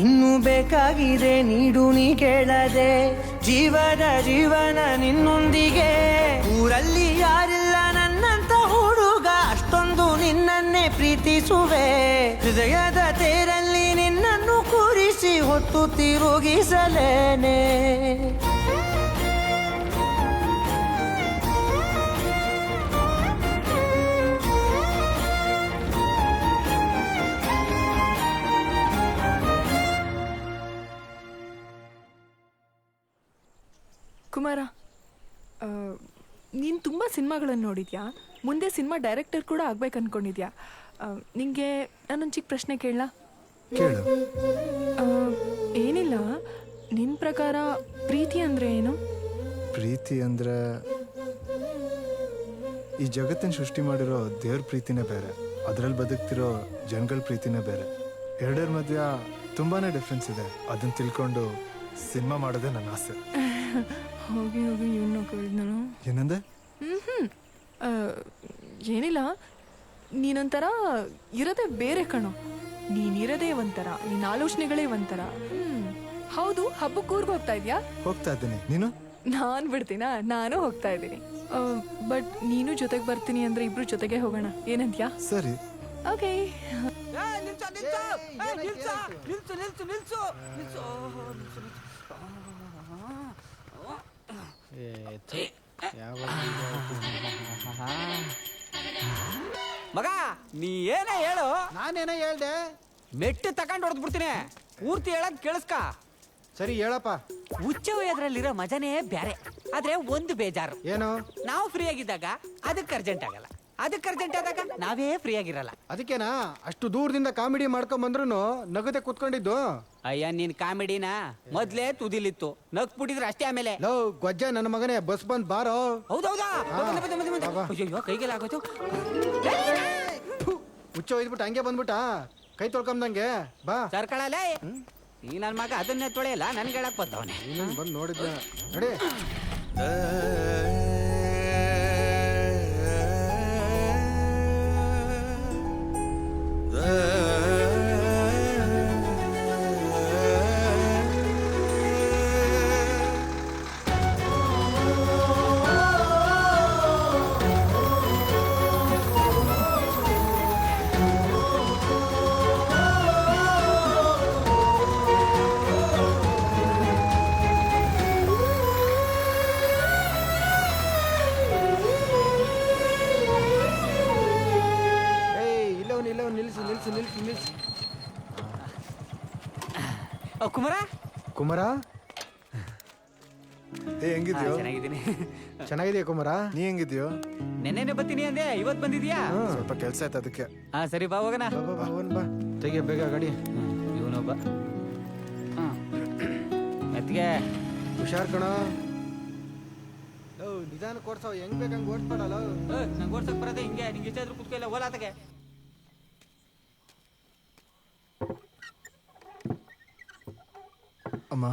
ಇನ್ನೂ ಬೇಕಾಗಿದೆ ನೀಡು ನೀ ಕೇಳದೆ. ಜೀವನ ನಿನ್ನೊಂದಿಗೆ, ಊರಲ್ಲಿ ಯಾರಿಲ್ಲ ನನ್ನಂತ ಹುಡುಗ, ಅಷ್ಟೊಂದು ನಿನ್ನನ್ನೇ ಪ್ರೀತಿಸುವೆ. ಹೃದಯದ ತೇರಲ್ಲಿ ನಿನ್ನನ್ನು ಕೂರಿಸಿ ಹೊತ್ತು ತಿರುಗಿಸಲೇನೆ. ಕುಮಾರ, ನೀನು ತುಂಬ ಸಿನಿಮಾಗಳನ್ನು ನೋಡಿದ್ಯಾ, ಮುಂದೆ ಸಿನಿಮಾ ಡೈರೆಕ್ಟರ್ ಕೂಡ ಆಗ್ಬೇಕು ಅನ್ಕೊಂಡಿದ್ಯಾ. ನಿಂಗೆ ನಾನೊಂದು ಚಿಕ್ಕ ಪ್ರಶ್ನೆ ಕೇಳಲಾ? ಕೇಳು. ಏನಿಲ್ಲ, ನಿನ್ನ ಪ್ರಕಾರ ಪ್ರೀತಿ ಅಂದರೆ ಏನು? ಪ್ರೀತಿ ಅಂದ್ರೆ ಈ ಜಗತ್ತಿನ ಸೃಷ್ಟಿ ಮಾಡಿರೋ ದೇವ್ರ ಪ್ರೀತಿನೇ ಬೇರೆ, ಅದರಲ್ಲಿ ಬದುಕ್ತಿರೋ ಜನಗಳ ಪ್ರೀತಿನೇ ಬೇರೆ. ಎರಡರ ಮಧ್ಯ ತುಂಬಾನೇ ಡಿಫ್ರೆನ್ಸ್ ಇದೆ. ಅದನ್ನ ತಿಳ್ಕೊಂಡು ಸಿನಿಮಾ ಮಾಡೋದೇ ನನ್ನ ಆಸೆ. ಹೋಗಿ ಹೋಗಿ ಇವನು ಕೇಳಿದ್ನು. ಏನಂದೆ? ಏನಿಲ್ಲ, ನೀನೊಂಥರ ಇರೋದೇ ಬೇರೆ ಕಣೋ. ನೀನಿರೋದೇ ಒಂಥರ, ನಿನ್ನ ಆಲೋಚನೆಗಳೇ ಒಂಥರ. ಹೌದು, ಹಬ್ಬಕ್ಕೆ ಊರಿಗೆ ಹೋಗ್ತಾ ಇದೆಯಾ? ಹೋಗ್ತಾ ಇದ್ದೀನಿ. ನೀನು? ನಾನು ಬಿಡ್ತೀನಾ? ನಾನು ಹೋಗ್ತಾ ಇದ್ದೀನಿ. ಬಟ್ ನೀನು ಜೊತೆಗೆ ಬರ್ತೀನಿ ಅಂದ್ರೆ ಇಬ್ರು ಜೊತೆಗೆ ಹೋಗೋಣ, ಏನಂತ್ಯಾ? ಸರಿ. ಓಕೆ. ಮಗ, ನೀ ಏನೇ ಹೇಳು. ನಾನೇನೇ ಹೇಳ್ದೆ? ಮೆಟ್ಟು ತಗೊಂಡು ಹೊಡೆದ್ ಬಿಡ್ತೀನಿ. ಪೂರ್ತಿ ಹೇಳಕ್ ಕೇಳಿಸ್ಕ. ಸರಿ ಹೇಳಪ್ಪ. ಹುಚ್ಚ ವಯದ್ರಲ್ಲಿರೋ ಮಜಾನೇ ಬ್ಯಾರೆ. ಆದ್ರೆ ಒಂದು ಬೇಜಾರು. ಏನು? ನಾವು ಫ್ರೀ ಆಗಿದ್ದಾಗ ಅದಕ್ಕೆ ಅರ್ಜೆಂಟ್ ಆಗಲ್ಲ, ಅದಕ್ಕೆ ಅರ್ಜೆಂಟ್ ಆದಾಗ ನಾವೇ ಫ್ರೀ ಆಗಿರಲ್ಲ. ಅದಕ್ಕೇನಾ ಅಷ್ಟು ದೂರದಿಂದ ಕಾಮಿಡಿ ಮಾಡ್ಕೊಂಡ್ ಬಂದ್ರು ನಗದೆ ಕುತ್ಕೊಂಡಿದ್ದು? ಅಯ್ಯ, ನೀನ್ ಕಾಮಿಡಿನ ಮೊದ್ಲೇ ತುದಿಲಿತ್ತು, ನಗ್ ಬಿಟ್ಟಿದ್ರೆ ಅಷ್ಟೇ. ಆಮೇಲೆ ಲೋ ಗೊಜ್ಜ ನನ್ನ ಮಗನೇ, ಬಸ್ ಬಂದ್ ಬಾರೋ. ಹೌದೌದಾ? ಅಯ್ಯೋ, ಕೈಗೆಲ್ಲ ಆಗೋಯ್ತು. ಹುಚ್ಚ ಒಯ್ದ್ಬಿಟ್ಟು ಹಂಗೆ ಬಂದ್ಬಿಟ್ಟ, ಕೈ ತೊಳ್ಕೊಂಬಂಗೆ. ಬಾ ಸರ್ಕಳಲೇ. ಈ ನನ್ ಮಗ ಅದನ್ನೇ ತೊಳೆಯಲ್ಲ, ನನ್ಗೆ ಹೇಳಕ್ ಬಂದವನೇ. ಬಂದು ನೋಡಿದ್ನ ನಡಿ. ಕುಮಾರ, ಕುಮಾರ ಹೆಂಗಿದ್ಯೋ? ಚೆನ್ನಾಗಿದ್ದೀನಿ. ಚೆನ್ನಾಗಿದೆಯಾ ಕುಮಾರ? ನೀ ಹೆಂಗಿದ್ಯೋ? ನೆನ್ನೆನೆ ಬರ್ತೀನಿ ಅಂದೆ, ಇವತ್ ಬಂದಿದ್ಯಾ? ಸ್ವಲ್ಪ ಕೆಲ್ಸ ಆಯ್ತು ಅದಕ್ಕೆ. ಹಾ ಸರಿ, ಬಾ ಹೋಗೋಣ. ಬಾ ತೆಗಿಯ ಬೇಗ ಗಾಡಿ. ಇವನೊಬ್ಬ ಮೆತ್ತಿಗೆ ಹುಷಾರ್ ಕಣ. ನಿಧಾನ ಕೊಡ್ಸವ್, ಹೆಂಗ್ ಬೇಕಂಗ್ ಓಡಿಸ್ಬೇಡಲ್ಲ. ನಂಗೆ ಓಡ್ಸಕ್ ಬರೋದೆ ಹಿಂಗೆ. ನಿಂಗೆ ಇಷ್ಟ ಇದ್ರು ಕುತ್ಕೊಲ್ಲ, ಓಲಾತಗೆ. ಅಮ್ಮ.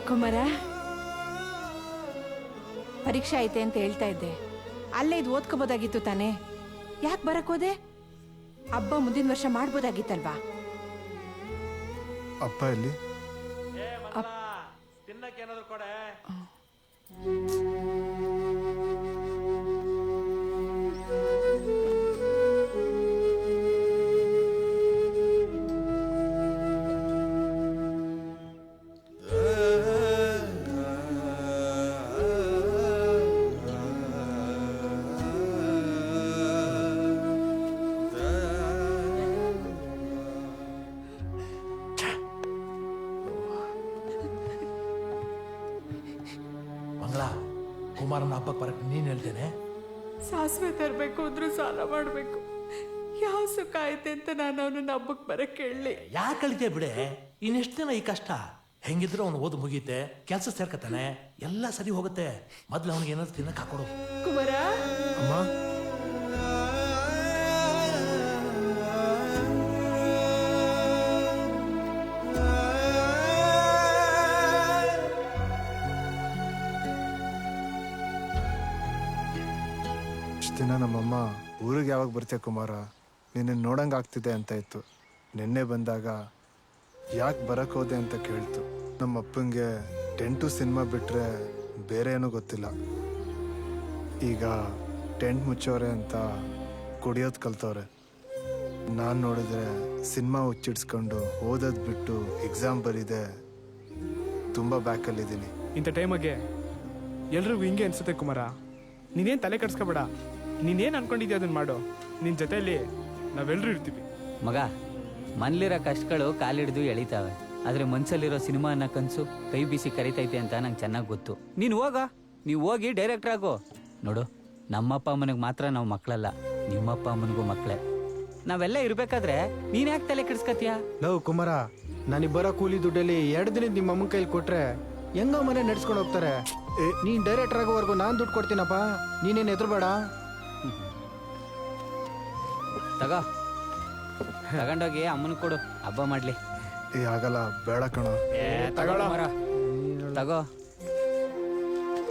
ಕುಮಾರ, ಪರೀಕ್ಷೆ ಐತೆ ಅಂತ ಹೇಳ್ತಾ ಇದ್ದೆ, ಅಲ್ಲೇ ಇದು ಓದ್ಕೋಬೋದಾಗಿತ್ತು ತಾನೇ? ಯಾಕೆ ಬರಕ್ ಹೋದೆ? ಹಬ್ಬ ಮುಂದಿನ ವರ್ಷ ಮಾಡ್ಬೋದಾಗಿತ್ತಲ್ವಾ? ಅಪ್ಪ ಎಲ್ಲಿ? ತಿನ್ನಕ್ಕೆ ಏನಾದ್ರು ಕೊಡೆ. ಕುಮಾರನ ಹಬ್ಬಕ್ಕೆ ಬರಕ್ಕೆ ನೀನ್ ಹೇಳ್ತೇನೆ. ಸಾಸಿವೆ ತರಬೇಕು ಅಂದ್ರೂ ಸಾಲ ಮಾಡಬೇಕು. ಯಾವ ಸುಖ ಐತೆ ಅಂತ ನಾನು ಅವನನ್ನ ಹಬ್ಬಕ್ಕೆ ಬರಕ್ಕೆ ಹೇಳಲಿ. ಯಾಕೆ ಕಳಿತೆ ಬಿಡೆ, ಇನ್ನೆಷ್ಟು ದಿನ ಈ ಕಷ್ಟ? ಹೆಂಗಿದ್ರು ಅವನು ಓದು ಮುಗೀತೆ, ಕೆಲಸ ಸೇರ್ಕತಾನೆ, ಎಲ್ಲ ಸರಿ ಹೋಗುತ್ತೆ. ಮೊದ್ಲು ಅವನಿಗೆ ಏನಾದ್ರು ತಿನ್ನಕ್ ಹಾಕೊಡು. ಕುಮಾರ, ದಿನ ನಮ್ಮಮ್ಮ ಊರಿಗೆ ಯಾವಾಗ ಬರ್ತೀಯ ಕುಮಾರ, ನಿನ್ನ ನೋಡಂಗೆ ಆಗ್ತಿದೆ ಅಂತ ಇತ್ತು. ನಿನ್ನೆ ಬಂದಾಗ ಯಾಕೆ ಬರಕ್ಕೆ ಹೋದೆ ಅಂತ ಕೇಳ್ತು. ನಮ್ಮ ಅಪ್ಪಂಗೆ ಟೆಂಟು ಸಿನಿಮಾ ಬಿಟ್ಟರೆ ಬೇರೆ ಏನೂ ಗೊತ್ತಿಲ್ಲ. ಈಗ ಟೆಂಟ್ ಮುಚ್ಚೋರೆ ಅಂತ ಕುಡಿಯೋದು ಕಲ್ತವ್ರೆ. ನಾನು ನೋಡಿದ್ರೆ ಸಿನಿಮಾ ಹುಚ್ಚಿಡ್ಸ್ಕೊಂಡು ಓದೋದು ಬಿಟ್ಟು ಎಕ್ಸಾಮ್ ಬರೀದೆ ತುಂಬ ಬ್ಯಾಕಲ್ಲಿದ್ದೀನಿ. ಇಂಥ ಟೈಮಗೆ ಎಲ್ರಿಗೂ ಹಿಂಗೆ ಅನ್ಸುತ್ತೆ ಕುಮಾರ. ನೀನೇನು ತಲೆ ಕೆಡ್ಸ್ಕೊಬೇಡ. ನೀನೇನು ಅನ್ಕೊಂಡಿದ್ಯಾ ಅದನ್ನ ಮಾಡು. ನಿನ್ನ ಜೊತೆಯಲ್ಲಿ ನಾವೆಲ್ಲರೂ ಇರ್ತೀವಿ. ಮಗ, ಮನ್ಲಿರೋ ಕಷ್ಟಗಳು ಕಾಲಿಡ್ದು ಎಳಿತಾವೆ, ಆದ್ರೆ ಮನ್ಸಲ್ಲಿರೋ ಸಿನಿಮಾ ಅನ್ನೋ ಕನ್ಸು ಕೈ ಬೀಸಿ ಕರಿತೈತೆ ಅಂತ ನಂಗೆ ಚೆನ್ನಾಗಿ ಗೊತ್ತು. ನೀನು ನೀವು ಹೋಗಿ ಡೈರೆಕ್ಟರ್ ಆಗೋ. ನೋಡು, ನಮ್ಮಪ್ಪ ಅಮ್ಮನಿಗೆ ಮಾತ್ರ ನಾವು ಮಕ್ಕಳಲ್ಲ, ನಿಮ್ಮಪ್ಪ ಅಮ್ಮನಿಗೂ ಮಕ್ಕಳೇ. ನಾವೆಲ್ಲ ಇರ್ಬೇಕಾದ್ರೆ ನೀನ್ ಯಾಕೆ ತಲೆ ಕೆಡ್ಸ್ಕತ್ತೀಯ? ಲವ್ ಕುಮಾರ, ನಾನಿಬ್ಬರ ಕೂಲಿ ದುಡ್ಡಲ್ಲಿ 2 ದಿನದ ನಿಮ್ಮ ಅಮ್ಮನ ಕೈಲಿ ಕೊಟ್ರೆ ಹೆಂಗ ಮನೆ ನಡ್ಸ್ಕೊಂಡು ಹೋಗ್ತಾರೆ. ನೀನ್ ಡೈರೆಕ್ಟರ್ ಆಗೋವರೆಗೂ ನಾನು ದುಡ್ಡು ಕೊಡ್ತೀನಪ್ಪ, ನೀನೇನು ಎದುರುಬೇಡ. ತಗೊಂಡೋಗಿ ಅಮ್ಮನ ಕೊಡು, ಹಬ್ಬ ಮಾಡ್ಲಿ. ಆಗಲ್ಲ, ಬೇಡ ಕಣ. ತಗೋ.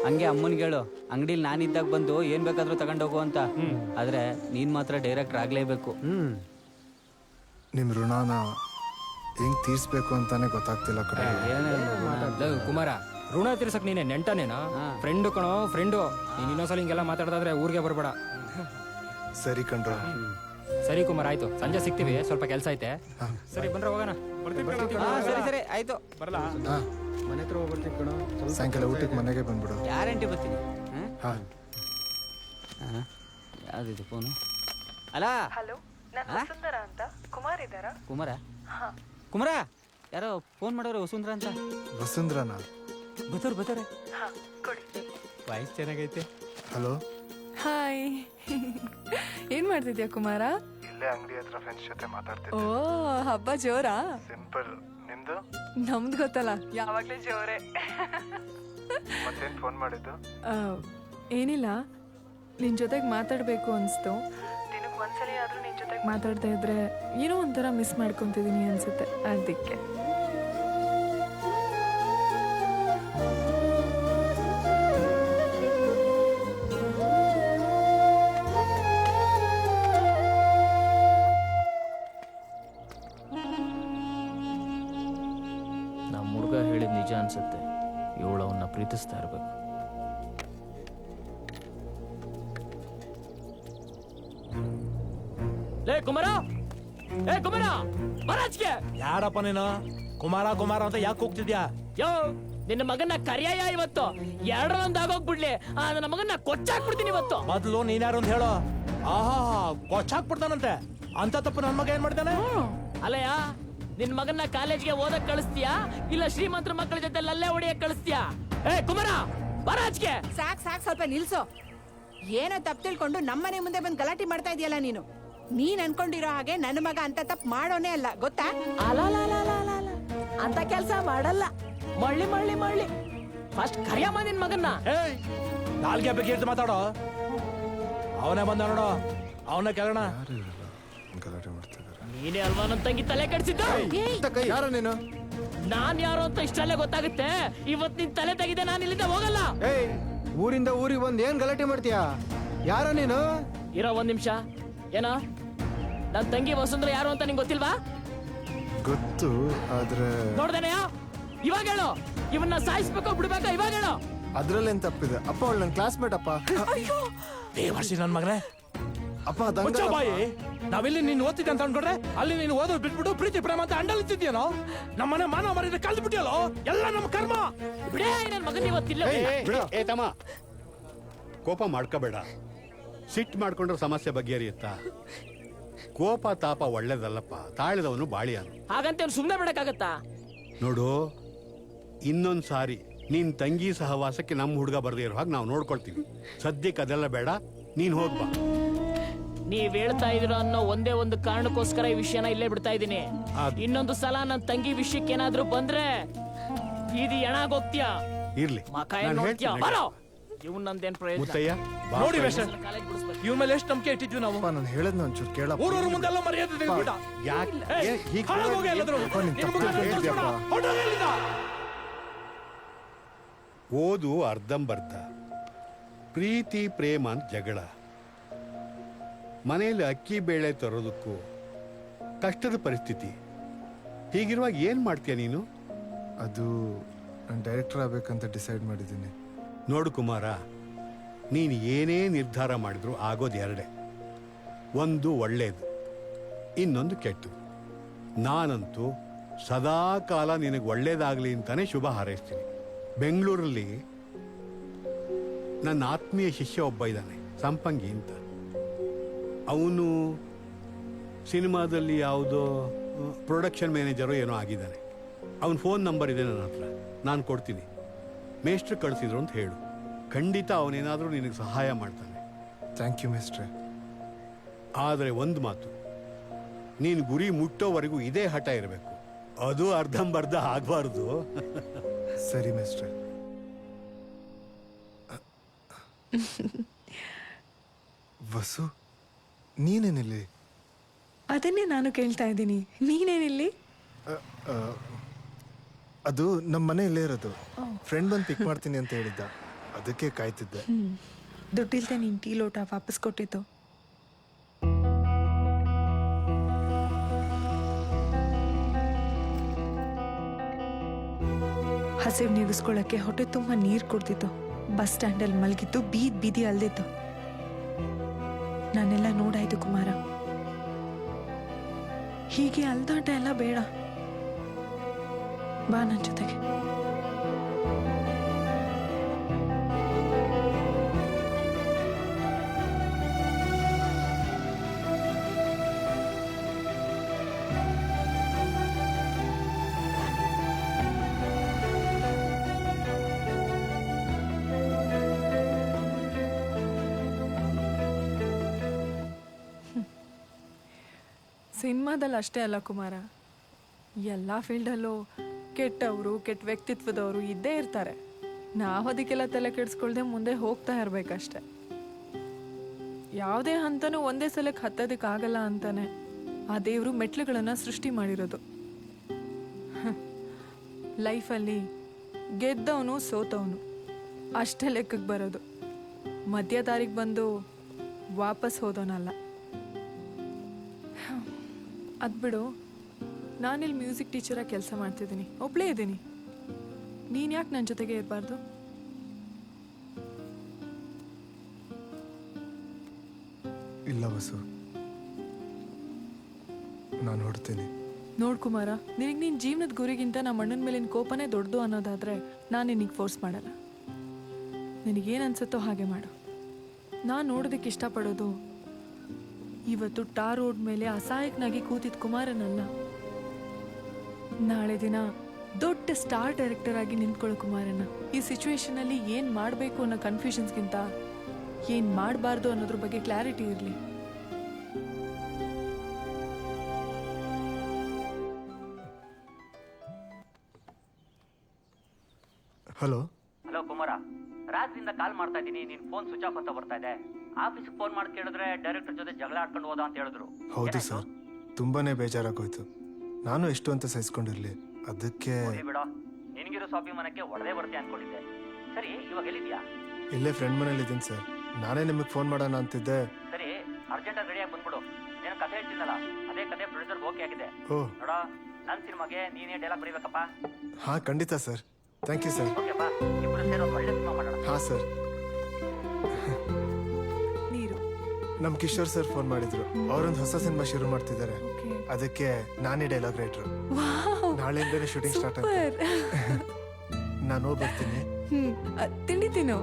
ಹಂಗೆ ಅಮ್ಮನ್ಗೆ ಹೇಳು, ಅಂಗಡಿಲಿ ನಾನಿದ್ದಾಗ ಬಂದು ಏನ್ ಬೇಕಾದ್ರೂ ತಗೊಂಡೋಗು ಅಂತ. ಆದ್ರೆ ನೀನ್ ಮಾತ್ರ ಡೈರೆಕ್ಟರ್ ಆಗ್ಲೇಬೇಕು. ನಿಮ್ ಋಣನ ಹೆಂಗ್ ತೀರ್ಸ್ಬೇಕು ಅಂತಾನೆ ಗೊತ್ತಾಗ್ತಿಲ್ಲ ಕಣ. ಕುಮಾರ, ಋಣ ತೀರ್ಸಕ್ ನೀನೆ ನೆಂಟನೇನಾ? ಫ್ರೆಂಡು ಕಣೋ, ಫ್ರೆಂಡು. ನೀನ್ ಇನ್ನೊಂದ್ಸಲ ಹಿಂಗೆಲ್ಲ ಮಾತಾಡ್ದಾದ್ರೆ ಊರಿಗೆ ಬರ್ಬೇಡ. ಸರಿ ಕಣ್ರ. ಸರಿ ಕುಮಾರ್, ಆಯ್ತು. ಸಂಜೆ ಸಿಗ್ತೀವಿ, ಸ್ವಲ್ಪ ಕೆಲಸ ಐತೆ. ಸರಿ ಬನ್ರ, ಹೋಗೋಣ. ಸರಿ ಆಯ್ತು, ಬರಲ್ಲ. ಮನೆ ಹತ್ರ ಹೋಗ್ಬರ್ತೀನಿ ಕಣ. ಸಾಯಂಕಾಲ ಊಟಕ್ಕೆ ಮನೆಗೆ ಬಂದ್ಬಿಡು. ಗ್ಯಾರಂಟಿ ಬರ್ತೀನಿ. ಯಾವ್ದಿದು ಫೋನು? ಅಲ್ಲ, ಹಲೋ, ನಾನು ವಸುಂಧರಾ ಅಂತ. ಕುಮಾರ್ ಇದ್ದಾರಾ? ಕುಮಾರ ಯಾರೋ ಫೋನ್ ಮಾಡೋರು, ವಸುಂಧರಾ ಅಂತ. ವಸುಂಧರಾನ? ಬತ್ತೋರೆ. ವಾಯ್ಸ್ ಚೆನ್ನಾಗೈತೆ. Hello, hi. ಏನ್ ಮಾಡ್ತಿದ್ಯಾ ಕುಮಾರ? ಇಲ್ಲೇ ಅಂಗಡಿ ಹತ್ರ ಫ್ರೆಂಡ್ಸ್ ಜೊತೆ ಮಾತಾಡ್ತಿದ್ದೆ. ಓ, ಹಬ್ಬ ಜೋರಾ? ಸಿಂಪಲ್. ನಿಮ್ದು? ನಮ್ದು ಗೊತ್ತಲ್ಲ, ಯಾವಾಗ್ಲೂ ಜೋರೇ. ಮತ್ತೇನ್ ಫೋನ್ ಮಾಡಿದ್ದು? ಏನಿಲ್ಲ, ನಿನ್ ಜೊತೆಗೆ ಮಾತಾಡ್ಬೇಕು ಅನ್ಸ್ತು. ದಿನಕ್ಕೆ ಒಂದ್ಸಲಿ ಆದ್ರೂ ನಿನ್ ಜೊತೆಗೆ ಮಾತಾಡ್ತಾ ಇದ್ರೆ ಏನೋ ಒಂಥರ ಮಿಸ್ ಮಾಡ್ಕೊಂತಿದೀನಿ ಅನ್ಸುತ್ತೆ, ಅದಕ್ಕೆ. ನಮ್ಮ ಹುಡುಗ ಹೇಳಿದ ನಿಜ ಅನ್ಸುತ್ತೆ. ಇವಳು ಅವನ್ನ ಪ್ರೀತಿಸ್ತಾ ಇರ್ಬೇಕು. ಲೇ ಕುಮಾರ, ಬರಾಜ್ಗೆ. ಯಾರಪ್ಪ ನೀನು? ಕುಮಾರ ಅಂತ ಯಾಕೆ ಹೋಗ್ತಿದ್ಯಾ? ಯೋ, ನಿನ್ನ ಮಗನ್ನ ಕರಿಯಾಯ ಇವತ್ತು. 2 ಆಗೋಗ್ಬಿಡ್ಲಿ, ನನ್ನ ಮಗನ್ನ ಕೊಚ್ಚಾಕ್ಬಿಡ್ತೀನಿ ಇವತ್ತು. ಮೊದ್ಲು ನೀನ್ಯಾರು ಅಂತ ಹೇಳೋ. ಆಹಾ, ಕೊಚ್ಚಾಕ್ಬಿಡ್ತಾನಂತೆ. ಅಂತ ತಪ್ಪು ನನ್ನ ಮಗ ಏನ್ ಮಾಡ್ತಾನೆ? ಅಲ್ಲಯ್ಯ, ನಿನ್ ಮಗನ್ನ ಕಾಲೇಜ್ಗೆ ಓದಕ್ ಕಳಿಸ್ತೀಯಾ, ಇಲ್ಲ ಶ್ರೀಮಂತರ ಮಕ್ಕಳ ಜೊತೆ ಲಲ್ಲೆ ಹೊಡಿಯಕ್ ಕಳಿಸ್ತೀಯಾ? ಕುಮಾರ, ಬರಾಜ್ಗೆ. ಸಾಕ್ ಸ್ವಲ್ಪ ನಿಲ್ಸೋ. ಏನೋ ತಪ್ಪು ತಿಳ್ಕೊಂಡು ನಮ್ಮನೆ ಮುಂದೆ ಬಂದು ಗಲಾಟೆ ಮಾಡ್ತಾ ಇದೆಯಲ್ಲ ನೀನು. ನೀನ್ ಅನ್ಕೊಂಡಿರೋ ಹಾಗೆ ನನ್ನ ಮಗ ಅಂತ ತಪ್ಪು ಮಾಡೋನೇ ಅಲ್ಲ, ಗೊತ್ತಾ? ಅಂತ ಕೆಲ್ಸ ಮಾಡಲ್ಲ. ಮಳ್ಳಿ ಫಸ್ಟ್ ಕರಿಯಮ್ಮ ನಿನ್ ಮಗನ್ನ. ನಾಲ್ಗೆ ಬಗ್ಗೆ ಹೇಳ್ತು ಮಾತಾಡೋ. ಅವನೇ ಬಂದ ನೋಡೋ, ಅವನ ಕೇಳೋಣ. ಗಲಾಟೆ ಮಾಡ್ತಿದ್ದಾರೆ. ನೀನೇ ಅಲ್ವಾ ನನ್ ತಂಗಿ ತಲೆ ಕೆಡ್ಸಿದ್ದ? ಯಾರು ನೀನು? ನಾನ್ ಯಾರು ಅಂತ ಇಷ್ಟಲ್ಲೇ ಗೊತ್ತಾಗುತ್ತೆ. ಇವತ್ ನಿನ್ ತಲೆ ತೆಗಿದೆ, ನಾನು ಇಲ್ಲಿಂದ ಹೋಗಲ್ಲ. ಊರಿಂದ ಊರಿಗೆ ಬಂದು ಏನ್ ಗಲಾಟೆ ಮಾಡ್ತೀಯಾ? ಯಾರ ನೀನು? ಇರೋ 1 ನಿಮಿಷ. ಏನೋ, ನನ್ ತಂಗಿ ವಸುಂಧರಾ ಯಾರು ಅಂತ ನಿಂಗೆ ಗೊತ್ತಿಲ್ವಾ? ಗೊತ್ತು, ಆದ್ರೆ ನೋಡ್ದೇನೆಯಾ? ಇವಾಗ ಹೇಳು, ಇವನ್ನ ಸಾಯಿಸ್ಬೇಕೋ ಬಿಡ್ಬೇಕೋ ಇವಾಗ ಹೇಳು. ಅದ್ರಲ್ಲೇನ್ ತಪ್ಪಿದೆ? ಅಪ್ಪ ಅವಳು ನನ್ನ ಕ್ಲಾಸ್ಮೇಟ್ ಅಪ್ಪ. ದೇವರ್ಸಿ ನನ್ ಮಗನೇ. ಅಪ್ಪ ಬಾಯಿ, ನಾವಿಲ್ಲಿ ನೀನ್ ಓದ್ತಿದ್ದೆ ಅಂತ ಅನ್ಕೊಂಡ್ರೆ ಅಲ್ಲಿ ನೀನು ಓದೋದು ಬಿಟ್ಬಿಟ್ಟು ಪ್ರೀತಿ ಪ್ರೇಮ ಅಂತ ಅಂಡಲಿತ್ತಿದ್ಯೇನೋ. ನಮ್ಮನೆ ಮಾನ ಮರ್ಯಾದೆ ಕಳ್ದು ಬಿಟ್ಟಿಯಲ್ಲೋ. ಎಲ್ಲ ನಮ್ಮ ಕರ್ಮ. ಬಿಡೇ ನನ್ ಮಗನ್ ಇವತ್ತಿಲ್ಲ. ಏ ತಮ್ಮ, ಕೋಪ ಮಾಡ್ಕೋಬೇಡ. ಸಿಟ್ಟು ಮಾಡ್ಕೊಂಡ್ರೆ ಸಮಸ್ಯೆ ಬಗೆಹರಿಯುತ್ತಾ? ಕೋಪ ತಾಪ ಒಳ್ಳೇದಲ್ಲಪ್ಪ, ತಾಳಿದವನು ಬಾಳಿಯಾನು. ಹಾಗಂತ ಸುಮ್ನೆ ಬಿಡಕ್ಕಾಗತ್ತಾ? ನೋಡು, ಇನ್ನೊಂದ್ ಸಾರಿ ನಿನ್ ತಂಗಿ ಸಹವಾಸಕ್ಕೆ ನಮ್ಮ ಹುಡುಗ ಬರ್ದೇ ಇರೋ ಹಾಗೆ ನಾವು ನೋಡ್ಕೊಳ್ತೀವಿ. ಸದ್ಯಕ್ಕೆ ಅದೆಲ್ಲ ಬೇಡ, ನೀನ್ ಹೋಗ್ಬಾ. ನೀವ್ ಹೇಳ್ತಾ ಇದ್ರು ಅನ್ನೋ ಒಂದೇ ಒಂದು ಕಾರಣಕ್ಕೋಸ್ಕರ ಈ ವಿಷಯನ ಇಲ್ಲೇ ಬಿಡ್ತಾ ಇದೀನಿ. ಇನ್ನೊಂದು ಸಲ ನನ್ ತಂಗಿ ವಿಷಯಕ್ಕೆ ಏನಾದ್ರೂ ಬಂದ್ರೆ ಇದು ಎಣಾಗೋಗ್ತೀಯಾ? ಇರ್ಲಿ, ನೋಡ್ತೀಯಾ? ಬರೋ. ಇವ್ ನಂದೇನ್ ಮುತ್ತಯ್ಯ, ನೋಡಿ ಇವ್ರ ಮೇಲೆ ಎಷ್ಟು ನಂಬಿಕೆ ಇಟ್ಟಿದ್ವಿ ನಾವು. ನಾನು ಹೇಳದ್ನ ಒಂಚೂರು ಕೇಳ. ಊರವ್ರ ಮುಂದೆಲ್ಲ ಮರ್ಯಾದೆ ತೆಗೆದ್ಬಿಟ್ಟ. ಓದು ಅರ್ಧಂಬರ್ಧ, ಪ್ರೀತಿ ಪ್ರೇಮ ಅಂತ ಜಗಳ. ಮನೆಯಲ್ಲಿ ಅಕ್ಕಿ ಬೇಳೆ ತರೋದಕ್ಕೂ ಕಷ್ಟದ ಪರಿಸ್ಥಿತಿ. ಹೀಗಿರುವಾಗ ಏನ್ ಮಾಡ್ತೀಯ ನೀನು? ಅದು ನಾನು ಡೈರೆಕ್ಟರ್ ಆಗ್ಬೇಕಂತ ಡಿಸೈಡ್ ಮಾಡಿದ್ದೀನಿ. ನೋಡು ಕುಮಾರ, ನೀನು ಏನೇ ನಿರ್ಧಾರ ಮಾಡಿದ್ರು ಆಗೋದು ಎರಡೇ. ಒಂದು ಒಳ್ಳೇದು, ಇನ್ನೊಂದು ಕೆಟ್ಟು, ನಾನಂತೂ ಸದಾ ಕಾಲ ನಿನಗೆ ಒಳ್ಳೇದಾಗಲಿ ಅಂತಾನೆ ಶುಭ ಹಾರೈಸ್ತೀನಿ. ಬೆಂಗಳೂರಲ್ಲಿ ನನ್ನ ಆತ್ಮೀಯ ಶಿಷ್ಯ ಒಬ್ಬ ಇದ್ದಾನೆ, ಸಂಪಂಗಿ ಅಂತ. ಅವನು ಸಿನಿಮಾದಲ್ಲಿ ಯಾವುದೋ ಪ್ರೊಡಕ್ಷನ್ ಮ್ಯಾನೇಜರು ಏನೋ ಆಗಿದ್ದಾನೆ. ಅವನ ಫೋನ್ ನಂಬರ್ ಇದೆ ನನ್ನ ಹತ್ರ, ನಾನು ಕೊಡ್ತೀನಿ. ಮೇಸ್ಟ್ರು ಕಳಿಸಿದ್ರು ಅಂತ ಹೇಳು, ಖಂಡಿತ ಅವನೇನಾದರೂ ನಿನಗೆ ಸಹಾಯ ಮಾಡ್ತಾನೆ. ಥ್ಯಾಂಕ್ ಯು ಮೇಸ್ಟ್ರೆ. ಆದರೆ ಒಂದು ಮಾತು, ನೀನು ಗುರಿ ಮುಟ್ಟೋವರೆಗೂ ಇದೇ ಹಠ ಇರಬೇಕು, ಅದು ಅರ್ಧಂಬರ್ಧ ಆಗಬಾರ್ದು. ಸರಿ ಮೇಸ್ಟ್ರೆ. ವಸು, ನೀನೇನಿಲ್ಲಿ? ಅದನ್ನೇ ನಾನು ಕೇಳ್ತಾ ಇದ್ದೀನಿ, ನೀನೇನಿಲ್ಲಿ? ಅದು ನಮ್ಮ ಮನೆ ಇಲ್ಲೇ ಇರೋದು. ಫ್ರೆಂಡ್ ಬಂದು ಪಿಕ್ ಮಾಡ್ತೀನಿ ಅಂತ ಹೇಳಿದ್ದ, ಅದಕ್ಕೆ ಕಾಯ್ತಿದ್ದೆ. ದುಡ್ಡಿಲ್ದೆ ನೀನು ಟೀ ಲೋಟ ವಾಪಸ್ ಕೊಟ್ಟಿದ್ದು. ಹಸಿವು ನೀಗಿಸ್ಕೊಳ್ಳೋಕ್ಕೆ ಹೊಟ್ಟೆ ತುಂಬ ನೀರು ಕುಡ್ದಿತ್ತು, ಬಸ್ ಸ್ಟ್ಯಾಂಡಲ್ಲಿ ಮಲಗಿದ್ದು, ಬೀದಿ ಅಲ್ದಿತ್ತು. ನಾನೆಲ್ಲ ನೋಡಾಯ್ತು ಕುಮಾರ. ಹೀಗೆ ಅಲ್ದಾಟ ಎಲ್ಲ ಬೇಡ, ಬಾ ನನ್ನ ಜೊತೆಗೆ. ಸಿನಿಮಾದಲ್ಲಿ ಅಷ್ಟೇ ಅಲ್ಲ ಕುಮಾರ, ಎಲ್ಲ ಫೀಲ್ಡಲ್ಲೂ ಕೆಟ್ಟವರು, ಕೆಟ್ಟ ವ್ಯಕ್ತಿತ್ವದವರು ಇದ್ದೇ ಇರ್ತಾರೆ. ನಾವು ಅದಕ್ಕೆಲ್ಲ ತಲೆ ಕೆಡಿಸ್ಕೊಳ್ದೆ ಮುಂದೆ ಹೋಗ್ತಾ ಇರಬೇಕಷ್ಟೆ. ಯಾವುದೇ ಹಂತನೂ ಒಂದೇ ಸಲಕ್ಕೆ ಹತ್ತೋದಕ್ಕಾಗಲ್ಲ ಅಂತಾನೆ ಆ ದೇವರು ಮೆಟ್ಲುಗಳನ್ನು ಸೃಷ್ಟಿ ಮಾಡಿರೋದು. ಲೈಫಲ್ಲಿ ಗೆದ್ದವನು ಸೋತವನು ಅಷ್ಟೇ ಲೆಕ್ಕಕ್ಕೆ ಬರೋದು, ಮಧ್ಯ ದಾರಿಗೆ ಬಂದು ವಾಪಸ್ ಹೋದವನಲ್ಲ. ಅದು ಬಿಡು, ನಾನಿಲ್ಲಿ ಮ್ಯೂಸಿಕ್ ಟೀಚರಾಗಿ ಕೆಲಸ ಮಾಡ್ತಿದ್ದೀನಿ, ಒಬ್ಬಳೇ ಇದ್ದೀನಿ. ನೀನು ಯಾಕೆ ನನ್ನ ಜೊತೆಗೆ ಇರಬಾರ್ದು? ಇಲ್ಲ ವಸು, ನಾನು ಹೊಡ್ತೀನಿ. ನೋಡು ಕುಮಾರ, ನಿನಗೆ ನಿನ್ನ ಜೀವನದ ಗುರಿಗಿಂತ ನಮ್ಮ ಅಣ್ಣನ ಮೇಲಿನ ಕೋಪನೇ ದೊಡ್ಡದು ಅನ್ನೋದಾದರೆ ನಾನು ನಿನಗೆ ಫೋರ್ಸ್ ಮಾಡಲ್ಲ. ನಿನಗೇನು ಅನ್ಸುತ್ತೋ ಹಾಗೆ ಮಾಡು. ನಾನು ನೋಡೋದಕ್ಕೆ ಇಷ್ಟಪಡೋದು ಇವತ್ತು ಟಾರ್ ರೋಡ್ ಮೇಲೆ ಅಸಹಾಯಕನಾಗಿ ಕೂತಿದ್ದ ಕುಮಾರನಲ್ಲ, ನಾಳೆ ದಿನ ದೊಡ್ಡ ಸ್ಟಾರ್ ಡೈರೆಕ್ಟರ್ ಆಗಿ ನಿಂತ್ಕೊಳ್ಳೋ ಕುಮಾರನ. ಈ ಸಿಚುವೇಶನಲ್ಲಿ ಏನು ಮಾಡಬೇಕು ಅನ್ನೋ ಕನ್ಫ್ಯೂಷನ್ಸ್ಗಿಂತ ಏನು ಮಾಡಬಾರ್ದು ಅನ್ನೋದ್ರ ಬಗ್ಗೆ ಕ್ಲಾರಿಟಿ ಇರಲಿ. ಹಲೋ ಹಲೋ ಕುಮಾರ, ರಾತ್ರಿಯಿಂದ ಕಾಲ್ ಮಾಡ್ತಾ ಇದ್ದೀನಿ, ನಿನ್ ಫೋನ್ ಸ್ವಿಚ್ ಆಫ್ ಅಂತ ಬರ್ತಾ ಇದೆ. ಆಫೀಸ್ಗೆ ಫೋನ್ ಮಾಡಿ ಕೇಳಿದ್ರೆ ಡೈರೆಕ್ಟರ್ ಜೊತೆ ಜಗಳ ಆಡ್ಕೊಂಡು ಹೋದ ಅಂತ ಹೇಳಿದ್ರು. ಹೌದು ಸರ್, ತುಂಬಾನೇ ಬೇಜಾರಾಗೋಯ್ತು. ನಾನು ಎಷ್ಟು ಅಂತ ಸಹಿಸ್ಕೊಂಡಿರ್ಲಿ, ಅದಕ್ಕೆ ಬಿಡ, ನಿನ್ಗಿರೋ ಸ್ವಾಭಿಮಾನಕ್ಕೆ ಒಡದೆ ಬರ್ತೀಯ ಅನ್ಕೊಂಡಿದ್ದೆ. ಸರಿ, ಇವಾಗ ಎಲ್ಲಿದ್ಯಾ? ಇಲ್ಲೇ ಫ್ರೆಂಡ್ ಮನೇಲಿ ಇದ್ದೀನಿ ಸರ್. ನಾನೇ ನಿಮಗೆ ಫೋನ್ ಮಾಡೋಣ ಅಂತಿದ್ದೆ. ಸರಿ, ಅರ್ಜೆಂಟಾಗಿ ರೆಡಿಯಾಗಿ ಬಂದ್ಬಿಡು. ನೀನು ಕಥೆ ಹೇಳ್ತೀನಲ್ಲ, ಅದೇ ಕಥೆ ಪ್ರೊಡ್ಯೂಸರ್ಗೆ ಓಕೆ ಆಗಿದೆ. ಓ ನೋಡ, ನನ್ನ ಸಿನಿಮಾಗೆ ನೀನೇ ಡೈಲಾಗ್ ಬರೀಬೇಕಪ್ಪ. ಹಾಂ, ಖಂಡಿತ sir. Thank you sir. Okay ಬಾ, ಇಬ್ಬರು ಸೇರೋ ಒಳ್ಳೆ ಸಿನಿಮಾ ಮಾಡೋಣ. ಹಾಂ ಸರ್. ನೀರು ನಮ್ಮ ಕಿಶೋರ್ ಸರ್ ಫೋನ್ ಮಾಡಿದ್ರು, ಅವರೊಂದು ಹೊಸ ಸಿನಿಮಾ ಶುರು ಮಾಡ್ತಿದ್ದಾರೆ. ಓಕೆ. ಅದಕ್ಕೆ ನಾನೇ ಡೈಲಾಗ್ ರೈಟ್ರು. ನಾಳೆಯಿಂದನೇ ಶೂಟಿಂಗ್ ಸ್ಟಾರ್ಟ್ ಆಗುತ್ತೆ. ನಾನು ಹೋಗಿ ಬರ್ತೀನಿ. ತಿಂಡಿ ತಿನ್ನು.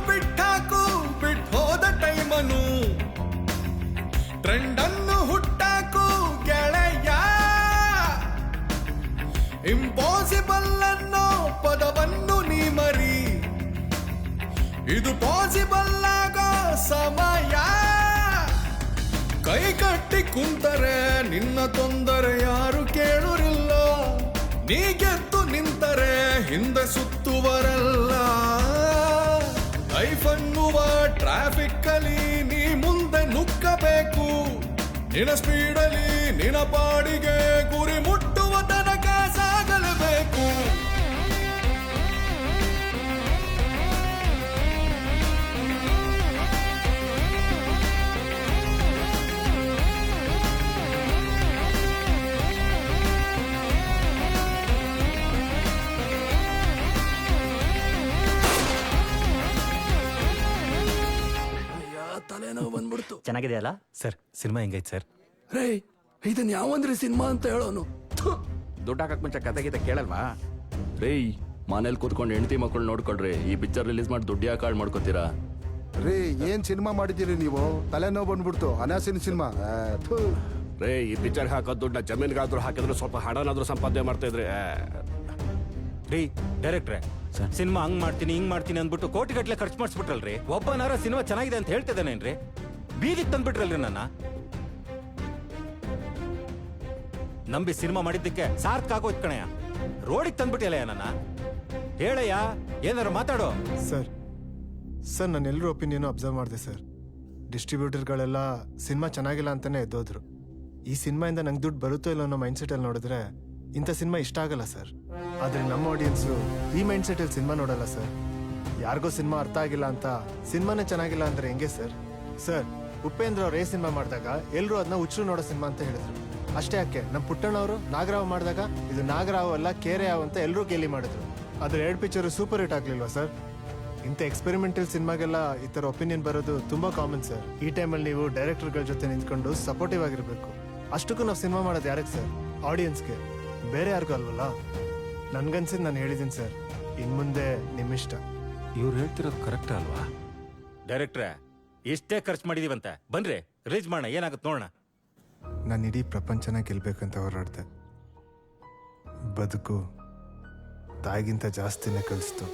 ಬಿಟ್ಟಾಕು ಬಿಟ್ಟೋದ ಟೈಮನು ಟ್ರೆಂಡನ್ನು ಹುಟ್ಟಾಕು ಗೆಳೆಯ. ಇಂಪಾಸಿಬಲ್ ಅನ್ನೋ ಪದವನ್ನು ನೀ ಮರಿ, ಇದು ಪಾಸಿಬಲ್ ಆಗೋ ಸಮಯ. ಕೈ ಕಟ್ಟಿ ಕುಂತರೆ ನಿನ್ನ ತೊಂದರೆ ಯಾರು ಕೇಳುರಿಲ್ಲ, ನೀ ಗೆದ್ದು ನಿಂತರೆ ಹಿಂದೆ ಸುತ್ತುವರಲ್ಲ. ಲೈಫ್ ಅನ್ನುವ ಟ್ರಾಫಿಕ್ ನಿನ್ನ ಸ್ಪೀಡಲ್ಲಿ ನಿನ್ನ ಪಾಡಿಗೆ ಗುರಿ ಮುಟ್ಟುವ ತನಕ ಸಾಗಲೇಬೇಕು. ತಲೆನೋವು ಬಂದ್ಬಿಡ್ತು. ಚೆನ್ನಾಗಿದೆಯಲ್ಲ ಸರ್ ಸಿನಿಮಾ ಹೆಂಗೈತೆ ಸರ್? ರೇ ಇದನ್ ಯಾವಂದ್ರಿ ಸಿನಿಮಾ ಅಂತ ಹೇಳೋನು. ದುಡ್ಡು ಹಾಕಕ್ ಮುಂಚೆ ಕತೆ ಗೀತೆ ಕೇಳಲ್ವಾ? ರೇ ಮನೇಲಿ ಕೂತ್ಕೊಂಡು ಹೆಂಡತಿ ಮಕ್ಕಳು ನೋಡ್ಕೊಳ್ರಿ, ಈ ಪಿಕ್ಚರ್ ರಿಲೀಸ್ ಮಾಡಿ ದುಡ್ಡು ಯಾಕೆ ಹಾಳು ಮಾಡ್ಕೋತೀರಾ? ರೇ ಏನ್ ಸಿನಿಮಾ ಮಾಡಿದ್ದೀರಿ ನೀವು? ತಲೆನೋವು ಬಂದ್ಬಿಡ್ತು. ಅನಾಸಿನ ಸಿನಿಮಾ. ರೇ ಈ ಪಿಕ್ಚರ್ ಹಾಕೋ ದುಡ್ಡ ಜಮೀನ್ಗಾದ್ರೂ ಹಾಕಿದ್ರು ಸ್ವಲ್ಪ ಹಣನಾದ್ರೂ ಸಂಪಾದನೆ ಮಾಡ್ತಾ ಇದ್ರಿ. ರೀ ಡೈರೆಕ್ಟ್ರೆ, ಸಿನಿಮಾ ಹಂಗ್ ಮಾಡ್ತೀನಿ ಹಿಂಗ್ ಮಾಡ್ತೀನಿ ಅಂದ್ಬಿಟ್ಟು ಕೋಟಿಗಟ್ಲೆ ಖರ್ಚು ಮಾಡಿಸ್ಬಿಟ್ರಲ್ರಿ. ಒಬ್ಬನಾರ ಸಿನಿಮಾ ಚೆನ್ನಾಗಿದೆ ಅಂತ ಹೇಳ್ತಿದ್ದಾನೇನ್ರಿ? ಬೀದಿಗೆ ತಂದ್ಬಿಟ್ರಲ್ರಿ ನನ್ನ. ನಂಬಿ ಸಿನಿಮಾ ಮಾಡಿದ್ದಕ್ಕೆ ಸಾರ್ಥಕ ಆಗೋಯ್ತು ಕಣಯ್ಯ. ರೋಡಿಗೆ ತಂದ್ಬಿಟ್ಟಿಯಲ್ಲ ನನ್ನ. ಹೇಳಯ್ಯ, ಏನಾರು ಮಾತಾಡೋ. ಸರ್ ನಾನು ಎಲ್ಲರೂ ಒಪಿನಿಯನ್ ಅಬ್ಸರ್ವ್ ಮಾಡಿದೆ ಸರ್. ಡಿಸ್ಟ್ರಿಬ್ಯೂಟರ್ಗಳೆಲ್ಲ ಸಿನಿಮಾ ಚೆನ್ನಾಗಿಲ್ಲ ಅಂತಾನೆ ಎದ್ದೋದ್ರು. ಈ ಸಿನಿಮಾಯಿಂದ ನಂಗೆ ದುಡ್ಡು ಬರುತ್ತೋ ಇಲ್ಲ ಅನ್ನೋ ಮೈಂಡ್ ಸೆಟಲ್ಲಿ ನೋಡಿದ್ರೆ ಇಂಥ ಸಿನಿಮಾ ಇಷ್ಟ ಆಗಲ್ಲ ಸರ್. ಆದರೆ ನಮ್ಮ ಆಡಿಯನ್ಸು ಈ ಮೈಂಡ್ ಸೆಟಲ್ಲಿ ಸಿನಿಮಾ ನೋಡಲ್ಲ ಸರ್. ಯಾರಿಗೋ ಸಿನಿಮಾ ಅರ್ಥ ಆಗಿಲ್ಲ ಅಂತ ಸಿನಿಮಾನೇ ಚೆನ್ನಾಗಿಲ್ಲ ಅಂದ್ರೆ ಹೆಂಗೆ ಸರ್? ಸರ್ ಉಪೇಂದ್ರ ಅವ್ರು ಸಿನಿಮಾ ಮಾಡಿದಾಗ ಎಲ್ಲರೂ ಅದನ್ನ ಹುಚ್ಚರು ನೋಡೋ ಸಿನಿಮಾ ಅಂತ ಹೇಳಿದ್ರು. ಅಷ್ಟೇ ಯಾಕೆ ನಮ್ಮ ಪುಟ್ಟಣ್ಣವರು ನಾಗರಾವ್ ಮಾಡಿದಾಗ ಇದು ನಾಗರಾವ್ ಅಲ್ಲ ಕೇರೆಯಾವ್ ಅಂತ ಎಲ್ಲರೂ ಗೇಲಿ ಮಾಡಿದ್ರು. ಅದ್ರ 2 ಪಿಕ್ಚರು ಸೂಪರ್ ಹಿಟ್ ಆಗ್ಲಿಲ್ವಾ ಸರ್? ಇಂಥ ಎಕ್ಸ್ಪೆರಿಮೆಂಟಲ್ ಸಿನಿಮಾಗೆಲ್ಲ ಈ ಥರ ಒಪಿನಿಯನ್ ಬರೋದು ತುಂಬ ಕಾಮನ್ ಸರ್. ಈ ಟೈಮಲ್ಲಿ ನೀವು ಡೈರೆಕ್ಟರ್ಗಳ ಜೊತೆ ನಿಂತ್ಕೊಂಡು ಸಪೋರ್ಟಿವ್ ಆಗಿರಬೇಕು. ಅಷ್ಟಕ್ಕೂ ನಾವು ಸಿನಿಮಾ ಮಾಡೋದು ಯಾರಿಗೆ ಸರ್? ಆಡಿಯನ್ಸ್ಗೆ, ಬೇರೆ ಯಾರಿಗೂ ಅಲ್ವಲ್ಲ. ನನ್ಗನ್ಸಿದ್ದು ನಾನು ಹೇಳಿದ್ದೀನಿ ಸರ್. ಇನ್ಮುಂದೆ ನಿಮ್ಮಿಷ್ಟ. ಇವ್ರು ಹೇಳ್ತಿರೋದು ಕರೆಕ್ಟ್ ಅಲ್ವಾ? ಡೈರೆಕ್ಟ್ರೆ, ಇಷ್ಟೇ ಖರ್ಚು ಮಾಡಿದೀವಂತೆ, ಬನ್ರಿ ರಿಲೀಸ್ ಮಾಡೋಣ, ಏನಾಗುತ್ತೆ ನೋಡೋಣ. ನಾನು ಇಡೀ ಪ್ರಪಂಚನ ಗೆಲ್ಬೇಕಂತ ಹೋರಾಡ್ದೆ. ಬದುಕು ತಾಯಿಗಿಂತ ಜಾಸ್ತಿನೇ ಕಲಿಸ್ತು.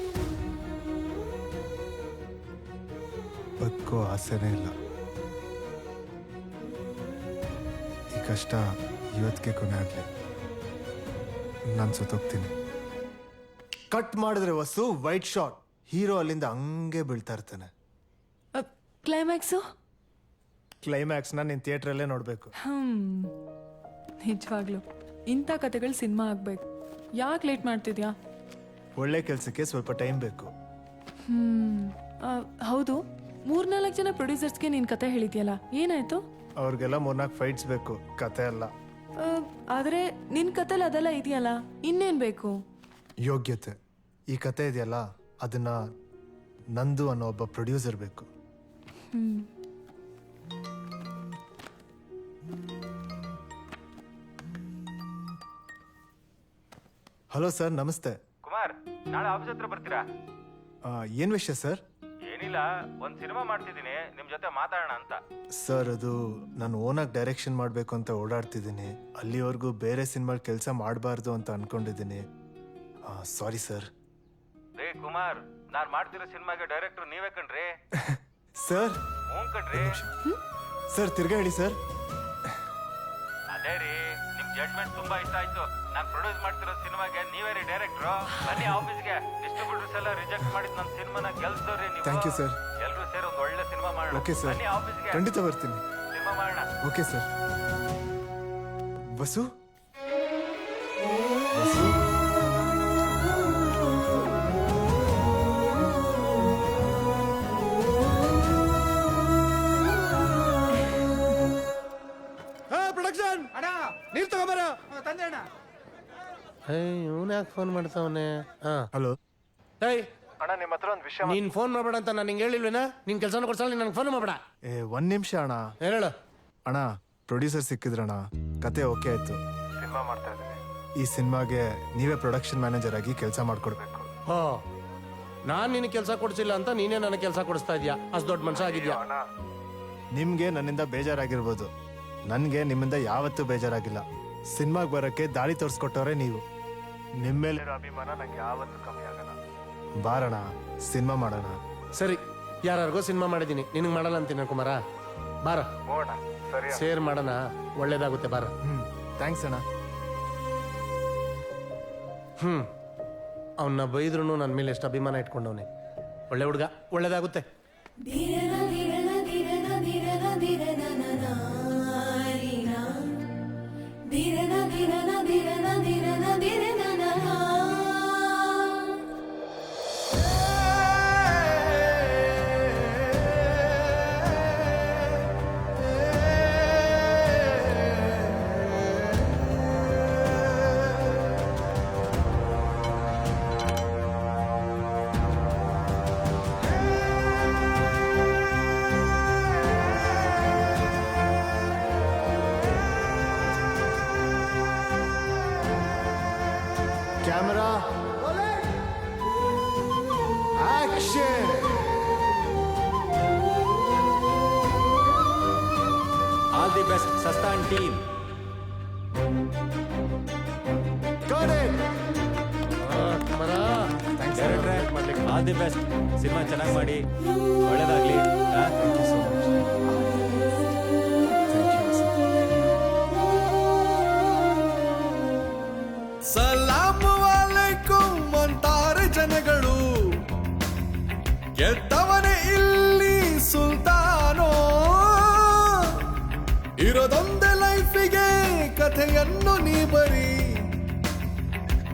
ಬದುಕೋ ಆಸೆನೇ ಇಲ್ಲ. ಈ ಕಷ್ಟ ಇವತ್ತಿಗೆ ಕೊನೆ ಆಗಲಿ. ನಾನು ಸತ್ತೋಗ್ತೀನಿ. ಕಟ್ ಮಾಡಿದ್ರೆ ವಸ್ತು ವೈಟ್ ಶಾಟ್, ಹೀರೋ ಅಲ್ಲಿಂದ ಹಂಗೆ ಬೀಳ್ತಾ ಇರ್ತಾನೆ. ಕ್ಲೈಮ್ಯಾಕ್ಸು? ಕ್ಲೈಮ್ಯಾಕ್ಸ್ನ ನೀನು ಥಿಯೇಟ್ರಲ್ಲೇ ನೋಡಬೇಕು. ನಿಜವಾಗ್ಲು ಇಂಥ ಕತೆಗಳು ಸಿನಿಮಾ ಆಗ್ಬೇಕು. ಯಾಕೆ ಲೇಟ್ ಮಾಡ್ತಿದ್ಯಾ? ಒಳ್ಳೆ ಕೆಲಸಕ್ಕೆ ಸ್ವಲ್ಪ ಟೈಮ್ ಬೇಕು. ಹೌದು, 3-4 ಜನ ಪ್ರೊಡ್ಯೂಸರ್ಸ್ಗೆ ನೀನ್ ಕತೆ ಹೇಳಿದ್ಯಲ್ಲ, ಏನಾಯ್ತು? ಅವ್ರಿಗೆಲ್ಲ 3-4 ಫೈಟ್ಸ್ ಬೇಕು, ಕತೆ ಅಲ್ಲ. ಆದ್ರೆ ನಿನ್ ಕತೆಲಿ ಅದೆಲ್ಲ ಇದೆಯಲ್ಲ, ಇನ್ನೇನ್ ಬೇಕು? ಯೋಗ್ಯತೆ. ಈ ಕತೆ ಇದೆಯಲ್ಲ, ಅದನ್ನ ನಂದು ಅನ್ನೋ ಒಬ್ಬ ಪ್ರೊಡ್ಯೂಸರ್ ಬೇಕು. ಹಲೋ ಸರ್, ನಮಸ್ತೆ. ಕುಮಾರ್, ನಾಳೆ ಆಫೀಸ್ ಹತ್ರ ಬರ್ತೀರಾ? ಏನ್ ವಿಷಯ ಸರ್? ಏನಿಲ್ಲ, ಒಂದ್ ಸಿನಿಮಾ ಮಾಡ್ತಿದ್ದೀನಿ, ನಿಮ್ ಜೊತೆ ಮಾತಾಡೋಣ ಅಂತ. ಸರ್ ಅದು ನಾನು ಓನಾಗಿ ಡೈರೆಕ್ಷನ್ ಮಾಡಬೇಕು ಅಂತ ಓಡಾಡ್ತಿದ್ದೀನಿ. ಅಲ್ಲಿವರೆಗೂ ಬೇರೆ ಸಿನಿಮಾಲ್ ಕೆಲಸ ಮಾಡಬಾರ್ದು ಅಂತ ಅನ್ಕೊಂಡಿದ್ದೀನಿ. Sorry sir. ರೇ ಕುಮಾರ್, ನಾನ್ ಮಾಡ್ತಿರೋ ಸಿನಿಮಾಗೆ ಡೈರೆಕ್ಟರ್ ನೀವೇ ಕಣ್ರಿ. ಸರ್ ಕಣ್ರಿ. ಸರ್ ತಿರ್ಗಾ ಹೇಳಿ ಸರ್. ಅದೇ ರೀ, ನಿಮ್ ಜಡ್ಜ್ಮೆಂಟ್ ತುಂಬಾ ಇಷ್ಟ ಆಯ್ತು. ನಾನ್ ಪ್ರೊಡ್ಯೂಸ್ ಮಾಡ್ತಿರೋ ಸಿನಿಮಾಗೆ ನೀವೇ ರೀ ಡೈರೆಕ್ಟ್ರು. ಬನ್ನಿ ಆಫೀಸ್ಗೆ. ಡಿಸ್ಟ್ರಿಬ್ಯೂಟರ್ಸ್ ಎಲ್ಲ ರಿಜೆಕ್ಟ್ ಮಾಡಿದ್ ನನ್ನ ಸಿನಿಮಾನ ಗೆಲ್ಸೋರಿ ನೀವು. Thank you sir. ಎಲ್ಲರೂ ಸೇರಿ ಒಂದು ಒಳ್ಳೆ ಸಿನಿಮಾ ಮಾಡೋಣ. ಓಕೆ ಸರ್, ಬನ್ನಿ ಆಫೀಸ್ಗೆ. ಖಂಡಿತ ಬರ್ತೀನಿ. ಸಿನಿಮಾ ಮಾಡೋಣ. Okay sir. Bus bus production ನೀರ್ ತಗೋಬರ ತಂದೆ ಅಣ್ಣ. ಇವನ್ ಯಾಕೆ ಫೋನ್ ಮಾಡ್ತಾವನೆ? ಹಲೋ. ಏಯ್ ಅಣ್ಣ, ನಿಮ್ಮ ಹತ್ರ ಒಂದು ವಿಷಯ. ನೀನ್ ಫೋನ್ ಮಾಡ್ಬೇಡ ಅಂತ ನಾನು ನಿಂಗೆ ಹೇಳಿಲ್ವೇನಾ? ನಿನ್ ಕೆಲಸನ ಕೊಡ್ಸಲ್ಲ, ನೀನ್ ನನಗೆ ಫೋನ್ ಮಾಡ್ಬೇಡ. 1 ನಿಮಿಷ ಅಣ್ಣ. ಹೇಳು ಅಣ್ಣ, ಪ್ರೊಡ್ಯೂಸರ್ ಸಿಕ್ಕಿದ್ರಣ್ಣ, ಕತೆ ಓಕೆ ಆಯ್ತು. ಸಿನಿಮಾ ಮಾಡ್ತಾ ಇದ್ದೀನಿ. ಈ ಸಿನಿಮಾಗೆ ನೀವೇ ಪ್ರೊಡಕ್ಷನ್ ಮ್ಯಾನೇಜರ್ ಆಗಿ ಕೆಲಸ ಮಾಡ್ಕೊಡ್ಬೇಕು. ನಾನ್ ನಿನಗೆ ಕೆಲಸ ಕೊಡ್ಸಿಲ್ಲ ಅಂತ ನೀನೇ ನನಗೆ ಕೆಲಸ ಕೊಡಿಸ್ತಾ ಇದ್ಯಾ? ಅಷ್ಟು ದೊಡ್ಡ ಮನುಷ್ಯ ಆಗಿದ್ಯಾ? ನಿಮ್ಗೆ ನನ್ನಿಂದ ಬೇಜಾರಾಗಿರ್ಬೋದು, ನನ್ಗೆ ನಿಮ್ಮಿಂದ ಯಾವತ್ತೂ ಬೇಜಾರಾಗಿಲ್ಲ. ಸಿನಿಮಾಗೆ ಬರೋಕ್ಕೆ ದಾರಿ ತೋರಿಸ್ಕೊಟ್ಟವ್ರೆ ನೀವು. ನಿಮ್ಮ ಮೇಲಿರೋ ಅಭಿಮಾನ ನಂಗೆ ಯಾವತ್ತೂ ಕಮ್ಮಿ ಆಗಲ್ಲ. ಬಾರಣ, ಸಿನಿಮಾ ಮಾಡೋಣ. ಸರಿ, ಯಾರಿಗೋ ಸಿನಿಮಾ ಮಾಡಿದ್ದೀನಿ, ನಿನಗೆ ಮಾಡಲ್ಲ ಅಂತೀನಿ ಕುಮಾರ. ಬಾರ ಸೇರ್ ಮಾಡೋಣ, ಒಳ್ಳೇದಾಗುತ್ತೆ. ಬಾರ. ಥ್ಯಾಂಕ್ಸ್ ಅಣ್ಣ. ಅವನ್ನ ಬೈದ್ರು ನನ್ನ ಮೇಲೆ ಎಷ್ಟು ಅಭಿಮಾನ ಇಟ್ಕೊಂಡವನೆ. ಒಳ್ಳೆ ಹುಡುಗ, ಒಳ್ಳೇದಾಗುತ್ತೆ. ಧಿರನ ಧಿರನ ಧಿರನ ಧಿರನ ಧಿರನ camera action. All the best ಸಸ್ತಾನ್ team. All the best. Cinema ಚೆನ್ನಾಗಿ ಮಾಡಿ, ಒಳ್ಳೇದಾಗ್ಲಿ. ಸಲಾಂ ವಾಲೇಕುಂ ಅಂತಾರೆ ಜನಗಳು, ಗೆದ್ದವನೇ ಇಲ್ಲಿ ಸುಲ್ತಾನೋ. ಇರೋದೊಂದೇ ಲೈಫಿಗೆ ಕಥೆಯನ್ನು ನೀ ಬರಿ,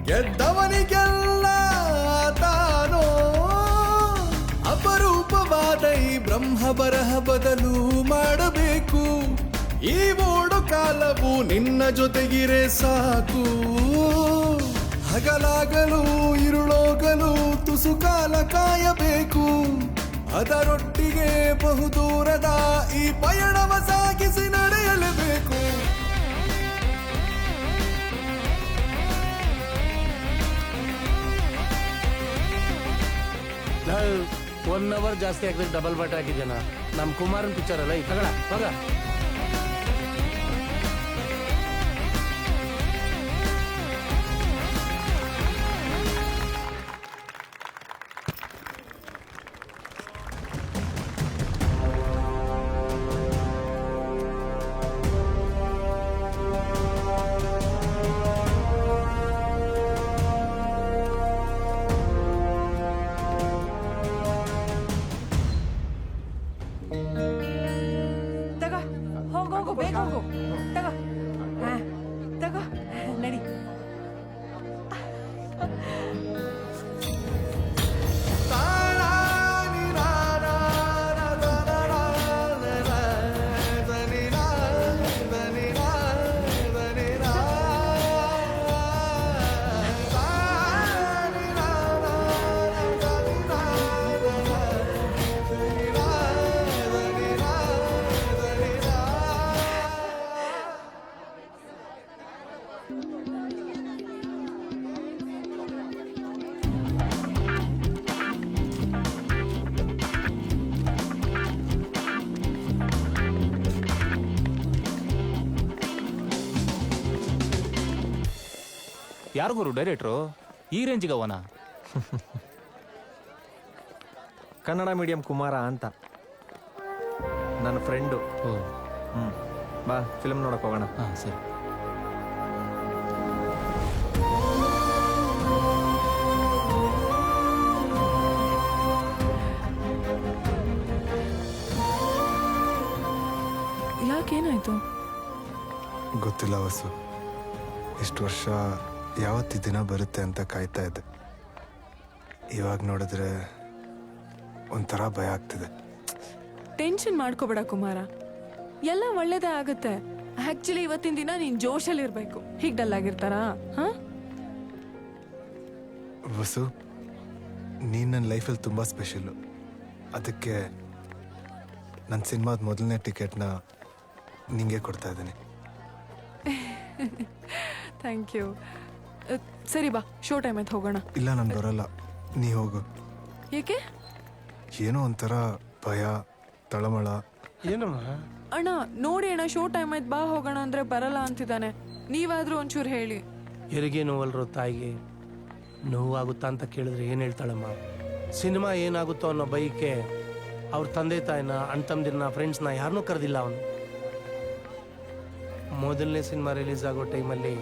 ಗೆದ್ದವನಿಗೆಲ್ಲ ತಾನೋ. ಅಪರೂಪವಾದ ಈ ಬ್ರಹ್ಮ ಬರಹ ಬದಲು ಮಾಡಬೇಕು. ಈ ಓಡು ಕಾಲವು ನಿನ್ನ ಜೊತೆಗಿರೆ ಸಾಕು. ಹಗಲಾಗಲು ಇರುಳೋಗಲು ತುಸು ಕಾಲ ಕಾಯಬೇಕು. ಅದರೊಟ್ಟಿಗೆ ಬಹುದೂರದ ಈ ಪಯಣವ ಸಾಗಿಸಿ ನಡೆಯಲೇಬೇಕು. 1 hour ಜಾಸ್ತಿ ಹಾಕಿದ್ರೆ ಡಬಲ್ ಬಟ್ ಹಾಕಿದ್ದೇನ. ನಮ್ಮ ಕುಮಾರನ್ ಪಿಕ್ಚರ್ ಅಲ್ಲ ಈ ತಗಳ ಹೋಗ. ತಗೋ ಹೋಗು ಬೇಗ ಹೋಗು. ತಗೋ ತಗೋ ನಡಿ. ಯಾರಿಗೋರು ಡೈರೆಕ್ಟ್ರು ಈ ರೇಂಜಿಗೆ ಅವನ? ಕನ್ನಡ ಮೀಡಿಯಂ ಕುಮಾರ ಅಂತ ನನ್ನ ಫ್ರೆಂಡು. ಬಾ ಫಿಲ್ಮ್ ನೋಡಕ್ ಹೋಗೋಣ. ಹಾಂ ಸರಿ. ಯಾಕೇನಾಯ್ತು? ಗೊತ್ತಿಲ್ಲ ವಸು. ಇಷ್ಟು ವರ್ಷ ಯಾವತ್ತಿ ದಿನ ಬರುತ್ತೆ ಅಂತ ಕಾಯ್ತಾ ಇದ್ದೆ. ಇವಾಗ ನೋಡಿದ್ರೆ ಒಂಥರ ಭಯ ಆಗ್ತಿದೆ. ಟೆನ್ಷನ್ ಮಾಡ್ಕೋಬೇಡ ಕುಮಾರ, ಎಲ್ಲ ಒಳ್ಳೇದೇ ಆಗುತ್ತೆ. ಆಕ್ಚುಲಿ ಇವತ್ತಿನ ದಿನ ನೀನ್ ಜೋಶಲ್ಲಿ ಇರ್ಬೇಕು. ಹೀಗ್ ಡಲ್ ಆಗಿರ್ತಾರಾ? ವಸು, ನೀನು ನನ್ನ ಲೈಫಲ್ಲಿ ತುಂಬ ಸ್ಪೆಷಲ್ಲು. ಅದಕ್ಕೆ ನನ್ನ ಸಿನಿಮಾದ ಮೊದಲನೇ ಟಿಕೆಟ್ನ ನಿಂಗೆ ಕೊಡ್ತಾ ಇದ್ದೀನಿ. Thank you. ಸರಿ ಬಾ, ಶೋ ಟೈಮ್ ಆಯ್ತು, ಹೋಗೋಣ. ಇಲ್ಲ ನಾನು ಬರಲ್ಲ, ನೀ ಹೋಗು. ಏಕೆ? ಏನೋ ಒಂಥರ ಭಯ, ತಳಮಳ. ಏನಮ್ಮ? ಅಣ್ಣ ನೋಡಿ ಅಣ್ಣ, ಶೋ ಟೈಮ್ ಆಯ್ತು, ಬಾ ಹೋಗೋಣ ಅಂದ್ರೆ ಬರಲ್ಲ ಅಂತಿದ್ದಾನೆ. ನೀವಾದ್ರೂ ಒಂಚೂರು ಹೇಳಿ. ಹೆರಿಗೆ ನೋವಲ್ರು ತಾಯಿಗೆ ನೋವಾಗುತ್ತಾ ಅಂತ ಕೇಳಿದ್ರೆ ಏನು ಹೇಳ್ತಾಳಮ್ಮ? ಸಿನಿಮಾ ಏನಾಗುತ್ತೋ ಅನ್ನೋ ಬೈಕೆ ಅವ್ರ ತಂದೆ ತಾಯಿನ, ಅಣ್ಣ ತಮ್ಮದಿರನ್ನ, ಫ್ರೆಂಡ್ಸ್ನ ಯಾರನ್ನೂ ಕರೆದಿಲ್ಲ ಅವನು. ಮೊದಲನೇ ಸಿನಿಮಾ ರಿಲೀಸ್ ಆಗೋ ಟೈಮಲ್ಲಿ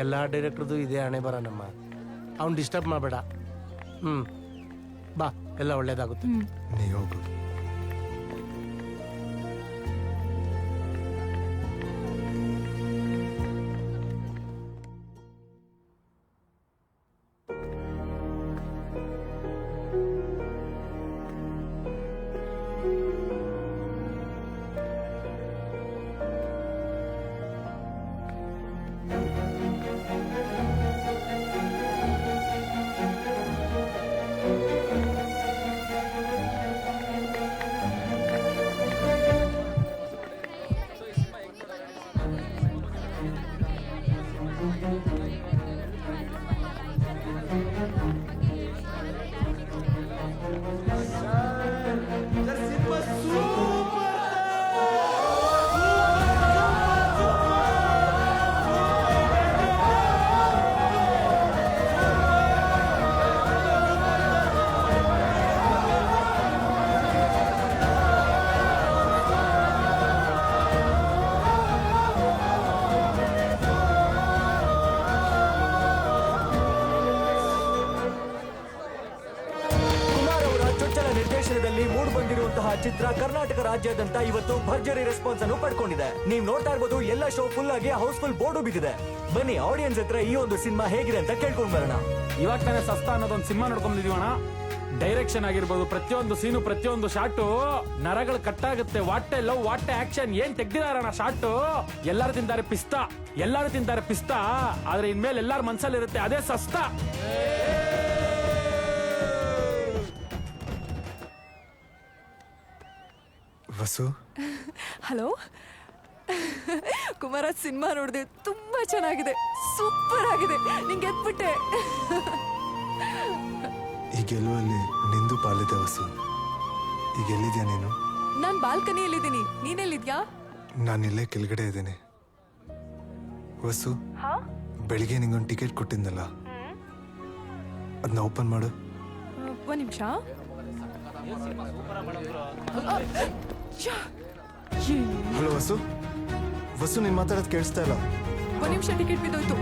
ಎಲ್ಲ ಡೈರೆಕ್ಟ್ರದ್ದು ಇದೇ ಹಣೆ ಬರೋಣಮ್ಮ. ಅವ್ನು ಡಿಸ್ಟರ್ಬ್ ಮಾಡಬೇಡ. ಬಾ, ಎಲ್ಲ ಒಳ್ಳೇದಾಗುತ್ತೆ. ನೀ ಹೋಗು. ಚಿತ್ರ ಕರ್ನಾಟಕ ರಾಜ್ಯಾದ್ಯಂತ ಇವತ್ತು ಭರ್ಜರಿ ರೆಸ್ಪಾನ್ಸ್ ಅನ್ನು ಪಡ್ಕೊಂಡಿದೆ. ನೀವು ನೋಡ್ತಾ ಇರ್ಬೋದು ಎಲ್ಲ ಶೋ ಫುಲ್ ಆಗಿ ಹೌಸ್ಫುಲ್ ಬೋರ್ಡು ಬಿದ್ದಿದೆ. ಬನ್ನಿ ಆಡಿಯನ್ಸ್ ಹತ್ರ ಈ ಒಂದು ಸಿನಿಮಾ ಹೇಗಿದೆ ಅಂತ ಕೇಳ್ಕೊಂಡ್ ಬರೋಣ. ಇವಾಗ ತಾನೇ ಸಸ್ತಾ ಅನ್ನೋದೊಂದು ಸಿನಿಮಾ ನೋಡ್ಕೊಂಡಿದೀವಣ. ಡೈರೆಕ್ಷನ್ ಆಗಿರ್ಬೋದು, ಪ್ರತಿಯೊಂದು ಸೀನು, ಪ್ರತಿಯೊಂದು ಶಾಟು ನರಗಳು ಕಟ್ಟಾಗುತ್ತೆ. ವಾಟೆ ಲವ್, ವಾಟೆ ಆಕ್ಷನ್, ಏನ್ ತೆಗ್ದಿದಾರಣ ಶಾಟು. ಎಲ್ಲರೂ ತಿಂತಾರೆ ಪಿಸ್ತಾ, ಎಲ್ಲರೂ ತಿಂತಾರೆ ಪಿಸ್ತಾ, ಆದ್ರೆ ಇನ್ಮೇಲೆ ಎಲ್ಲಾರ ಮನ್ಸಲ್ಲಿರುತ್ತೆ ಅದೇ ಸಸ್ತಾ. ವಸು, ಹಲೋ ಕುಮಾರ, ಸಿನಿಮಾ ನೋಡಿದೆ, ತುಂಬಾ ಚೆನ್ನಾಗಿದೆ, ಸೂಪರ್ ಆಗಿದೆ, ನಿಂಗೆ ಎದ್ಬಿಟ್ಟೆ. ಈ ಗೆಲುವಲ್ಲಿ ನಿಂದು ಪಾಲಿದೆ ವಸು. ಈಗ ಎಲ್ಲಿದ್ಯಾ ನೀನು? ನಾನ್ ಬಾಲ್ಕನಿಯಲ್ಲಿದ್ದೀನಿ, ನೀನೆಲ್ಲಿದ್ಯಾ? ನಾನಿಲ್ಲೇ ಕೆಳಗಡೆ ಇದ್ದೀನಿ. ವಸು, ಬೆಳಿಗ್ಗೆ ನಿಂಗೊಂದು ಟಿಕೆಟ್ ಕೊಟ್ಟಿದ್ನಲ್ಲ, ಅದನ್ನ ಓಪನ್ ಮಾಡು. ಒಂದ್ ನಿಮಿಷ. ಹಲೋ ವಸು. ವಸು, ನೀನ್ ಮಾತಾಡೋದು ಕೇಳಿಸ್ತಾ ಇಲ್ಲ. ಒಂದ್ ನಿಮಿಷ, ಟಿಕೆಟ್ ಬಿದ್ದೋಯ್ತು.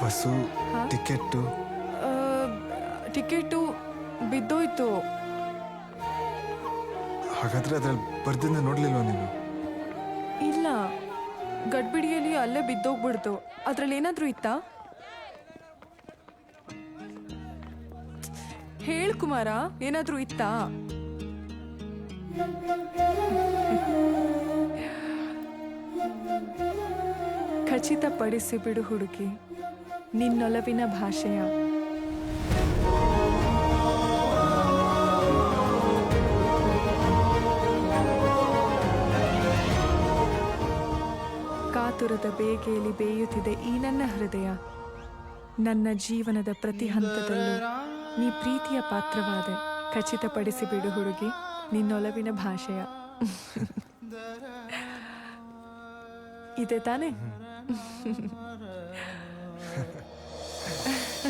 ವಸು, ಟಿಕೆಟ್ಟು ಟಿಕೆಟು ಬಿದ್ದೋಯ್ತು. ಹಾಗಾದ್ರೆ ಅದ್ರಲ್ಲಿ ಬರ್ದಿದ್ದ ನೋಡ್ಲಿಲ್ವ ನೀನು? ಇಲ್ಲ, ಗಡ್ಬಿಡಿಯಲ್ಲಿ ಅಲ್ಲೇ ಬಿದ್ದೋಗ್ಬಿಡ್ತು. ಅದ್ರಲ್ಲಿ ಏನಾದ್ರೂ ಇತ್ತಾ? ಹೇಳ್ ಕುಮಾರ, ಏನಾದ್ರೂ ಇತ್ತಾ? ಖಚಿತಪಡಿಸಿ ಬಿಡು ಹುಡುಗಿ ನಿನ್ನೊಲವಿನ ಭಾಷೆಯ. ಕಾತುರದ ಬೇಗೆಯಲ್ಲಿ ಬೇಯುತ್ತಿದೆ ಈ ನನ್ನ ಹೃದಯ. ನನ್ನ ಜೀವನದ ಪ್ರತಿ ಹಂತದಲ್ಲೂ ನೀ ಪ್ರೀತಿಯ ಪಾತ್ರವಾದೆ. ಖಚಿತಪಡಿಸಿ ಬಿಡು ಹುಡುಗಿ ನಿನ್ನೊಲವಿನ ಭಾಷೆಯ. ಇದೆ ತಾನೇ?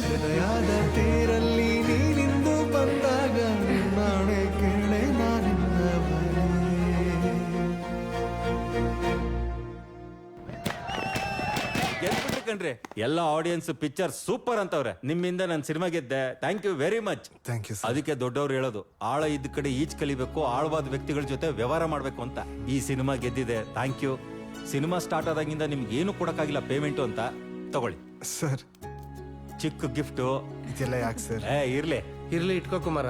ಹೃದಯದ ತೀರಲ್ಲಿ ನೀನಿಂದು ಬಂದಾಗ ನಾಳೆ ಕೇಳೆ ನಾನಿನ್ನವರೇ. ಗೆದ್ಬಿಟ್ರಿ ಕಣ್ರಿ. ಎಲ್ಲ ಆಡಿಯನ್ಸ್ ಪಿಕ್ಚರ್ ಸೂಪರ್ ಅಂತವ್ರೆ. ನಿಮ್ಮಿಂದ ನಾನು ಸಿನಿಮಾ ಗೆದ್ದೆ. Thank you very much. Thank you. ಅದಕ್ಕೆ ದೊಡ್ಡವ್ರು ಹೇಳೋದು, ಆಳ ಇದ್ದ ಕಡೆ ಈಚ್ ಕಲಿಬೇಕು, ಆಳವಾದ ವ್ಯಕ್ತಿಗಳ ಜೊತೆ ವ್ಯವಹಾರ ಮಾಡ್ಬೇಕು ಅಂತ. ಈ ಸಿನಿಮಾ ಗೆದ್ದಿದೆ, ಥ್ಯಾಂಕ್ ಯು. ಸಿನಿಮಾ ಸ್ಟಾರ್ಟ್ ಆದಾಗಿಂದ ನಿಮ್ಗೆ ಏನು ಕೊಡಕ್ಕಾಗಿಲ್ಲ ಪೇಮೆಂಟು ಅಂತ, ತಗೊಳ್ಳಿ ಸರ್. ಚಿಕ್ಕ ಗಿಫ್ಟು. ಇದೆಲ್ಲ ಯಾಕೆ ಸರ್? ಇರ್ಲಿ ಇರ್ಲಿ, ಇಟ್ಕೋ ಕುಮಾರ.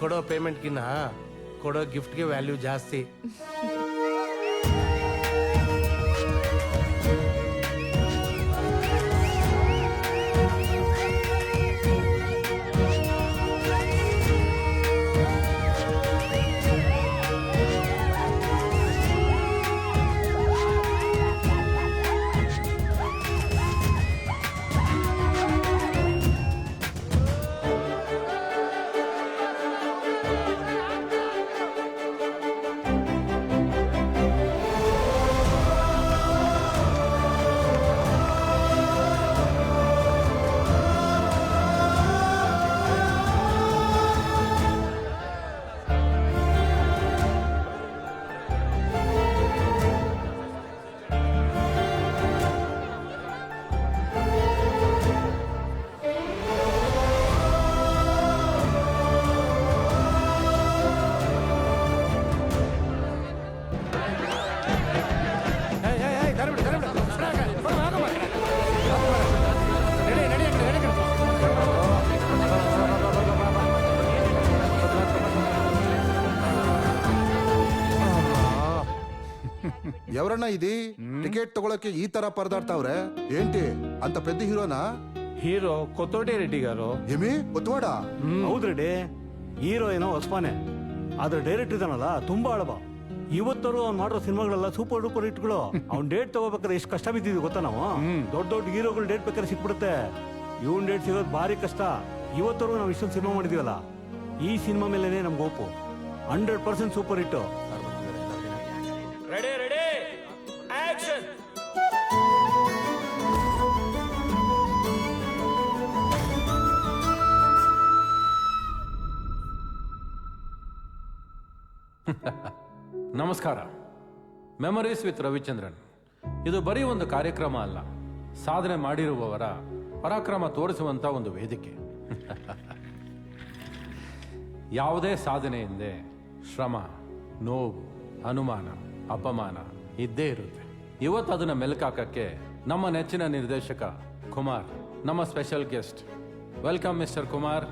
ಕೊಡೋ ಪೇಮೆಂಟ್ಗಿನ್ನ ಕೊಡೋ ಗಿಫ್ಟ್ಗೆ ವ್ಯಾಲ್ಯೂ ಜಾಸ್ತಿ. ఎవరన్నా ఇది టికెట్ తಗೊಳಕ್ಕೆ ఈ ತರ పరదాడతాವ್ರೆ ఏంటి అంత పెద్ద హీరోనా? హీరో కొత్తోటి రెడ్డి గారు. ఏమి కొత్తవాడా? ಹೌದು ರೆಡ್ಡಿ, ಹೀರೋ ಏನೋ ಹೊಸಪಾನೆ, ಆದ್ರೆ ಡೈರೆಕ್ಟರ್ ಇದಾನಲ್ಲ ತುಂಬಾ ಅಳಬ. ಇವತ್ತರು ಅವ್ನು ಮಾಡೋ ಸಿನಿಮಾಗಳೆಲ್ಲ ಸೂಪರ್ ಡೂಪರ್ ಹಿಟ್ಗಳು. ಅವ್ನ್ ಡೇಟ್ ತಗೋಬೇಕಾದ್ರೆ ಎಷ್ಟು ಕಷ್ಟ ಬಿದ್ದಿದ್ವಿ ಗೊತ್ತಾ ನಾವು. ದೊಡ್ಡ ದೊಡ್ಡ ಹೀರೋಗಳು ಡೇಟ್ ಬೇಕಾದ್ರೆ ಸಿಕ್ಬಿಡುತ್ತೆ, ಇವನ್ ಡೇಟ್ ಸಿಗೋದು ಭಾರಿ ಕಷ್ಟ. ಇವತ್ತರು ನಾವು ಇಷ್ಟೊಂದು ಸಿನಿಮಾ ಮಾಡಿದೀವಲ್ಲ, ಈ ಸಿನಿಮಾ ಮೇಲೆನೆ ನಮ್ಗೆ hope. 100% super hit. Ready ready action. ನಮಸ್ಕಾರ. Memories with Ravichandran. ಇದು ಬರೀ ಒಂದು ಕಾರ್ಯಕ್ರಮ ಅಲ್ಲ, ಸಾಧನೆ ಮಾಡಿರುವವರ ಪರಾಕ್ರಮ ತೋರಿಸುವಂತ ಒಂದು ವೇದಿಕೆ. ಯಾವುದೇ ಸಾಧನೆ ಹಿಂದೆ ಶ್ರಮ, ನೋವು, ಅನುಮಾನ, ಅಪಮಾನ ಇದ್ದೇ ಇರುತ್ತೆ. ಇವತ್ತು ಅದನ್ನ ಮೆಲುಕಾಕಕ್ಕೆ ನಮ್ಮ ನೆಚ್ಚಿನ ನಿರ್ದೇಶಕ ಕುಮಾರ್ ನಮ್ಮ special guest. Welcome mister Kumar.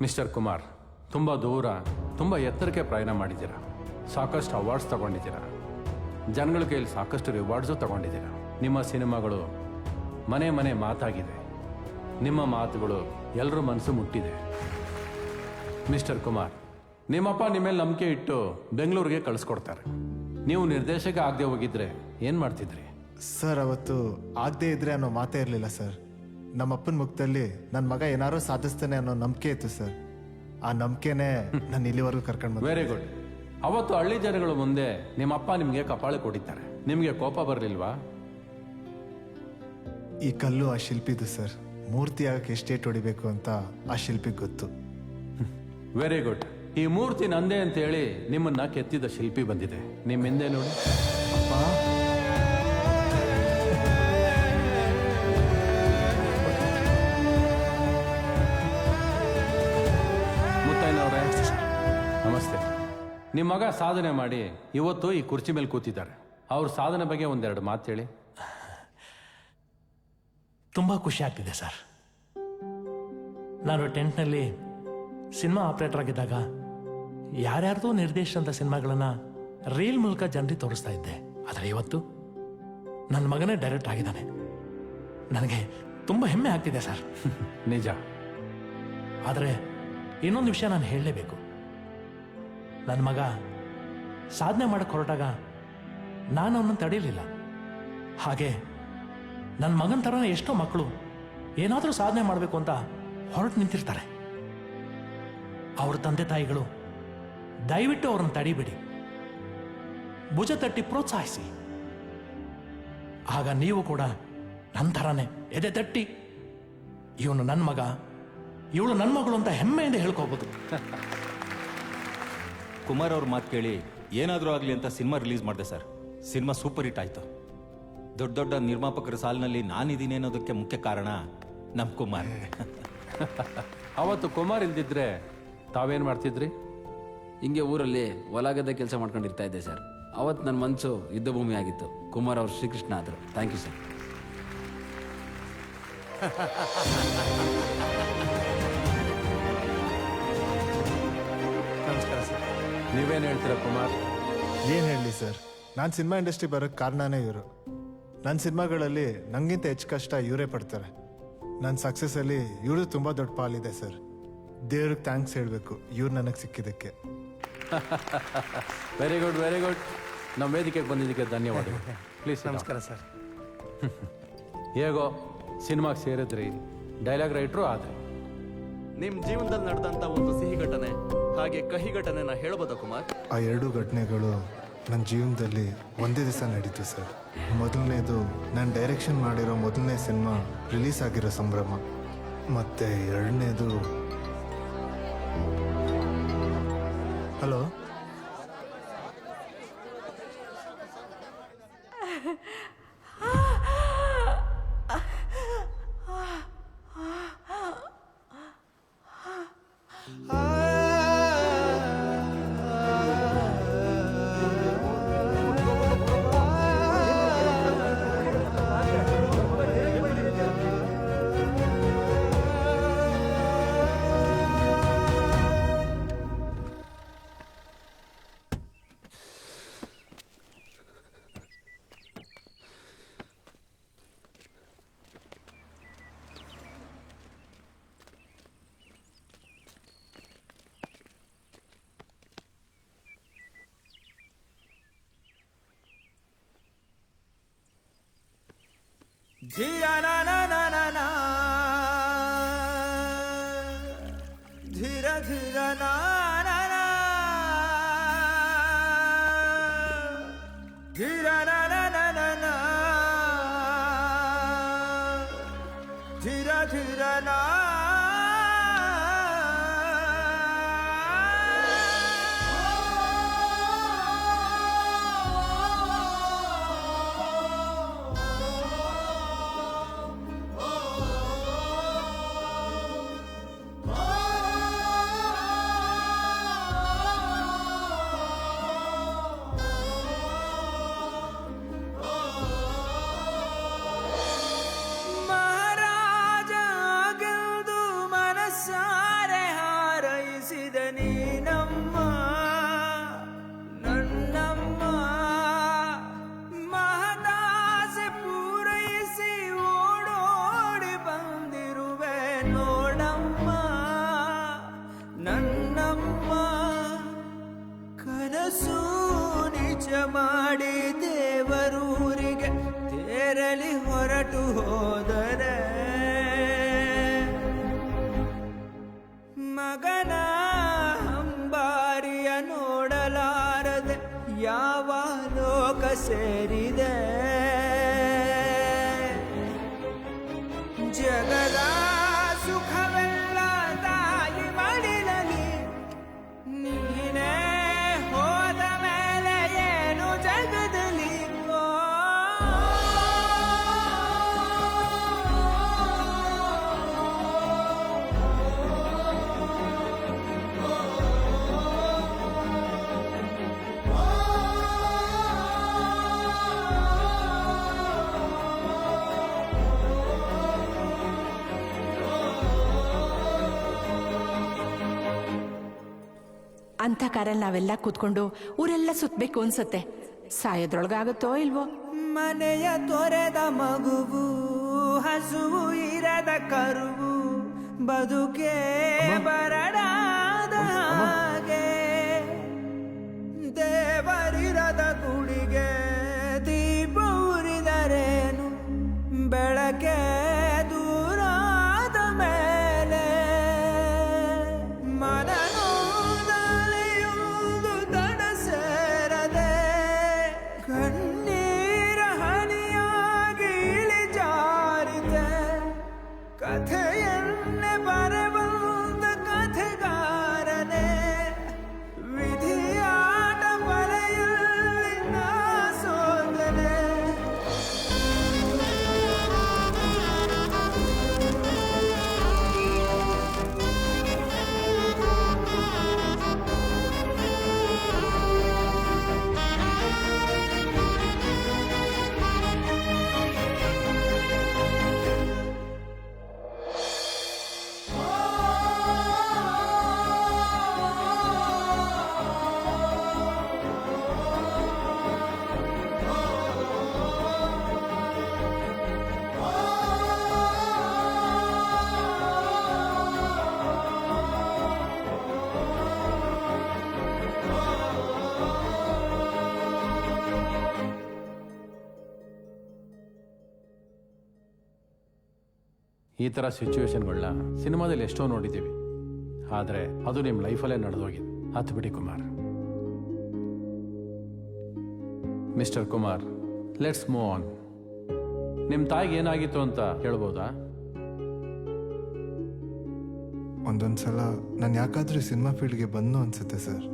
Mister Kumar, ತುಂಬ ದೂರ, ತುಂಬ ಎತ್ತರಕ್ಕೆ ಪ್ರಯಾಣ ಮಾಡಿದ್ದೀರಾ. ಸಾಕಷ್ಟು ಅವಾರ್ಡ್ಸ್ ತಗೊಂಡಿದ್ದೀರಾ. ಜನಗಳ ಕೈಯಲ್ಲಿ ಸಾಕಷ್ಟು ರಿವಾರ್ಡ್ಸು ತಗೊಂಡಿದ್ದೀರಾ. ನಿಮ್ಮ ಸಿನಿಮಾಗಳು ಮನೆ ಮನೆ ಮಾತಾಗಿದೆ. ನಿಮ್ಮ ಮಾತುಗಳು ಎಲ್ಲರ ಮನಸ್ಸು ಮುಟ್ಟಿದೆ. ಮಿಸ್ಟರ್ ಕುಮಾರ್, ನಿಮ್ಮಪ್ಪ ನಿಮ್ಮ ಮೇಲೆ ನಂಬಿಕೆ ಇಟ್ಟು ಬೆಂಗಳೂರಿಗೆ ಕಳಿಸ್ಕೊಡ್ತಾರೆ. ನೀವು ನಿರ್ದೇಶಕ ಆಗದೆ ಹೋಗಿದ್ರೆ ಏನು ಮಾಡ್ತಿದ್ರಿ? ಸರ್, ಅವತ್ತು ಆಗದೆ ಇದ್ರೆ ಅನ್ನೋ ಮಾತೇ ಇರಲಿಲ್ಲ ಸರ್. ನಮ್ಮಪ್ಪನ ಮುಖದಲ್ಲಿ ನನ್ನ ಮಗ ಏನಾರೋ ಸಾಧಿಸ್ತಾನೆ ಅನ್ನೋ ನಂಬಿಕೆ ಇತ್ತು ಸರ್. ಆ ನಂಬಿಕೆನೇ ನಾನು ಇಲ್ಲಿವರೆಗೂ ಕರ್ಕೊಂಡು ಬಂದೆ. Very good. ಅವತ್ತು ಹಳ್ಳಿ ಜನಗಳು ಮುಂದೆ ನಿಮ್ಮಪ್ಪ ನಿಮಗೆ ಕಪಾಳ ಕೊಟ್ಟಿದ್ದಾರೆ. ನಿಮಗೆ ಕೋಪ ಬರಲಿಲ್ವಾ? ಈ ಕಲ್ಲು ಆ ಶಿಲ್ಪಿದು ಸರ್. ಮೂರ್ತಿ ಆಗಕ್ಕೆ ಎಷ್ಟೇಟ್ ಹೊಡಿಬೇಕು ಅಂತ ಆ ಶಿಲ್ಪಿಗೆ ಗೊತ್ತು. Very good. ಈ ಮೂರ್ತಿ ನಂದೇ ಅಂತ ಹೇಳಿ ನಿಮ್ಮನ್ನ ಕೆತ್ತಿದ ಶಿಲ್ಪಿ ಬಂದಿದೆ ನಿಮ್ಮ ಹಿಂದೆ ನೋಡಿ. ಮುತ್ತಯ್ಯನವ್ರೆ, ನಮಸ್ತೆ. ನಿಮ್ಮ ಮಗ ಸಾಧನೆ ಮಾಡಿ ಇವತ್ತು ಈ ಕುರ್ಚಿ ಮೇಲೆ ಕೂತಿದ್ದಾರೆ. ಅವ್ರ ಸಾಧನೆ ಬಗ್ಗೆ ಒಂದೆರಡು ಮಾತು ಹೇಳಿ. ತುಂಬ ಖುಷಿ ಆಗ್ತಿದೆ ಸರ್. ನಾನು ಟೆಂಟ್ನಲ್ಲಿ ಸಿನಿಮಾ ಆಪ್ರೇಟರ್ ಆಗಿದ್ದಾಗ ಯಾರ್ಯಾರ್ದೋ ನಿರ್ದೇಶನದ ಸಿನಿಮಾಗಳನ್ನ ರೀಲ್ ಮೂಲಕ ಜನರಿಗೆ ತೋರಿಸ್ತಾ ಇದ್ದೆ. ಆದರೆ ಇವತ್ತು ನನ್ನ ಮಗನೇ ಡೈರೆಕ್ಟ್ ಆಗಿದ್ದಾನೆ. ನನಗೆ ತುಂಬ ಹೆಮ್ಮೆ ಆಗ್ತಿದೆ ಸರ್. ನಿಜ. ಆದರೆ ಇನ್ನೊಂದು ವಿಷಯ ನಾನು ಹೇಳಲೇಬೇಕು. ನನ್ನ ಮಗ ಸಾಧನೆ ಮಾಡಕ್ಕೆ ಹೊರಟಾಗ ನಾನು ಅವನನ್ನು ತಡೆಯಲಿಲ್ಲ. ಹಾಗೆ ನನ್ನ ಮಗನ ಥರನೇ ಎಷ್ಟೋ ಮಕ್ಕಳು ಏನಾದರೂ ಸಾಧನೆ ಮಾಡಬೇಕು ಅಂತ ಹೊರಟು ನಿಂತಿರ್ತಾರೆ. ಅವ್ರ ತಂದೆ ತಾಯಿಗಳು ದಯವಿಟ್ಟು ಅವ್ರನ್ನ ತಡಿಬೇಡಿ, ಭುಜ ತಟ್ಟಿ ಪ್ರೋತ್ಸಾಹಿಸಿ. ಆಗ ನೀವು ಕೂಡ ನನ್ನ ಥರನೇ ಎದೆ ತಟ್ಟಿ ಇವನು ನನ್ನ ಮಗ, ಇವಳು ನನ್ನ ಮಗಳು ಅಂತ ಹೆಮ್ಮೆಯಿಂದ ಹೇಳ್ಕೋಬಹುದು. ಕುಮಾರ್ ಅವ್ರ ಮಾತು ಕೇಳಿ ಏನಾದರೂ ಆಗಲಿ ಅಂತ ಸಿನಿಮಾ ರಿಲೀಸ್ ಮಾಡಿದೆ ಸರ್. ಸಿನಿಮಾ ಸೂಪರ್ ಹಿಟ್ ಆಯಿತು. ದೊಡ್ಡ ದೊಡ್ಡ ನಿರ್ಮಾಪಕರ ಸಾಲಿನಲ್ಲಿ ನಾನಿದ್ದೀನಿ ಅನ್ನೋದಕ್ಕೆ ಮುಖ್ಯ ಕಾರಣ ನಮ್ಮ ಕುಮಾರ್. ಅವತ್ತು ಕುಮಾರ್ ಇಲ್ದಿದ್ರೆ ತಾವೇನು ಮಾಡ್ತಿದ್ರಿ? ಹಿಂಗೆ ಊರಲ್ಲಿ ಹೊಲಗದ್ದೆ ಕೆಲಸ ಮಾಡ್ಕೊಂಡಿರ್ತಾ ಇದ್ದೆ ಸರ್. ಅವತ್ತು ನನ್ನ ಮನಸ್ಸು ಯುದ್ಧ ಭೂಮಿ ಆಗಿತ್ತು. ಕುಮಾರ್ ಅವರು ಶ್ರೀಕೃಷ್ಣ ಆದರು. Thank you sir. ನಮಸ್ಕಾರ ಸರ್. ನೀವೇನು ಹೇಳ್ತೀರಾ ಕುಮಾರ್? ಏನು ಹೇಳಲಿ ಸರ್, ನಾನು ಸಿನಿಮಾ ಇಂಡಸ್ಟ್ರಿ ಬರೋಕ್ಕೆ ಕಾರಣನೇ ಇವರು. ನನ್ನ ಸಿನಿಮಾಗಳಲ್ಲಿ ನನಗಿಂತ ಹೆಚ್ಚು ಕಷ್ಟ ಇವರೇ ಪಡ್ತಾರೆ. ನನ್ನ ಸಕ್ಸಸ್ಸಲ್ಲಿ ಇವ್ರದ್ದು ತುಂಬ ದೊಡ್ಡ ಪಾಲಿದೆ ಸರ್. ದೇವ್ರಿಗೆ ಥ್ಯಾಂಕ್ಸ್ ಹೇಳಬೇಕು ಇವ್ರು ನನಗೆ ಸಿಕ್ಕಿದ್ದಕ್ಕೆ. Very good, very good. ನಮ್ಮ ವೇದಿಕೆಗೆ ಬಂದಿದ್ದಕ್ಕೆ ಧನ್ಯವಾದಗಳು. ಪ್ಲೀಸ್. ನಮಸ್ಕಾರ ಸರ್. ಹೇಗೋ ಸಿನಿಮಾಗೆ ಸೇರಿದ್ರಿ, ಡೈಲಾಗ್ ರೈಟ್ರು ಆದ್ರೆ. ನಿಮ್ಮ ಜೀವನದಲ್ಲಿ ನಡೆದಂತ ಒಂದು ಸಿಹಿ ಘಟನೆ ಹಾಗೆ ಕಹಿ ಘಟನೆನ ಹೇಳ್ಬೋದಾ ಕುಮಾರ್? ಆ ಎರಡೂ ಘಟನೆಗಳು ನನ್ನ ಜೀವನದಲ್ಲಿ ಒಂದೇ ದಿವಸ ನಡೀತು ಸರ್. ಮೊದಲನೇದು ನಾನು ಡೈರೆಕ್ಷನ್ ಮಾಡಿರೋ ಮೊದಲನೇ ಸಿನಿಮಾ ರಿಲೀಸ್ ಆಗಿರೋ ಸಂಭ್ರಮ. ಮತ್ತೆ ಎರಡನೇದು, ಹಲೋ, ಧೀರ ನಾ ನಾ ನಾ ನಾ ನಾ. ಧೀರ ಧೀರ ನಾ ನಾ ನಾ. ಧೀರ ನಾ ನಾ ನಾ ನಾ ನಾ. ಧೀರ ಧೀರ ನಾ. ಮಾಡಿ ದೇವರೂರಿಗೆ ತೆರಳಿ ಹೊರಟು ಹೋದರೆ ಮಗನ ಅಂಬಾರಿಯ ನೋಡಲಾರದೆ ಯಾವ ಲೋಕ ಸೇರಿದೆ. ಜಗದ ಸುಖವೆಲ್ಲ ತಾಯಿ ಮಡಿಲಲಿ ನೀನೇ ಹೋದ ಮೇಲೆ ಏನು ಜಗದಲ್ಲಿ. ಅಂತ ಕಾರಲ್ಲಿ ನಾವೆಲ್ಲ ಕೂತ್ಕೊಂಡು ಊರೆಲ್ಲ ಸುತ್ತಬೇಕು ಅನ್ಸತ್ತೆ. ಸಾಯೋದ್ರೊಳಗಾಗುತ್ತೋ ಇಲ್ವೋ. ಮನೆಯ ತೊರೆದ ಮಗುವು, ಹಸುವು ಇರದ ಕರುವು, ಬದುಕೆ ಬರಡಾದ ಹಾಗೆ. ದೇವರಿರದ ಗುಡಿಗೆ ದೀಪ ಉರಿದರೇನು, ಬೆಳಕೆ ದೂರಾದ ಮೇಲೆ ಮನನೋದಲೆಯೊಂದು ತಡ ಸೇರದೆ ಕಣ್ಣೀರ ಹನಿಯಾಗಿ ಇಳಿಜಾರಿದೆ. ಕಥೆಯನ್ನೇ ಬರೆಬಂದ ಕಥೆಗಾರನೇ ವಿಧಿಯಾಟ ಬರೆಯಲ್ಲಿ ನಾ ಸೋದನೆ. ಈ ಥರ ಸಿಚುವೇಶನ್ಗಳನ್ನ ಸಿನಿಮಾದಲ್ಲಿ ಎಷ್ಟೋ ನೋಡಿದ್ದೀವಿ, ಆದರೆ ಅದು ನಿಮ್ಮ ಲೈಫಲ್ಲೇ ನಡೆದೋಗಿದೆ. ಹತ್ತು ಬಿಡಿ Kumar. Mister Kumar, let's move on. ನಿಮ್ಮ ತಾಯಿಗೆ ಏನಾಗಿತ್ತು ಅಂತ ಹೇಳ್ಬೋದಾ? ಒಂದೊಂದ್ಸಲ ನಾನು ಯಾಕಾದ್ರೂ ಸಿನಿಮಾ ಫೀಲ್ಡ್ಗೆ ಬಂದು ಅನ್ಸುತ್ತೆ ಸರ್.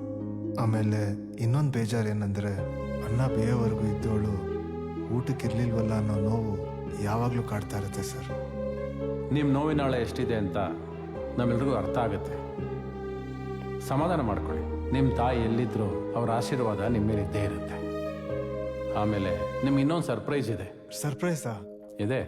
ಆಮೇಲೆ ಇನ್ನೊಂದು ಬೇಜಾರು ಏನಂದರೆ, ಅನ್ನ ಬೇಯೋವರೆಗೂ ಇದ್ದವಳು ಊಟಕ್ಕಿರ್ಲಿಲ್ವಲ್ಲ ಅನ್ನೋ ನೋವು ಯಾವಾಗಲೂ ಕಾಡ್ತಾ ಇರುತ್ತೆ ಸರ್. ನಿಮ್ಮ ನೋವಿನಾಳ ಎಷ್ಟಿದೆ ಅಂತ ನಮ್ಮೆಲ್ರಿಗೂ ಅರ್ಥ ಆಗುತ್ತೆ. ಸಮಾಧಾನ ಮಾಡ್ಕೊಳ್ಳಿ. ನಿಮ್ಮ ತಾಯಿ ಎಲ್ಲಿದ್ರು ಅವ್ರ ಆಶೀರ್ವಾದ ನಿಮ್ಮ ಮೇಲೆ ಇದ್ದೇ ಇರುತ್ತೆ. ಆಮೇಲೆ ನಿಮ್ಗೆ ಇನ್ನೊಂದು ಸರ್ಪ್ರೈಸ್ ಇದೆ. ಸರ್ಪ್ರೈಸಾ? ಇದೆ.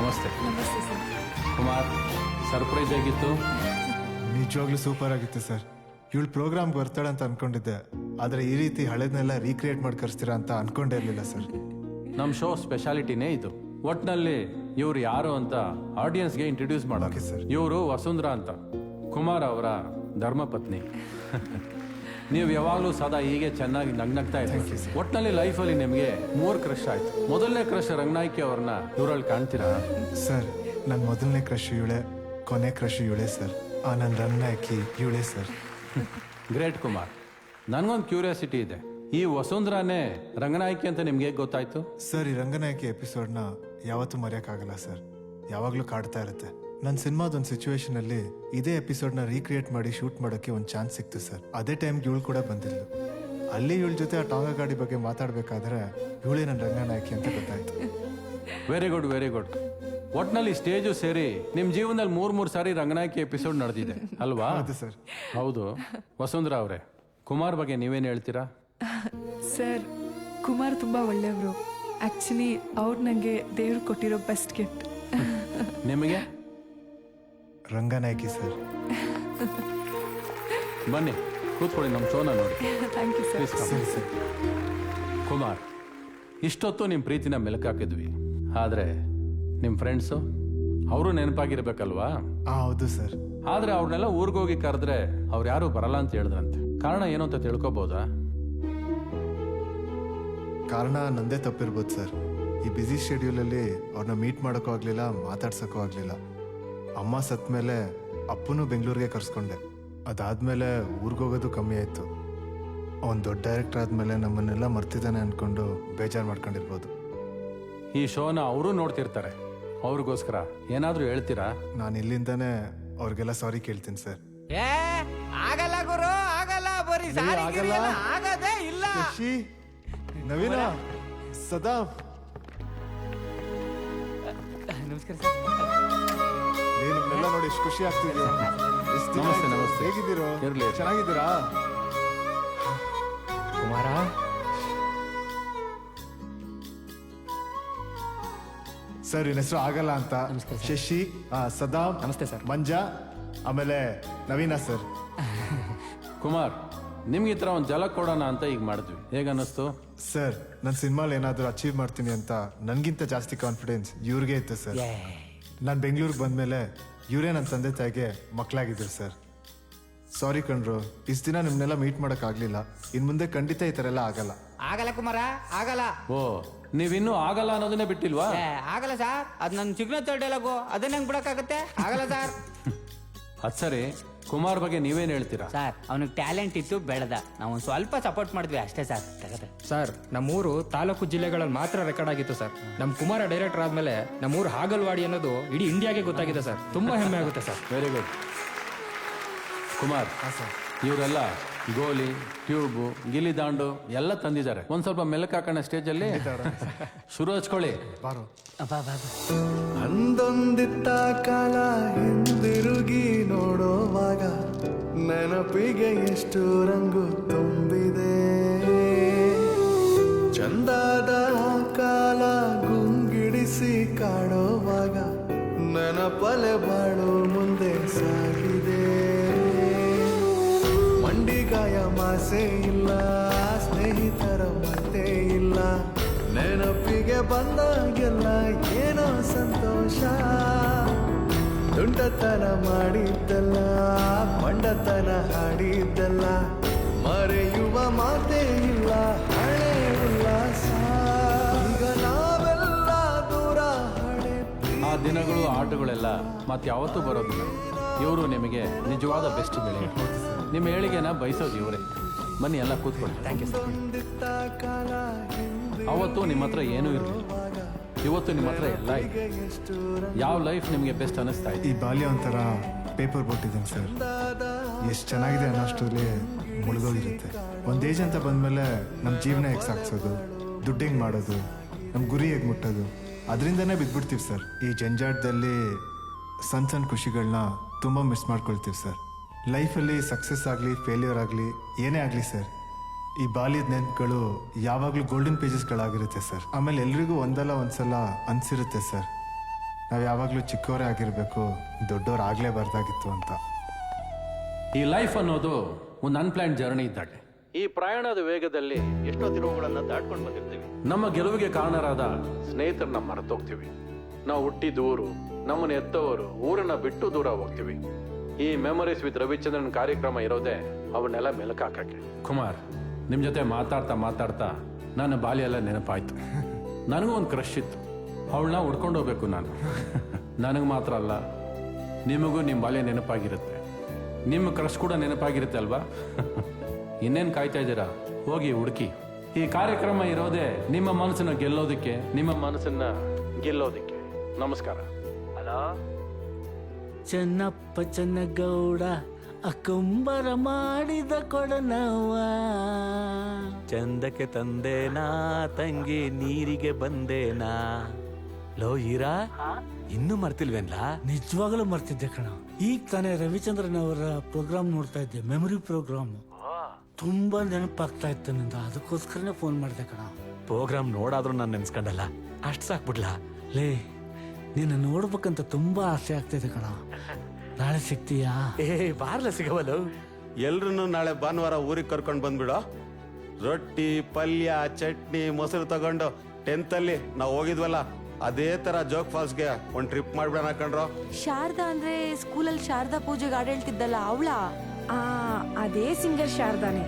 ನಮಸ್ತೆ ನಮಸ್ತೆ ಸರ್. ಕುಮಾರ್ ಸರ್ಪ್ರೈಸ್ ಆಗಿತ್ತು. ನಿಜವಾಗ್ಲೂ ಸೂಪರ್ ಆಗಿತ್ತು ಸರ್. ಇವಳು ಪ್ರೋಗ್ರಾಮ್ಗೆ ಬರ್ತಾಳೆ ಅಂತ ಅನ್ಕೊಂಡಿದ್ದೆ, ಆದರೆ ಈ ರೀತಿ ಹಳೆದನ್ನೆಲ್ಲ ರೀಕ್ರಿಯೇಟ್ ಮಾಡಿ ಕರ್ಸ್ತೀರಾ ಅಂತ ಅನ್ಕೊಂಡೇ ಇರಲಿಲ್ಲ ಸರ್. ನಮ್ಮ ಶೋ ಸ್ಪೆಷಾಲಿಟಿನೇ ಇದು. ಒಟ್ನಲ್ಲಿ ಇವ್ರು ಯಾರು ಅಂತ ಆಡಿಯನ್ಸ್ಗೆ ಇಂಟ್ರೊಡ್ಯೂಸ್ ಮಾಡೋಕೆ ಸರ್. ಇವರು ವಸುಂಧರಾ ಅಂತ, ಕುಮಾರ್ ಅವರ ಧರ್ಮಪತ್ನಿ. ನೀವು ಯಾವಾಗಲೂ ಸದಾ ಹೀಗೆ ಚೆನ್ನಾಗಿ ನಗ್ನಗ್ತಾ ಇದ್ದೀವಿ. ಒಟ್ನಲ್ಲಿ ಲೈಫಲ್ಲಿ ನಿಮಗೆ 3 ಕ್ರಶ್ ಆಯ್ತು. ಮೊದಲನೇ ಕ್ರಶ್ ರಂಗನಾಯ್ಕಿ ಅವ್ರನ್ನ ಇವರಲ್ಲಿ ಕಾಣ್ತೀರಾ ಸರ್? ನನ್ನ ಮೊದಲನೇ ಕ್ರಶ್ ಇವಳೆ, ಕೊನೆ ಕ್ರಶ್ ಇವಳೆ ಸರ್. ನನ್ನ ರಂಗನಾಯ್ಕಿ ಇವಳೆ ಸರ್. ಗ್ರೇಟ್ ಕುಮಾರ್. ನನಗೊಂದು ಕ್ಯೂರಿಯಾಸಿಟಿ ಇದೆ, ಈ ವಸುಂಧರಾನೇ ರಂಗನಾಯ್ಕಿ ಅಂತ ನಿಮ್ಗೆ ಗೊತ್ತಾಯ್ತು? ಸರ್, ಈ ರಂಗನಾಯ್ಕಿ ಎಪಿಸೋಡ್ನ ಯಾವತ್ತೂ ಮರೆಯೋಕ್ಕಾಗಲ್ಲ ಸರ್. ಯಾವಾಗಲೂ ಕಾಡ್ತಾ ಇರುತ್ತೆ. ನನ್ನ ಸಿನಿಮಾದೊಂದು ಸಿಚುವೇಶನ್ ಅಲ್ಲಿ ಇದೇ ಎಪಿಸೋಡ್ನ ರೀಕ್ರಿಯೇಟ್ ಮಾಡಿ ಶೂಟ್ ಮಾಡೋಕ್ಕೆ ಒಂದು ಚಾನ್ಸ್ ಸಿಕ್ತು ಸರ್. ಅದೇ ಟೈಮ್ಗೆ ಇವಳು ಕೂಡ ಬಂದಿದ್ಲು. ಅಲ್ಲಿ ಇವಳ ಜೊತೆ ಆ ಟಾಂಗ ಗಾಡಿ ಬಗ್ಗೆ ಮಾತಾಡ್ಬೇಕಾದ್ರೆ ಇವಳೇ ನನ್ನ ರಂಗನಾಯ್ಕಿ ಅಂತ ಗೊತ್ತಾಯ್ತು. Very good, very good. ಒಟ್ನಲ್ಲಿ ಸ್ಟೇಜು ಸೇರಿ ನಿಮ್ಮ ಜೀವನದಲ್ಲಿ 3 ಸಾರಿ ರಂಗನಾಯ್ಕಿ ಎಪಿಸೋಡ್ ನಡೆದಿದೆ ಅಲ್ವಾ? ಹೌದು ಸರ್. ಹೌದು. ವಸುಂಧರಾ ಅವರೇ, ಕುಮಾರ್ ಬಗ್ಗೆ ನೀವೇನು ಹೇಳ್ತೀರಾ? ಸರ್, ಕುಮಾರ್ ತುಂಬ ಒಳ್ಳೆಯವರು. ಆ್ಯಕ್ಚುಲಿ ಅವ್ರು ನನಗೆ ದೇವ್ರು ಕೊಟ್ಟಿರೋ ಬೆಸ್ಟ್ ಗಿಫ್ಟ್. ನಿಮಗೆ? ರಂಗನಾಯ್ಕಿ ಸರ್. ಬನ್ನಿ ಕೂತ್ಕೊಳ್ಳಿ, ನಮ್ಮ ಶೋನ ನೋಡಿ. Thank you sir. Please come. Kumar, ಇಷ್ಟೊತ್ತು ನಿಮ್ಮ ಪ್ರೀತಿನ ಮೆಲುಕಾಕಿದ್ವಿ, ಆದರೆ ನಿಮ್ಮ ಫ್ರೆಂಡ್ಸು ಅವರು ನೆನಪಾಗಿರ್ಬೇಕಲ್ವಾ? ಹೌದು ಸರ್. ಆದರೆ ಅವ್ರನ್ನೆಲ್ಲ ಊರಿಗೋಗಿ ಕರೆದ್ರೆ ಅವ್ರು ಯಾರು ಬರಲ್ಲ ಅಂತ ಹೇಳಿದ್ರಂತೆ. ಕಾರಣ ಏನು ಅಂತ ತಿಳ್ಕೊಬೋದಾ? ಕಾರಣ ನಂದೇ ತಪ್ಪಿರ್ಬೋದು ಸರ್. ಈ ಬ್ಯುಸಿ ಶೆಡ್ಯೂಲಲ್ಲಿ ಅವ್ರನ್ನ ಮೀಟ್ ಮಾಡೋಕ್ಕೂ ಆಗಲಿಲ್ಲ, ಮಾತಾಡ್ಸೋಕ್ಕೂ ಆಗಲಿಲ್ಲ. ಅಮ್ಮ ಸತ್ತ ಮೇಲೆ ಅಪ್ಪನೂ ಬೆಂಗಳೂರಿಗೆ ಕರ್ಸ್ಕೊಂಡೆ. ಅದಾದಮೇಲೆ ಊರಿಗೋಗೋದು ಕಮ್ಮಿ ಆಯಿತು. ಅವ್ನು ದೊಡ್ಡ ಡೈರೆಕ್ಟರ್ ಆದಮೇಲೆ ನಮ್ಮನ್ನೆಲ್ಲ ಮರ್ತಿದ್ದಾನೆ ಅಂದ್ಕೊಂಡು ಬೇಜಾರು ಮಾಡ್ಕೊಂಡಿರ್ಬೋದು. ಈ ಶೋನ ಅವರು ನೋಡ್ತಿರ್ತಾರೆ, ಅವ್ರಿಗೋಸ್ಕರ ಏನಾದರೂ ಹೇಳ್ತೀರಾ? ನಾನು ಇಲ್ಲಿಂದಾನೇ ಅವ್ರಿಗೆಲ್ಲ ಸಾರಿ ಕೇಳ್ತೀನಿ ಸರ್. ಆಗಲ್ಲ ಗುರು, ಆಗಲ್ಲ. ಬರೀ ಸಾರಿ ಆಗಲ್ಲ. ಆಗದೇ ಇಲ್ಲ. ಶಶಿ, ನವೀನ, ಸದಾ, ನಮಸ್ಕಾರ ಸರ್. ನೀವೆಲ್ಲ ನೋಡಿ ಎಷ್ಟು ಖುಷಿ ಆಗ್ತಿದೆ. ನಮಸ್ತೆ, ನಮಸ್ತೆ. ಹೇಗಿದ್ದೀರೋ? ಇರ್ಲಿ. ಚೆನ್ನಾಗಿದ್ದೀರಾ? ಕುಮಾರ, ಸರ್, ಇನ್ನ ಹೆಸರು ಆಗಲ್ಲ ಅಂತ. ಶಶಿ, ಸದಾ, ನಮಸ್ತೆ ಸರ್. ಮಂಜಾ, ಆಮೇಲೆ ನವೀನ ಸರ್. ಕುಮಾರ್, ನಿಮ್ಗೆ ಈ ಥರ ಒಂದು ಜಲ ಕೊಡೋಣ ಅಂತ ಈಗ ಮಾಡಿದ್ವಿ. ಹೇಗನ್ನಿಸ್ತು? ಸರ್, ನನ್ನ ಸಿನಿಮಾಲ್ ಏನಾದರೂ ಅಚೀವ್ ಮಾಡ್ತೀನಿ ಅಂತ ನನಗಿಂತ ಜಾಸ್ತಿ ಕಾನ್ಫಿಡೆನ್ಸ್ ಇವ್ರಿಗೆ ಇತ್ತು ಸರ್. ನಾನು ಬೆಂಗಳೂರಿಗೆ ಬಂದಮೇಲೆ ಇವರೇ ನನ್ನ ತಂದೆ ತಾಯಿಗೆ ಮಕ್ಕಳಾಗಿದ್ರು ಸರ್. ಸಾರಿ ಕಣ್ರು, ಇಷ್ಟು ದಿನ ನಿಮ್ಮನ್ನೆಲ್ಲ ಮೀಟ್ ಮಾಡೋಕ್ಕಾಗಲಿಲ್ಲ. ಇನ್ನು ಮುಂದೆ ಖಂಡಿತ ಈ ಥರ ಎಲ್ಲ ಆಗಲ್ಲ. ಆಗಲ್ಲ ಕುಮಾರ, ಆಗಲ್ಲ. ಓ, ನೀವಿನ್ನೂ ಆಗಲ್ಲ ಅನ್ನೋದನ್ನೇ ಬಿಟ್ಟಿಲ್ವಾ? ಆಗಲ್ಲ ಸರ್. ಅದು ನನ್ನ ಸಿಗ್ನೇಚರ್ ಡೈಲಾಗು, ಅದನ್ನ ಹೆಂಗ್ ಬಿಡಕ್ಕಾಗತ್ತೆ? ಆಗಲ್ಲ ಸರ್. ಅದು ಸರಿ, ಕುಮಾರ್ ಬಗ್ಗೆ ನೀವೇನು ಹೇಳ್ತೀರಾ? ಸರ್, ಅವನಿಗೆ ಟ್ಯಾಲೆಂಟ್ ಇತ್ತು, ಬೆಳೆದ. ನಾವು ಒಂದು ಸ್ವಲ್ಪ ಸಪೋರ್ಟ್ ಮಾಡಿದ್ವಿ ಅಷ್ಟೇ ಸರ್. ಸರ್, ನಮ್ಮೂರು ತಾಲೂಕು ಜಿಲ್ಲೆಗಳಲ್ಲಿ ಮಾತ್ರ ರೆಕಾರ್ಡ್ ಆಗಿತ್ತು ಸರ್. ನಮ್ಮ ಕುಮಾರ ಡೈರೆಕ್ಟರ್ ಆದ್ಮೇಲೆ ನಮ್ಮೂರು ಹಾಗಲ್ವಾಡಿ ಅನ್ನೋದು ಇಡೀ ಇಂಡಿಯಾಗೆ ಗೊತ್ತಾಗಿದೆ ಸರ್. ತುಂಬಾ ಹೆಮ್ಮೆ ಆಗುತ್ತೆ ಸರ್. Very good. ಕುಮಾರ್, ಇವರೆಲ್ಲ ಗೋಲಿ, ಟ್ಯೂಬು, ಗಿಲ್ಲಿ ದಾಂಡು ಎಲ್ಲ ತಂದಿದ್ದಾರೆ. ಒಂದ್ ಸ್ವಲ್ಪ ಮೆಲುಕು ಹಾಕೋಣ ಸ್ಟೇಜಲ್ಲಿ. ಶುರು ಹಚ್ಕೊಳ್ಳಿ. ಅಂದೊಂದಿತ್ತ ಕಾಲ ಹಿಂದಿರುಗಿ ನೋಡುವಾಗ ನೆನಪಿಗೆ ಎಷ್ಟು ರಂಗು ತುಂಬಿದೆ. ಚಂದಾದ ಕಾಲ ಗುಂಗಿಡಿಸಿ ಕಾಡುವಾಗ ನೆನಪಲೆ ಬಾಳು ಮುಂದೆ ಸಾಗಿದೆ. ಮಂಡಿಗಾಯ ಮಾಸೆ ಇಲ್ಲ, ಸ್ನೇಹಿತರ ಮತ್ತೆ ಇಲ್ಲ. ನೆನಪಿಗೆ ಬಂದಾಗೆಲ್ಲ ಏನೋ ಸಂತೋಷ. ತುಂಟತನ ಮಾಡಿದ್ದಲ್ಲ, ಬಂಡತನ ಹಾಡಿದ್ದಲ್ಲ, ಮರೆಯುವ ಮಾತೇ ಇಲ್ಲ, ಹಳೆ ಉಲ್ಲಾಸ. ಈಗ ನಾವೆಲ್ಲ ದೂರ, ಹಳೆ ಆ ದಿನಗಳು, ಆಟಗಳೆಲ್ಲ ಮತ್ತೆ ಯಾವತ್ತೂ ಬರೋದಿಲ್ಲ. ಇವರು ನಿಮಗೆ ನಿಜವಾದ ಬೆಸ್ಟ್ ಗೆಳೆಯ. ನಿಮ್ಮ ಏಳಿಗೆನ ಬಯಸೋದು ಇವರೇ. ಬನ್ನಿ, ಎಲ್ಲ ಕೂತ್ಕೊಳ್ಳಿ. Thank you sir. ಅವತ್ತು ನಿಮ್ಮ ಹತ್ರ ಏನೂ ಇರಲಿಲ್ಲ, ಇವತ್ತು ನಿಮ್ಮ ಹತ್ರ ಎಲ್ಲ ಇದೆ. ಯಾವ ಲೈಫ್ ನಿಮಗೆ ಬೆಸ್ಟ್ ಅನ್ನಿಸ್ತಾ ಇದೆ? ಈ ಬಾಲ್ಯ ಒಂಥರ ಪೇಪರ್ ಬೋಟಿದ್ದೀನಿ ಸರ್. ಎಷ್ಟು ಚೆನ್ನಾಗಿದೆ ಅನ್ನೋಷ್ಟರಲ್ಲಿ ಮುಳುಗೋಗಿರುತ್ತೆ. ಒಂದು ಏಜ್ ಅಂತ ಬಂದಮೇಲೆ ನಮ್ಮ ಜೀವನ ಹೇಗೆ ಸಾಗಿಸೋದು, ದುಡ್ಡು ಹೆಂಗೆ ಮಾಡೋದು, ನಮ್ಮ ಗುರಿ ಹೇಗೆ ಮುಟ್ಟೋದು, ಅದರಿಂದನೇ ಬಿದ್ದುಬಿಡ್ತೀವಿ ಸರ್. ಈ ಜಂಜಾಟದಲ್ಲಿ ಸಣ್ಣ ಸಣ್ಣ ಖುಷಿಗಳನ್ನ ತುಂಬ ಮಿಸ್ ಮಾಡ್ಕೊಳ್ತೀವಿ ಸರ್. ಲೈಫಲ್ಲಿ ಸಕ್ಸಸ್ ಆಗಲಿ, ಫೇಲ್ಯೂರ್ ಆಗಲಿ, ಏನೇ ಆಗಲಿ ಸರ್, ಈ ಬಾಲ್ಯದ ನೆನಪುಗಳು ಯಾವಾಗಲೂ ಗೋಲ್ಡನ್ ಪೇಜಸ್ಗಳಾಗಿರುತ್ತೆ ಸರ್. ಆಮೇಲೆ ಎಲ್ರಿಗೂ ಒಂದಲ್ಲ ಒಂದ್ಸಲ ಅನಿಸಿರುತ್ತೆ ಸರ್, ನಾವು ಯಾವಾಗಲೂ ಚಿಕ್ಕವರೇ ಆಗಿರಬೇಕು, ದೊಡ್ಡವ್ರು ಆಗಲೇಬಾರ್ದಾಗಿತ್ತು ಅಂತ. ಈ ಲೈಫ್ ಅನ್ನೋದು ಒಂದು ಅನ್ಪ್ಲಾನ್ ಜರ್ನಿ ಇದ್ದಾಗೆ. ಈ ಪ್ರಯಾಣದ ವೇಗದಲ್ಲಿ ಎಷ್ಟೋ ತಿರುವುಗಳನ್ನ ದಾಟ್ಕೊಂಡು ಬಂದಿರ್ತೀವಿ. ನಮ್ಮ ಗೆಲುವಿಗೆ ಕಾರಣರಾದ ಸ್ನೇಹಿತರನ್ನ ಮರೆತೋಗ್ತೀವಿ. ನಾವು ಹುಟ್ಟಿದ ಊರು, ನಮ್ಮನ್ನ ಎತ್ತವರು, ಊರನ್ನ ಬಿಟ್ಟು ದೂರ ಹೋಗ್ತೀವಿ. ಈ ಮೆಮೊರೀಸ್ ವಿತ್ ರವಿಚಂದ್ರನ್ ಕಾರ್ಯಕ್ರಮ ಇರೋದೇ ಅವನ್ನೆಲ್ಲ ಮೆಲುಕಾಕಕ್ಕೆ. ಕುಮಾರ್, ನಿಮ್ ಜೊತೆ ಮಾತಾಡ್ತಾ ನನ್ನ ಬಾಲ್ಯ ಎಲ್ಲ ನೆನಪಾಯ್ತು. ನನಗೂ ಒಂದು ಕ್ರಶ್ ಇತ್ತು, ಅವಳನ್ನ ಹುಡ್ಕೊಂಡು ಹೋಗ್ಬೇಕು ನಾನು. ನನಗೆ ಮಾತ್ರ ಅಲ್ಲ, ನಿಮಗೂ ನಿಮ್ಮ ಬಾಲ್ಯ ನೆನಪಾಗಿರುತ್ತೆ, ನಿಮ್ಮ ಕ್ರಶ್ ಕೂಡ ನೆನಪಾಗಿರುತ್ತೆ ಅಲ್ವಾ? ಇನ್ನೇನು ಕಾಯ್ತಾ ಇದ್ದೀರಾ? ಹೋಗಿ ಹುಡುಕಿ. ಈ ಕಾರ್ಯಕ್ರಮ ಇರೋದೇ ನಿಮ್ಮ ಮನಸ್ಸನ್ನ ಗೆಲ್ಲೋದಕ್ಕೆ, ನಿಮ್ಮ ಮನಸ್ಸನ್ನ ಗೆಲ್ಲೋದಕ್ಕೆ. ನಮಸ್ಕಾರ. ಹಲೋ, ಚೆನ್ನಪ್ಪ ಚೆನ್ನಗೌಡ ಅಕ್ಕಂಬರ ಮಾಡಿದ ಕೊಡನವ್ವ, ಚಂದಕ್ಕೆ ತಂದೇನಾ ತಂಗಿ ನೀರಿಗೆ ಬಂದೇನಾ. ಲೋ ಹೀರಾ, ಇನ್ನೂ ಮರ್ತಿಲ್ವೇನ್ಲ? ನಿಜವಾಗ್ಲೂ ಮರ್ತಿದ್ದೆ ಕಣ. ಈಗ ತಾನೇ ರವಿಚಂದ್ರನ್ ಅವರ ಪ್ರೋಗ್ರಾಮ್ ನೋಡ್ತಾ ಇದ್ದೆ, ಮೆಮೊರಿ ಪ್ರೋಗ್ರಾಮ್. ತುಂಬಾ ನೆನಪಾಗ್ತಾ ಇತ್ತು ನಿಂದ, ಅದಕ್ಕೋಸ್ಕರನೇ ಫೋನ್ ಮಾಡಿದೆ ಕಣ. ಪ್ರೋಗ್ರಾಮ್ ನೋಡಾದ್ರೂ ನಾನು ನೆನ್ಸ್ಕೊಂಡಲ್ಲ, ಅಷ್ಟು ಸಾಕ್ಬಿಡ್ಲಾ? ಲೇ, ನಿನ್ನ ನೋಡ್ಬೇಕಂತ ತುಂಬಾ ಆಸೆ ಆಗ್ತಿದೆ ಕಣ. ನಾಳೆ ಸಿಗ್ತೀಯಾ? ಬಾರ್ಲ ಸಿಗವಲ್ಲ. ಎಲ್ರು ನಾಳೆ ಭಾನುವಾರ ಊರಿಗೆ ಕರ್ಕೊಂಡು ಬಂದ್ಬಿಡು. ರೊಟ್ಟಿ, ಪಲ್ಯ, ಚಟ್ನಿ, ಮೊಸರು ತಗೊಂಡು 10th ಅಲ್ಲಿ ನಾವು ಹೋಗಿದ್ವಲ್ಲ, ಅದೇ ತರ ಜೋಗ್ ಫಾಲ್ಸ್ಗೆ ಒಂದ್ ಟ್ರಿಪ್ ಮಾಡ್ಬಿಡೋಣ ಕಣ್ರೋ. ಶಾರದಾ ಅಂದ್ರೆ ಸ್ಕೂಲಲ್ಲಿ ಶಾರದಾ ಪೂಜೆಗೆ ಹಾಡು ಹೇಳ್ತಿದ್ದಲ್ಲ ಅವಳ? ಅದೇ ಸಿಂಗರ್ ಶಾರದಾನೆ.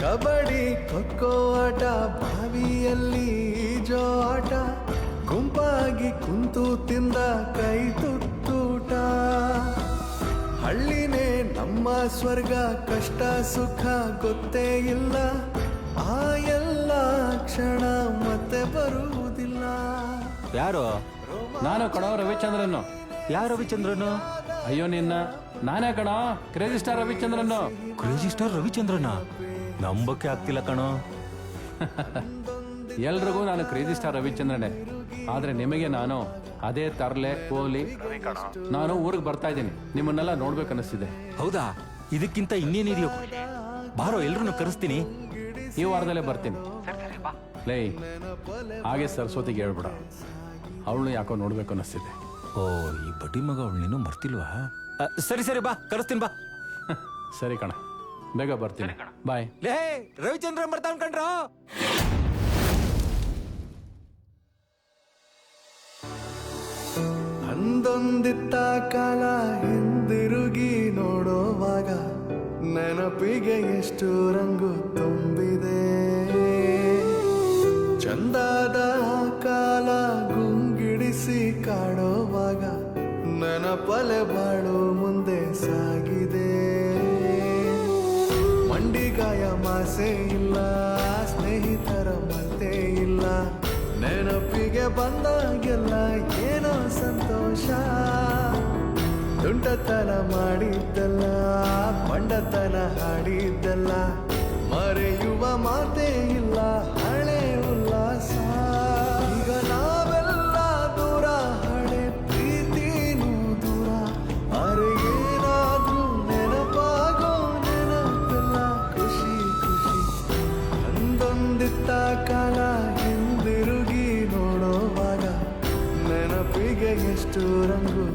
ಕಬಡ್ಡಿ, ಖೋಖೋ ಆಟ, ಬಾವಿಯಲ್ಲಿ ಈಜೋ ಆಟ, ಗುಂಪಾಗಿ ಕುಂತು ತಿಂದ ಕೈ ತುತ್ತೂಟ. ಹಳ್ಳಿನೇ ನಮ್ಮ ಸ್ವರ್ಗ, ಕಷ್ಟ ಸುಖ ಗೊತ್ತೇ ಇಲ್ಲ, ಆ ಎಲ್ಲ ಕ್ಷಣ ಮತ್ತೆ ಬರುವುದಿಲ್ಲ. ಯಾರು? ನಾನು ಕಣೋ, ರವಿಚಂದ್ರನ್. ಯಾವ ರವಿಚಂದ್ರನು? ಅಯ್ಯೋ ನಿನ್ನ, ನಾನೇ ಕಣ, crazy star Ravichandran. Crazy star ರವಿಚಂದ್ರನ? ನಂಬಕ್ಕೆ ಆಗ್ತಿಲ್ಲ ಕಣೋ. ಎಲ್ರಿಗೂ ನಾನು ಕ್ರೇಜಿ ಸ್ಟಾರ್ ರವಿಚಂದ್ರನೇ, ಆದ್ರೆ ನಿಮಗೆ ನಾನು ಅದೇ ತರ್ಲೆ ಕೋಲಿ ರವಿ ಕಣ. ನಾನು ಊರಿಗೆ ಬರ್ತಾ ಇದ್ದೀನಿ, ನಿಮ್ಮನ್ನೆಲ್ಲ ನೋಡ್ಬೇಕನ್ನಿಸ್ತಿದೆ. ಹೌದಾ? ಇದಕ್ಕಿಂತ ಇನ್ನೇನಿದೆಯೋ? ಬಾರೋ, ಎಲ್ರು ಕರೆಸ್ತೀನಿ. ಈ ವಾರದಲ್ಲೇ ಬರ್ತೀನಿ. ಲೇ, ಹಾಗೆ ಸರಸ್ವತಿಗೆ ಹೇಳ್ಬಿಡ, ಅವಳು ಯಾಕೋ ನೋಡ್ಬೇಕು ಅನ್ನಿಸ್ತಿದೆ. ಓ, ಈ ಬಡ್ಡಿ ಮಗ ಅವಳನ್ನೇನು ಮರ್ತಿಲ್ವಾ? ಸರಿ ಸರಿ, ಬಾ, ಕರೆಸ್ತೀನಿ ಬಾ. ಸರಿ ಕಣ, ಬೇಗ ಬರ್ತೀನಿ. ಬಾಯ್. ಲೇ, ರವಿಚಂದ್ರ ಬರ್ತಾವ್ ಕಣ್ರೋ. ಅಂದೊಂದಿತ್ತ ಕಾಲ ಹಿಂದಿರುಗಿ ನೋಡುವಾಗ ನೆನಪಿಗೆ ಎಷ್ಟು ರಂಗು ತುಂಬಿದೆ. ಚಂದಾದ ಕಾಲ ಗುಂಗಿಡಿಸಿ ಕಾಡುವಾಗ ನೆನಪಲೆ ಬಾಳು ಮುಂದೆ ಸಾಗಿದೆ. ಮಂಡಿಗಾಯ ಮಾಸೆ ಇಲ್ಲ, ಸ್ನೇಹಿತರ ಮತ್ತೆ ಇಲ್ಲ, ನೆನಪಿಗೆ ಬಂದಾಗೆಲ್ಲ ಏನೋ ಸಂತೋಷ. ತುಂಟತನ ಮಾಡಿದ್ದಲ್ಲ, ಬಂಡತನ ಹಾಡಿದ್ದಲ್ಲ, ಮರೆಯುವ ಮಾತೇ ಇಲ್ಲ, ಹಳೆ ಉಲ್ಲಾಸ. ಈಗ ನಾವೆಲ್ಲ ದೂರ, ಹಳೆ ಪ್ರೀತಿನೂ ದೂರ, ಅರೆ ಏನಾದ್ರೂ ನೆನಪಾಗೋ ನೆನಪೆಲ್ಲ ಖುಷಿ ಖುಷಿ. ಅಂದೊಂದಿತ್ತ ಕಾಲ ಹಿಂದಿರುಗಿ ನೋಡುವಾಗ ನೆನಪಿಗೆ ಎಷ್ಟು ರಂಗು